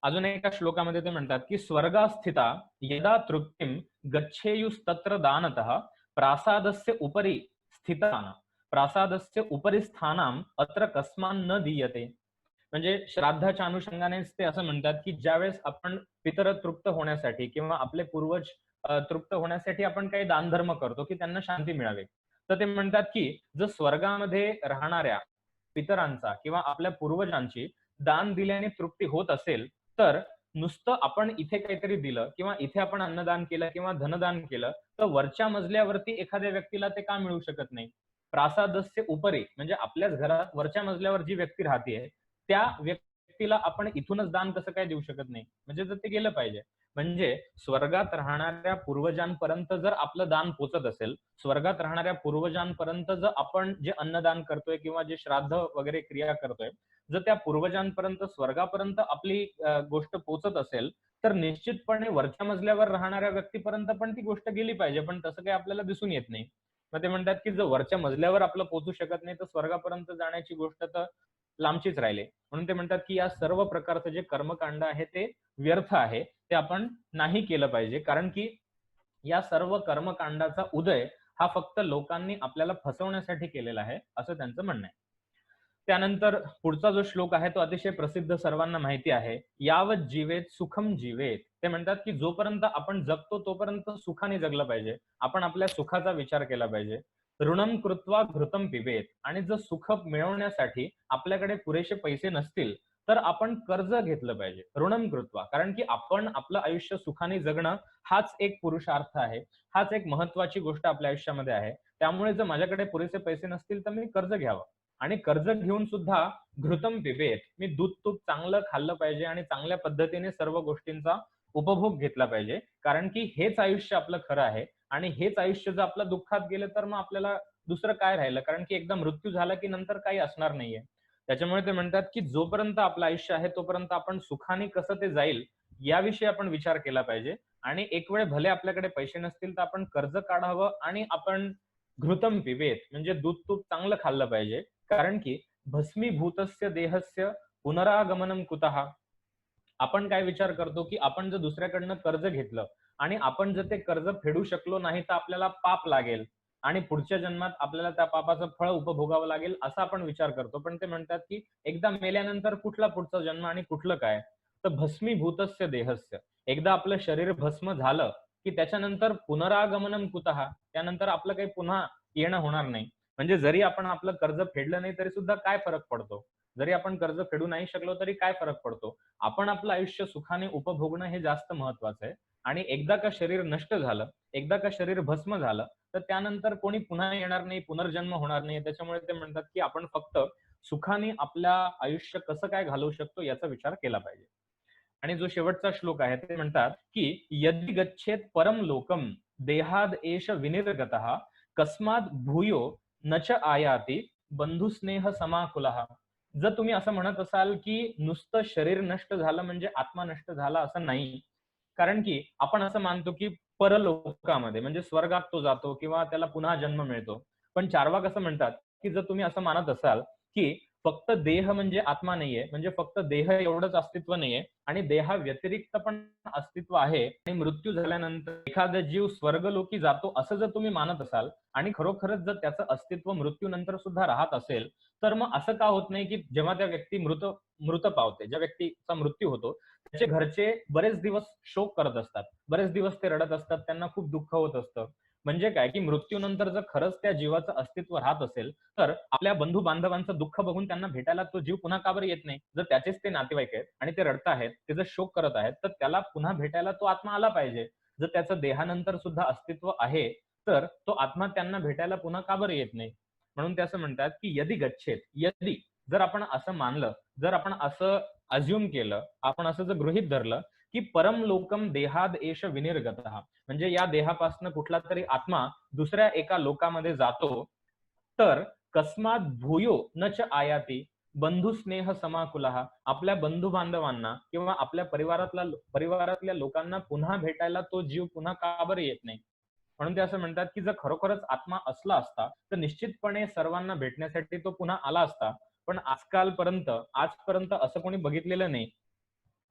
अजून एका श्लोकामध्ये ते म्हणतात की स्वर्गास्थिता यदा तृप्तिम गच्छेयुस्तत्र दानतः प्रासादस्य उपरी स्थितान प्रासादस्य उपरी स्थानाम अत्र कस्मान न दीयते. म्हणजे श्राद्धाच्या अनुषंगानेच ते असं म्हणतात की ज्यावेळेस आपण पितर तृप्त होण्यासाठी किंवा आपले पूर्वज तृप्त होण्यासाठी आपण काही दानधर्म करतो की त्यांना शांती मिळावी, तर ते म्हणतात की जर स्वर्गामध्ये राहणाऱ्या पितरांचा किंवा आपल्या पूर्वजांची दान दिल्याने तृप्ती होत असेल, तर नुसतं आपण इथे काहीतरी दिलं किंवा इथे आपण अन्नदान केलं किंवा धनदान केलं, तर वरच्या मजल्यावरती एखाद्या व्यक्तीला ते का मिळू शकत नाही? प्रासादस्य उपरी म्हणजे आपल्याच घरात वरच्या मजल्यावर जी व्यक्ती राहतेय त्या व्यक्तीला आपण इथूनच दान कसं काय देऊ शकत नाही? म्हणजे जर ते गेलं पाहिजे. म्हणजे स्वर्गात राहणाऱ्या पूर्वजांपर्यंत जर आपलं दान पोचत असेल, स्वर्गात राहणाऱ्या पूर्वजांपर्यंत जर आपण जे अन्नदान करतोय किंवा जे श्राद्ध वगैरे क्रिया करतोय, जर त्या पूर्वजांपर्यंत स्वर्गापर्यंत आपली गोष्ट पोचत असेल, तर निश्चितपणे वरच्या मजल्यावर राहणाऱ्या व्यक्तीपर्यंत पण ती गोष्ट गेली पाहिजे. पण तसं काही आपल्याला दिसून येत नाही. मग ते म्हणतात की जर वरच्या मजल्यावर आपलं पोहोचू शकत नाही, तर स्वर्गापर्यंत जाण्याची गोष्ट तर लांबचीच राहिली. म्हणून ते म्हणतात की या सर्व प्रकारचं जे कर्मकांड आहे ते व्यर्थ आहे. ते आपण नाही केलं पाहिजे. कारण की या सर्व कर्मकांडाचा उदय हा फक्त लोकांनी आपल्याला फसवण्यासाठी केलेला आहे, असं त्यांचं म्हणणं आहे. त्यानंतर पुढचा जो श्लोक आहे तो अतिशय प्रसिद्ध, सर्वांना माहिती आहे. यावत जीवेत सुखम जीवेत. ते म्हणतात की जोपर्यंत आपण जगतो तोपर्यंत सुखाने जगलं पाहिजे. आपण आपल्या सुखाचा विचार केला पाहिजे. ऋणम कृत्वा घृतम पिबेत. आणि जर सुख मिळवण्यासाठी आपल्याकडे पुरेसे पैसे नसतील, तर आपण कर्ज घेतलं पाहिजे. ऋणम कृत्वा. कारण की आपण आपलं आयुष्य सुखाने जगणं हाच एक पुरुषार्थ आहे. हाच एक महत्वाची गोष्ट आपल्या आयुष्यामध्ये आहे. त्यामुळे जर माझ्याकडे पुरेसे पैसे नसतील, तर मी कर्ज घ्यावं. आणि कर्ज घेऊन सुद्धा घृतम पिबेत. मी दूध तूप चांगलं खाल्लं पाहिजे आणि चांगल्या पद्धतीने सर्व गोष्टींचा उपभोग घेतला पाहिजे. कारण की हेच आयुष्य आपलं खरं आहे आणि हेच आयुष्य जर आपलं दुःखात गेलं, तर मग आपल्याला दुसरं काय राहिलं? कारण की एकदा मृत्यू झाला की नंतर काही असणार नाहीये. त्याच्यामुळे ते म्हणतात की जोपर्यंत आपलं आयुष्य आहे तोपर्यंत आपण सुखाने कसं ते जाईल याविषयी आपण विचार केला पाहिजे. आणि एक वेळ भले आपल्याकडे पैसे नसतील, तर आपण कर्ज काढावं आणि आपण घृतम पिबेत म्हणजे दूध तूप चांगलं खाल्लं पाहिजे. कारण की भस्मीभूतस्य देहस्य पुनरागमनम कुतः. आपण काय विचार करतो की आपण जर दुसऱ्याकडनं कर्ज घेतलं आणि आपण जर ते कर्ज फेडू शकलो नाही, तर आपल्याला पाप लागेल आणि पुढच्या जन्मात आपल्याला त्या पापाचं फळ उपभोगावं लागेल असा आपण विचार करतो. पण ते म्हणतात की एकदा मेल्यानंतर कुठला पुढचा जन्म आणि कुठलं काय? तर भस्मीभूतस्य देहस्य. एकदा आपलं शरीर भस्म झालं की त्याच्यानंतर पुनरागमनम कुतः. त्यानंतर आपलं काही पुन्हा येणं होणार नाही. म्हणजे जरी आपण आपलं कर्ज फेडलं नाही तरी सुद्धा काय फरक पडतो? जरी आपण कर्ज फेडू नाही शकलो तरी काय फरक पडतो? आपण आपलं आयुष्य सुखाने उपभोगणं हे जास्त महत्वाचं आहे. आणि एकदा का शरीर नष्ट झालं, एकदा का शरीर भस्म झालं, तर त्यानंतर कोणी पुन्हा येणार नाही, पुनर्जन्म होणार नाही. त्याच्यामुळे ते म्हणतात की आपण फक्त सुखाने आपल्या आयुष्य कसं काय घालवू शकतो याचा विचार केला पाहिजे. आणि जो शेवटचा श्लोक आहे ते म्हणतात की यदि गच्छेत परम लोकम देहाद एष विनिर्गतः कस्मात भूयो न च आयाती बंधुस्नेह समाकुलः. जर तुम्ही असं म्हणत असाल की नुसतं शरीर नष्ट झालं म्हणजे आत्मा नष्ट झाला असं नाही. कारण की आपण असं मानतो की परलोकामध्ये म्हणजे स्वर्गात तो जातो किंवा त्याला पुन्हा जन्म मिळतो. पण चार्वाक असं म्हणतात की जर तुम्ही असं मानत असाल की फक्त देह म्हणजे आत्मा नाहीये, म्हणजे फक्त देह एवढंच अस्तित्व नाहीये आणि देहा व्यतिरिक्त पण अस्तित्व आहे आणि मृत्यू झाल्यानंतर एखादा जीव स्वर्गलोकी जातो असं जर तुम्ही मानत असाल आणि खरोखरच जर त्याचं अस्तित्व मृत्यूनंतर सुद्धा राहत असेल, तर मग असं का होत नाही की जेव्हा त्या व्यक्ती मृत पावते, ज्या व्यक्तीचा मृत्यू होतो, त्याचे घरचे बरेच दिवस शोक करत असतात, बरेच दिवस ते रडत असतात, त्यांना खूप दुःख होत असतं. म्हणजे काय की मृत्यूनंतर जर खरंच त्या जीवाचं अस्तित्व राहत असेल, तर आपल्या बंधू बांधवांचं दुःख बघून त्यांना भेटायला तो जीव पुन्हा का बरं येत नाही? जर त्याचेच ते नातेवाईक आहेत आणि ते रडत आहेत, ते जर शोक करत आहेत, तर त्याला पुन्हा भेटायला तो आत्मा आला पाहिजे. जर त्याचं देहानंतर सुद्धा अस्तित्व आहे, तर तो आत्मा त्यांना भेटायला पुन्हा का बरं येत नाही? म्हणून ते असं म्हणतात की यदि गच्छेत, यदि जर आपण असं मानलं, जर आपण असं अज्युम केलं, आपण असं जर गृहीत धरलं की परम लोकम देहाद एष विनिर्गतः, म्हणजे या देहापासून कुठला तरी आत्मा दुसऱ्या एका लोकामध्ये जातो, तर कस्मात भूयो न च आयाती बंधुस्नेह समाकुलः. आपल्या बंधू बांधवांना किंवा आपल्या परिवारातल्या लोकांना पुन्हा भेटायला तो जीव पुन्हा का बरं येत नाही? म्हणून ते असं म्हणतात, की जर खरोखरच आत्मा असला असता, तर निश्चितपणे सर्वांना भेटण्यासाठी तो पुन्हा आला असता. पण आजपर्यंत असं कोणी बघितलेलं नाही,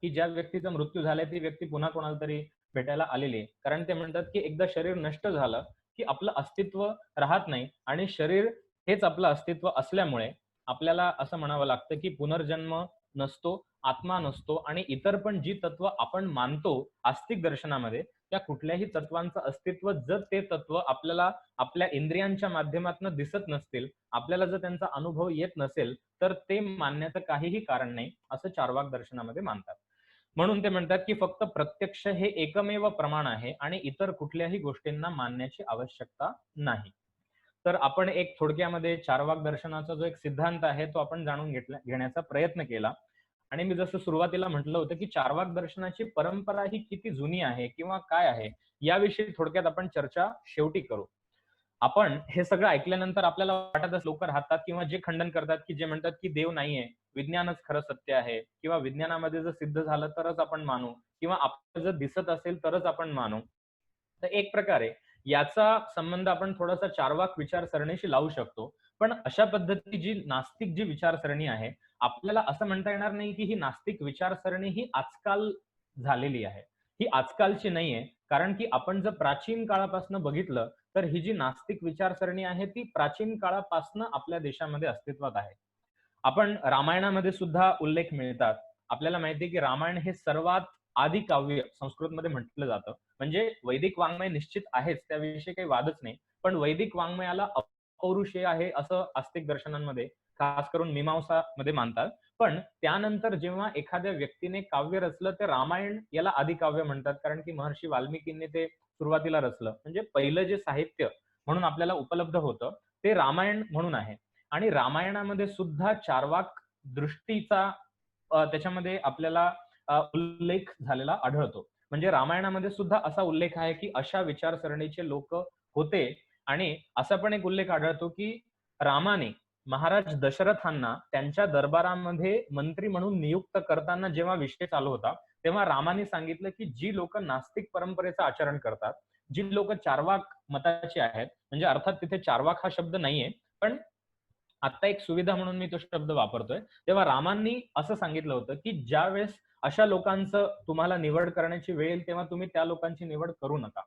की ज्या व्यक्तीचा मृत्यू झालाय ती व्यक्ती पुन्हा कोणाला तरी भेटायला आलेली आहे. कारण ते म्हणतात, की एकदा शरीर नष्ट झालं, की आपलं अस्तित्व राहत नाही आणि शरीर हेच आपलं अस्तित्व असल्यामुळे आपल्याला असं म्हणावं लागतं, की पुनर्जन्म नसतो, आत्मा नसतो आणि इतर पण जी तत्व आपण मानतो आस्तिक दर्शनामध्ये, त्या कुठल्याही तत्वांचं अस्तित्व जर ते तत्व आपल्याला आपल्या इंद्रियांच्या माध्यमातून दिसत नसतील, आपल्याला जर त्यांचा अनुभव येत नसेल, तर ते मानण्याचं काहीही कारण नाही, असं चार्वाक दर्शनामध्ये मानतात. म्हणून ते म्हणतात, की फक्त प्रत्यक्ष हे एकमेव प्रमाण आहे आणि इतर कुठल्याही गोष्टींना मानण्याची आवश्यकता नाही. तर आपण एक थोडक्यामध्ये चार्वाक दर्शनाचा जो एक सिद्धांत आहे, तो आपण जाणून घेण्याचा प्रयत्न केला. आणि मी जसं सुरुवातीला म्हटलं होतं, की चार्वाक दर्शनाची परंपरा ही किती जुनी आहे किंवा काय आहे, याविषयी थोडक्यात आपण चर्चा शेवटी करू. आपण हे सगळं ऐकल्यानंतर आपल्याला वाटतच लोक राहतात किंवा जे खंडन करतात, की जे म्हणतात, की देव नाहीये, विज्ञानच खरं सत्य आहे किंवा विज्ञानामध्ये जर सिद्ध झालं तरच आपण मानू किंवा आपल्याला जर दिसत असेल तरच आपण मानू. तर एक प्रकारे याचा संबंध आपण थोडासा चार्वाक विचारसरणीशी लावू शकतो. पण अशा पद्धती जी नास्तिक जी विचारसरणी आहे, आपल्याला असं म्हणता येणार नाही, की ही नास्तिक विचारसरणी ही आजकाल झालेली आहे. ही आजकालची नाहीये. कारण की आपण जर प्राचीन काळापासून बघितलं, तर ही जी नास्तिक विचारसरणी आहे, ती प्राचीन काळापासून आपल्या देशामध्ये अस्तित्वात आहे. आपण रामायणामध्ये सुद्धा उल्लेख मिळतात. आपल्याला माहिती आहे, की रामायण हे सर्वात आदी काव्य संस्कृतमध्ये म्हटलं जातं. म्हणजे वैदिक वाङ्मय निश्चित आहेच, त्याविषयी काही वादच नाही. पण वैदिक वाङ्मयाला अपौरुषेय आहे असं आस्तिक दर्शनांमध्ये, खास करून मीमांसामध्ये मानतात. पण त्यानंतर जेव्हा एखाद्या व्यक्तीने काव्य रचलं, ते रामायण याला आदिकाव्य म्हणतात. कारण की महर्षी वाल्मिकींनी ते सुरुवातीला रचलं. म्हणजे पहिलं जे साहित्य म्हणून आपल्याला उपलब्ध होतं, ते रामायण म्हणून आहे. आणि रामायणामध्ये सुद्धा चार्वाक दृष्टीचा त्याच्यामध्ये आपल्याला उल्लेख झालेला आढळतो. म्हणजे रामायणामध्ये सुद्धा असा उल्लेख आहे, की अशा विचारसरणीचे लोक होते आणि असा पण एक उल्लेख आढळतो, की रामाने महाराज दशरथांना त्यांच्या दरबारामध्ये मंत्री म्हणून नियुक्त करताना जेव्हा विषय चालू होता, तेव्हा रामाने सांगितलं, की जी लोक नास्तिक परंपरेचं आचरण करतात, जी लोक चार्वाक मताची आहेत, म्हणजे अर्थात तिथे चार्वाक हा शब्द नाहीये, पण आता एक सुविधा म्हणून मी तो शब्द वापरतोय. तेव्हा रामांनी असं सांगितलं होतं, की ज्यावेळेस अशा लोकांचं तुम्हाला निवड करण्याची वेळ येईल, तेव्हा तुम्ही त्या लोकांची निवड करू नका.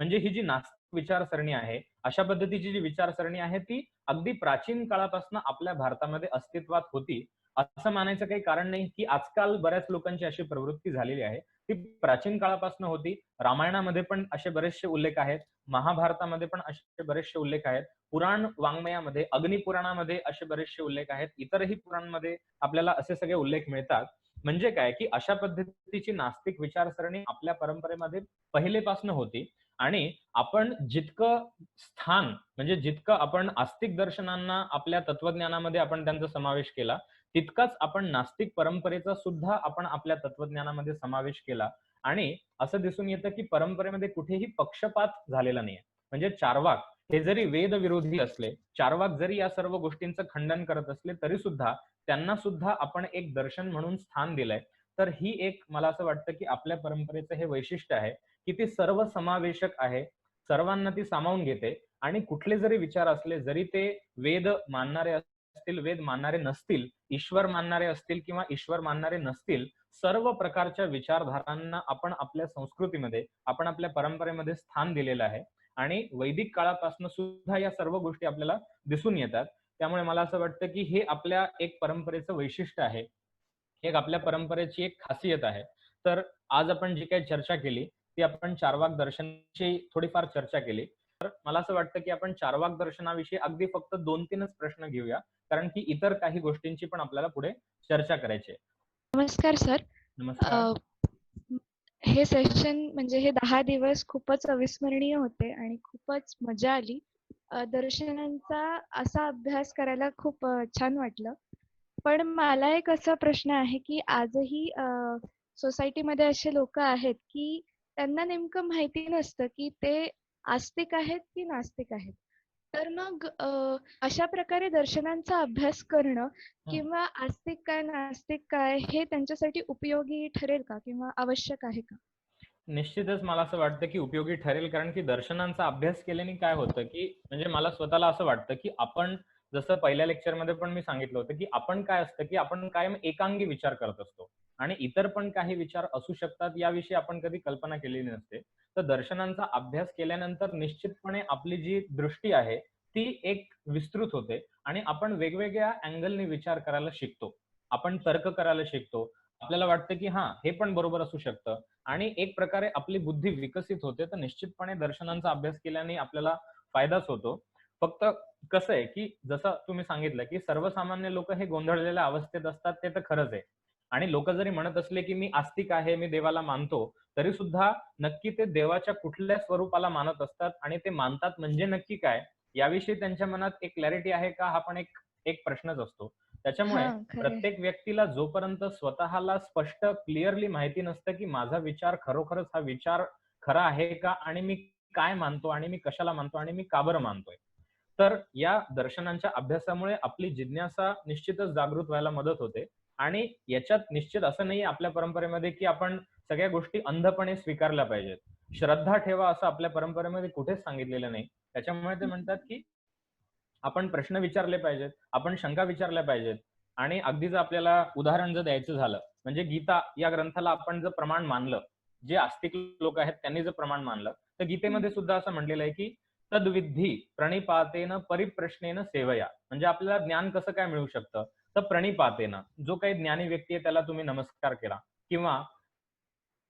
म्हणजे ही जी नास्तिक विचारसरणी आहे, अशा पद्धतीची जी विचारसरणी आहे, ती अगदी प्राचीन काळापासून आपल्या भारतामध्ये अस्तित्वात होती. असं मानायचं काही कारण नाही, की आजकाल बऱ्याच लोकांची अशी प्रवृत्ती झालेली आहे. ती प्राचीन काळापासून होती. रामायणामध्ये पण असे बरेचसे उल्लेख आहेत. महाभारतामध्ये पण असे बरेचसे उल्लेख आहेत. पुराण वाङ्मयामध्ये, अग्निपुराणामध्ये असे बरेचसे उल्लेख आहेत. इतरही पुराणांमध्ये आपल्याला असे सगळे उल्लेख मिळतात. म्हणजे काय, की अशा पद्धतीची नास्तिक विचारसरणी आपल्या परंपरेमध्ये पहिलेपासून होती आणि आपण जितकं स्थान म्हणजे जितकं आपण आस्तिक दर्शनांना आपल्या तत्वज्ञानामध्ये आपण त्यांचा समावेश केला, तितकाच आपण नास्तिक परंपरेचा सुद्धा आपण आपल्या तत्वज्ञानामध्ये समावेश केला आणि असं दिसून येतं, की परंपरेमध्ये कुठेही पक्षपात झालेला नाहीये. म्हणजे चार्वाक हे जरी वेदविरोधी असले, चार्वाक जरी या सर्व गोष्टींचं खंडन करत असले, तरी सुद्धा त्यांना सुद्धा आपण एक दर्शन म्हणून स्थान दिलंय. तर ही एक मला असं वाटतं, की आपल्या परंपरेचं हे वैशिष्ट्य आहे, की ती सर्वसमावेशक आहे. सर्वांना ती सामावून घेते आणि कुठले जरी विचार असले, जरी ते वेद मानणारे असतील, वेद मानणारे नसतील, ईश्वर मानणारे असतील किंवा ईश्वर मानणारे नसतील, सर्व प्रकारच्या विचारधारांना आपण आपल्या संस्कृतीमध्ये, आपण आपल्या परंपरेमध्ये स्थान दिलेलं आहे. आणि वैदिक काळापासून सुद्धा या सर्व गोष्टी आपल्याला दिसून येतात. त्यामुळे मला असं वाटतं, की हे आपल्या एक परंपरेचं वैशिष्ट्य आहे. एक आपल्या परंपरेची एक खासियत आहे. तर आज आपण जी काही चर्चा केली, ती आपण चार्वाक दर्शनाची थोडीफार चर्चा केली. तर मला असं वाटतं, की आपण चार्वाक दर्शनाविषयी अगदी फक्त 2-3च प्रश्न घेऊया. कारण की इतर काही गोष्टींची पण आपल्याला पुढे चर्चा करायची आहे. नमस्कार सर. नमस्कार. अ, हे सेशन म्हणजे हे 10 दिवस खूपच अविस्मरणीय होते आणि खूपच मजा आली. दर्शनांचा असा अभ्यास करायला खूप छान वाटलं. पण मला एक असा प्रश्न आहे, की आजही सोसायटीमध्ये असे लोकं आहेत, की त्यांना नेमकं माहिती नसतं, की ते आस्तिक आहेत की नास्तिक आहेत. तर मग अशा प्रकारे दर्शनांचा अभ्यास करणं हं. किंवा आस्तिक काय, नास्तिक काय हे त्यांच्यासाठी उपयोगी ठरेल का किंवा आवश्यक आहे का? निश्चितच मला असं वाटतं की उपयोगी ठरेल, कारण की दर्शनांचा अभ्यास केल्याने काय होतं की म्हणजे मला स्वतःला असं वाटतं की आपण जसं पहिल्या लेक्चरमध्ये पण मी सांगितलं होतं की आपण काय असतं की आपण कायम एकांगी विचार करत असतो आणि इतर पण काही विचार असू शकतात याविषयी आपण कधी कल्पना केलेली नसते. तर दर्शनांचा अभ्यास केल्यानंतर निश्चितपणे आपली जी दृष्टी आहे ती एक विस्तृत होते आणि आपण वेगवेगळ्या अँगलने विचार करायला शिकतो. आपण तर्क करायला शिकतो. आपल्याला वाटतं की हां, हे पण बरोबर असू शकतं. आणि एक प्रकारे आपली बुद्धी विकसित होते. तर निश्चितपणे दर्शनांचा अभ्यास केल्याने आपल्याला फायदाच होतो. फक्त कसं आहे, की जसं तुम्ही सांगितलं, की सर्वसामान्य लोकं हे गोंधळलेल्या अवस्थेत असतात, ते तर खरंच आहे. आणि लोकं जरी म्हणत असले, की मी आस्तिक आहे, मी देवाला मानतो, तरी सुद्धा नक्की ते देवाच्या कुठल्या स्वरूपाला मानत असतात आणि ते मानतात म्हणजे नक्की काय? याविषयी त्यांच्या मनात एक क्लॅरिटी आहे का? हा पण एक एक प्रश्नच असतो. त्याच्यामुळे हां, खरंय. प्रत्येक व्यक्तीला जोपर्यंत स्वतःला स्पष्ट क्लिअरली माहिती नसतं, की माझा विचार खरोखरच हा विचार खरा आहे का? आणि मी काय मानतो आणि मी कशाला मानतो आणि मी का बरं मानतोय? तर या दर्शनांच्या अभ्यासामुळे आपली जिज्ञासा निश्चितच जागृत व्हायला मदत होते आणि याच्यात निश्चित असं नाहीये आपल्या परंपरेमध्ये, की आपण सगळ्या गोष्टी अंधपणे स्वीकारल्या पाहिजेत. श्रद्धा ठेवा असं आपल्या परंपरेमध्ये कुठेच सांगितलेलं नाही. त्याच्यामुळे ते म्हणतात, की आपण प्रश्न विचारले पाहिजेत, आपण शंका विचारल्या पाहिजेत आणि अगदी जर आपल्याला उदाहरण जर द्यायचं झालं, म्हणजे गीता या ग्रंथाला आपण जर प्रमाण मानलं, जे आस्तिक लोक आहेत त्यांनी जर प्रमाण मानलं, तर हं. गीतेमध्ये सुद्धा असं म्हटलेलं आहे, की "तद्विद्धी प्रणिपातेन परिप्रश्नेन सेवया." म्हणजे आपल्याला ज्ञान कसं काय मिळू शकतं? तर प्रणिपातेन. जो काही ज्ञानी व्यक्ती आहे त्याला तुम्ही नमस्कार केला किंवा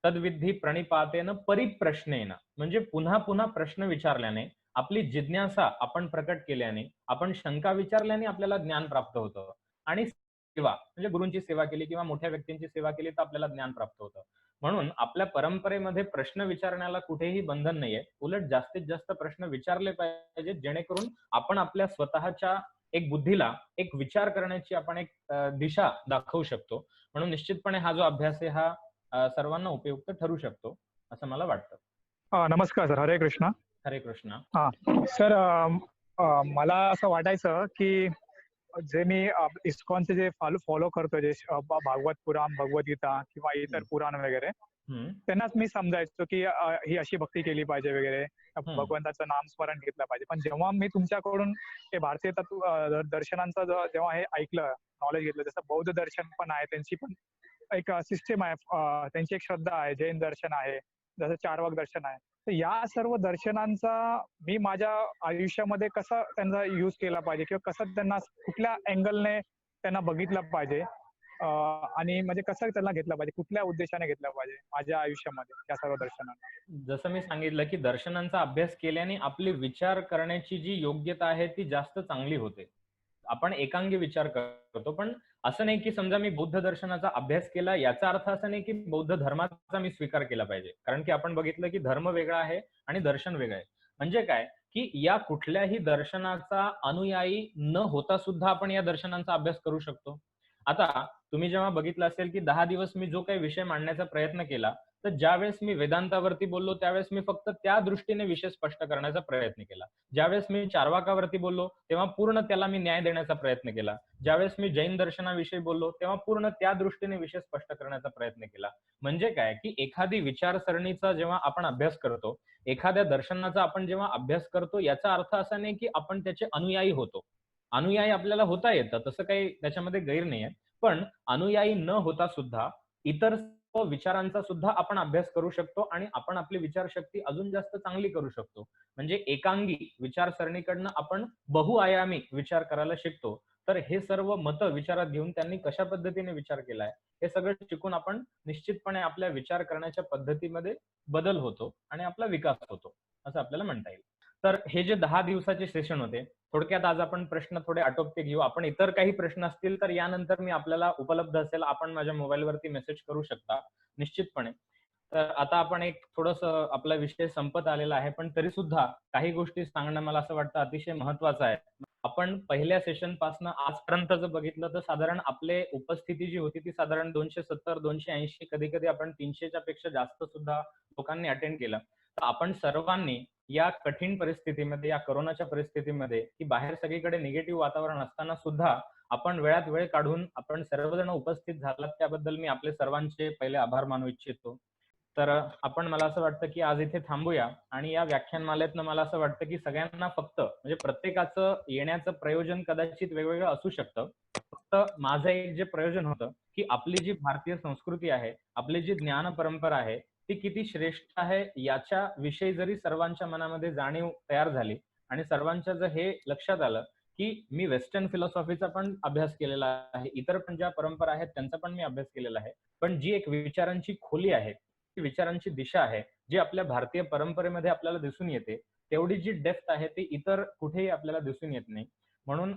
तद्विद्धी प्रणिपातेन परिप्रश्नेन म्हणजे पुन्हा-पुन्हा प्रश्न विचारल्याने, आपली जिज्ञासा आपण प्रकट केल्याने, आपण शंका विचारल्याने आपल्याला ज्ञान प्राप्त होतं. आणि सेवा म्हणजे गुरूंची सेवा केली किंवा मोठ्या व्यक्तींची सेवा केली तर आपल्याला ज्ञान प्राप्त होतं. म्हणून आपल्या परंपरेमध्ये प्रश्न विचारण्याला कुठेही बंधन नाहीये. उलट जास्तीत जास्त प्रश्न विचारले पाहिजेत जेणेकरून आपण आपल्या स्वतःच्या एक बुद्धीला एक विचार करण्याची आपण एक दिशा दाखवू शकतो. म्हणून निश्चितपणे हा जो अभ्यास आहे हा सर्वांना उपयुक्त ठरू शकतो, असं मला वाटतं. नमस्कार सर. हरे कृष्ण. हरे कृष्ण. हां. सर मला असं वाटायचं, की जे मी इस्कॉनचे जे फॉलो करतो जे भागवत पुराण, भगवद्गीता किंवा इतर हं, पुराण वगैरे, हं, त्यांनाच मी समजायचो, की ही अशी भक्ती केली पाहिजे वगैरे. हं, भगवंताचं नामस्मरण घेतलं पाहिजे. पण जेव्हा मी तुमच्याकडून हे भारतीय दर्शनांचं जेव्हा हे ऐकलं, नॉलेज घेतलं, जसं बौद्ध दर्शन पण आहे, त्यांची पण एक सिस्टम आहे. त्यांची एक श्रद्धा आहे. जैन दर्शन आहे. जसं चारवाक दर्शन आहे. तर या सर्व दर्शनांचा मी माझ्या आयुष्यामध्ये कसा त्यांचा यूज केला पाहिजे किंवा कसं त्यांना कुठल्या अँगलने त्यांना बघितलं पाहिजे आणि म्हणजे कसं त्यांना घेतलं पाहिजे, कुठल्या उद्देशाने घेतलं पाहिजे माझ्या आयुष्यामध्ये या सर्व दर्शनांना. जसं मी सांगितलं, की दर्शनांचा अभ्यास केल्याने आपली विचार करण्याची जी योग्यता आहे ती जास्त चांगली होते. आपण एकांगी विचार करतो. पण असं नाही, की समजा मी बौद्ध दर्शनाचा अभ्यास केला याचा अर्थ असा नाही, की बौद्ध धर्माचा मी स्वीकार केला पाहिजे. कारण की आपण बघितलं, की धर्म वेगळा आहे आणि दर्शन वेगळं आहे. म्हणजे काय, की या कुठल्याही दर्शनाचा अनुयायी न होता सुद्धा आपण या दर्शनांचा अभ्यास करू शकतो. आता तुम्ही जेव्हा बघितलं असेल, की 10 दिवस मी जो काही विषय मांडण्याचा प्रयत्न केला, तर ज्यावेळेस मी वेदांतावरती बोललो, त्यावेळेस मी फक्त त्या दृष्टीने विषय स्पष्ट करण्याचा प्रयत्न केला. ज्यावेळेस मी चार्वाकावरती बोललो, तेव्हा पूर्ण त्याला मी न्याय देण्याचा प्रयत्न केला. ज्यावेळेस मी जैन दर्शनाविषयी बोललो, तेव्हा पूर्ण त्या दृष्टीने विषय स्पष्ट करण्याचा प्रयत्न केला. म्हणजे काय, की एखादी विचारसरणीचा जेव्हा आपण अभ्यास करतो, एखाद्या दर्शनाचा आपण जेव्हा अभ्यास करतो, याचा अर्थ असा नाही, की आपण त्याचे अनुयायी होतो. अनुयायी आपल्याला होता येतं, तसं काही त्याच्यामध्ये गैर नाहीये. पण अनुयायी न होता सुद्धा इतर सर्व विचारांचा सुद्धा आपण अभ्यास करू शकतो आणि आपण आपली विचारशक्ती अजून जास्त चांगली करू शकतो. म्हणजे एकांगी विचारसरणीकडनं आपण बहुआयामी विचार करायला शिकतो. तर हे सर्व मतं विचारात घेऊन त्यांनी कशा पद्धतीने विचार केलाय, हे सगळं शिकून आपण निश्चितपणे आपल्या विचार करण्याच्या पद्धतीमध्ये बदल होतो आणि आपला विकास होतो, असं आपल्याला म्हणता येईल. तर हे जे 10 दिवसाचे सेशन होते, थोडक्यात आज आपण प्रश्न थोडे आटोपते घेऊ. आपण इतर काही प्रश्न असतील तर यानंतर मी आपल्याला उपलब्ध असेल, आपण माझ्या मोबाईलवरती मेसेज करू शकता निश्चितपणे. तर आता आपण एक थोडंसं आपला विषय संपत आलेला आहे, पण तरी सुद्धा काही गोष्टी सांगणं मला असं वाटतं अतिशय महत्त्वाचं आहे. आपण पहिल्या सेशनपासनं आजपर्यंत जर बघितलं तर साधारण आपले उपस्थिती जी होती ती साधारण 270, 280 कधी-कधी आपण 300च्या पेक्षा जास्त सुद्धा लोकांनी अटेंड केलं. तर आपण सर्वांनी या कठीण परिस्थितीमध्ये, या कोरोनाच्या परिस्थितीमध्ये, की बाहेर सगळीकडे निगेटिव्ह वातावरण असताना सुद्धा आपण वेळात वेळ काढून आपण सर्वजण उपस्थित झालात त्याबद्दल मी आपले सर्वांचे पहिले आभार मानू इच्छितो. तर आपण मला असं वाटतं की आज इथे थांबूया आणि या व्याख्यानमालेतनं मला असं वाटतं की सगळ्यांना फक्त म्हणजे प्रत्येकाचं येण्याचं प्रयोजन कदाचित वेगवेगळं असू शकतं. फक्त माझं एक जे प्रयोजन होतं की आपली जी भारतीय संस्कृती आहे, आपली जी ज्ञान परंपरा आहे, ती किती श्रेष्ठ आहे याच्या विषयी जरी सर्वांच्या मनामध्ये जाणीव तयार झाली आणि सर्वांच्या जर हे लक्षात आलं की मी वेस्टर्न फिलॉसॉफीचा पण अभ्यास केलेला आहे, इतर पण ज्या परंपरा आहेत त्यांचा पण मी अभ्यास केलेला आहे, पण जी एक विचारांची खोली आहे, ती विचारांची दिशा आहे, जी आपल्या भारतीय परंपरेमध्ये आपल्याला दिसून येते, तेवढी जी डेप्थ आहे ती इतर कुठेही आपल्याला दिसून येत नाही. म्हणून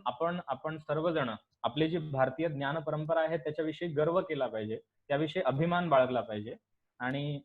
आपण सर्वजण आपली जी भारतीय ज्ञान परंपरा आहे त्याच्याविषयी गर्व केला पाहिजे, त्याविषयी अभिमान बाळगला पाहिजे आणि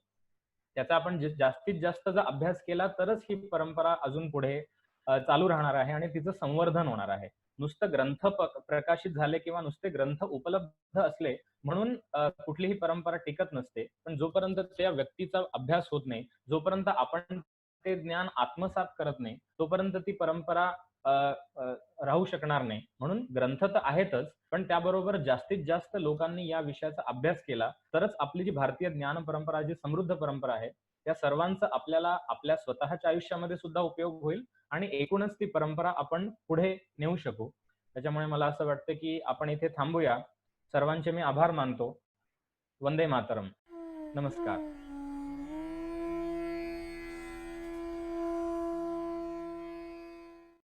त्याचा आपण जास्तीत जास्त जर अभ्यास केला तरच ही परंपरा अजून पुढे चालू राहणार आहे आणि तिचं संवर्धन होणार आहे. नुसतं ग्रंथ प्रकाशित झाले किंवा नुसते ग्रंथ उपलब्ध असले म्हणून कुठलीही परंपरा टिकत नसते. पण जोपर्यंत त्या व्यक्तीचा अभ्यास होत नाही, जोपर्यंत आपण ते ज्ञान आत्मसात करत नाही, तोपर्यंत ती परंपरा अ, अ, राहू शकणार नाही. म्हणून ग्रंथ तर आहेतच, पण त्याबरोबर जास्तीत जास्त लोकांनी या विषयाचा अभ्यास केला तरच आपली जी भारतीय ज्ञान परंपरा, जी समृद्ध परंपरा आहे, त्या सर्वांचा आपल्याला आपल्या स्वतःच्या आयुष्यामध्ये सुद्धा उपयोग होईल आणि एकूणच ती परंपरा आपण पुढे नेऊ शकू. त्याच्यामुळे मला असं वाटतं की आपण इथे थांबूया. सर्वांचे मी आभार मानतो. वंदे मातरम. नमस्कार.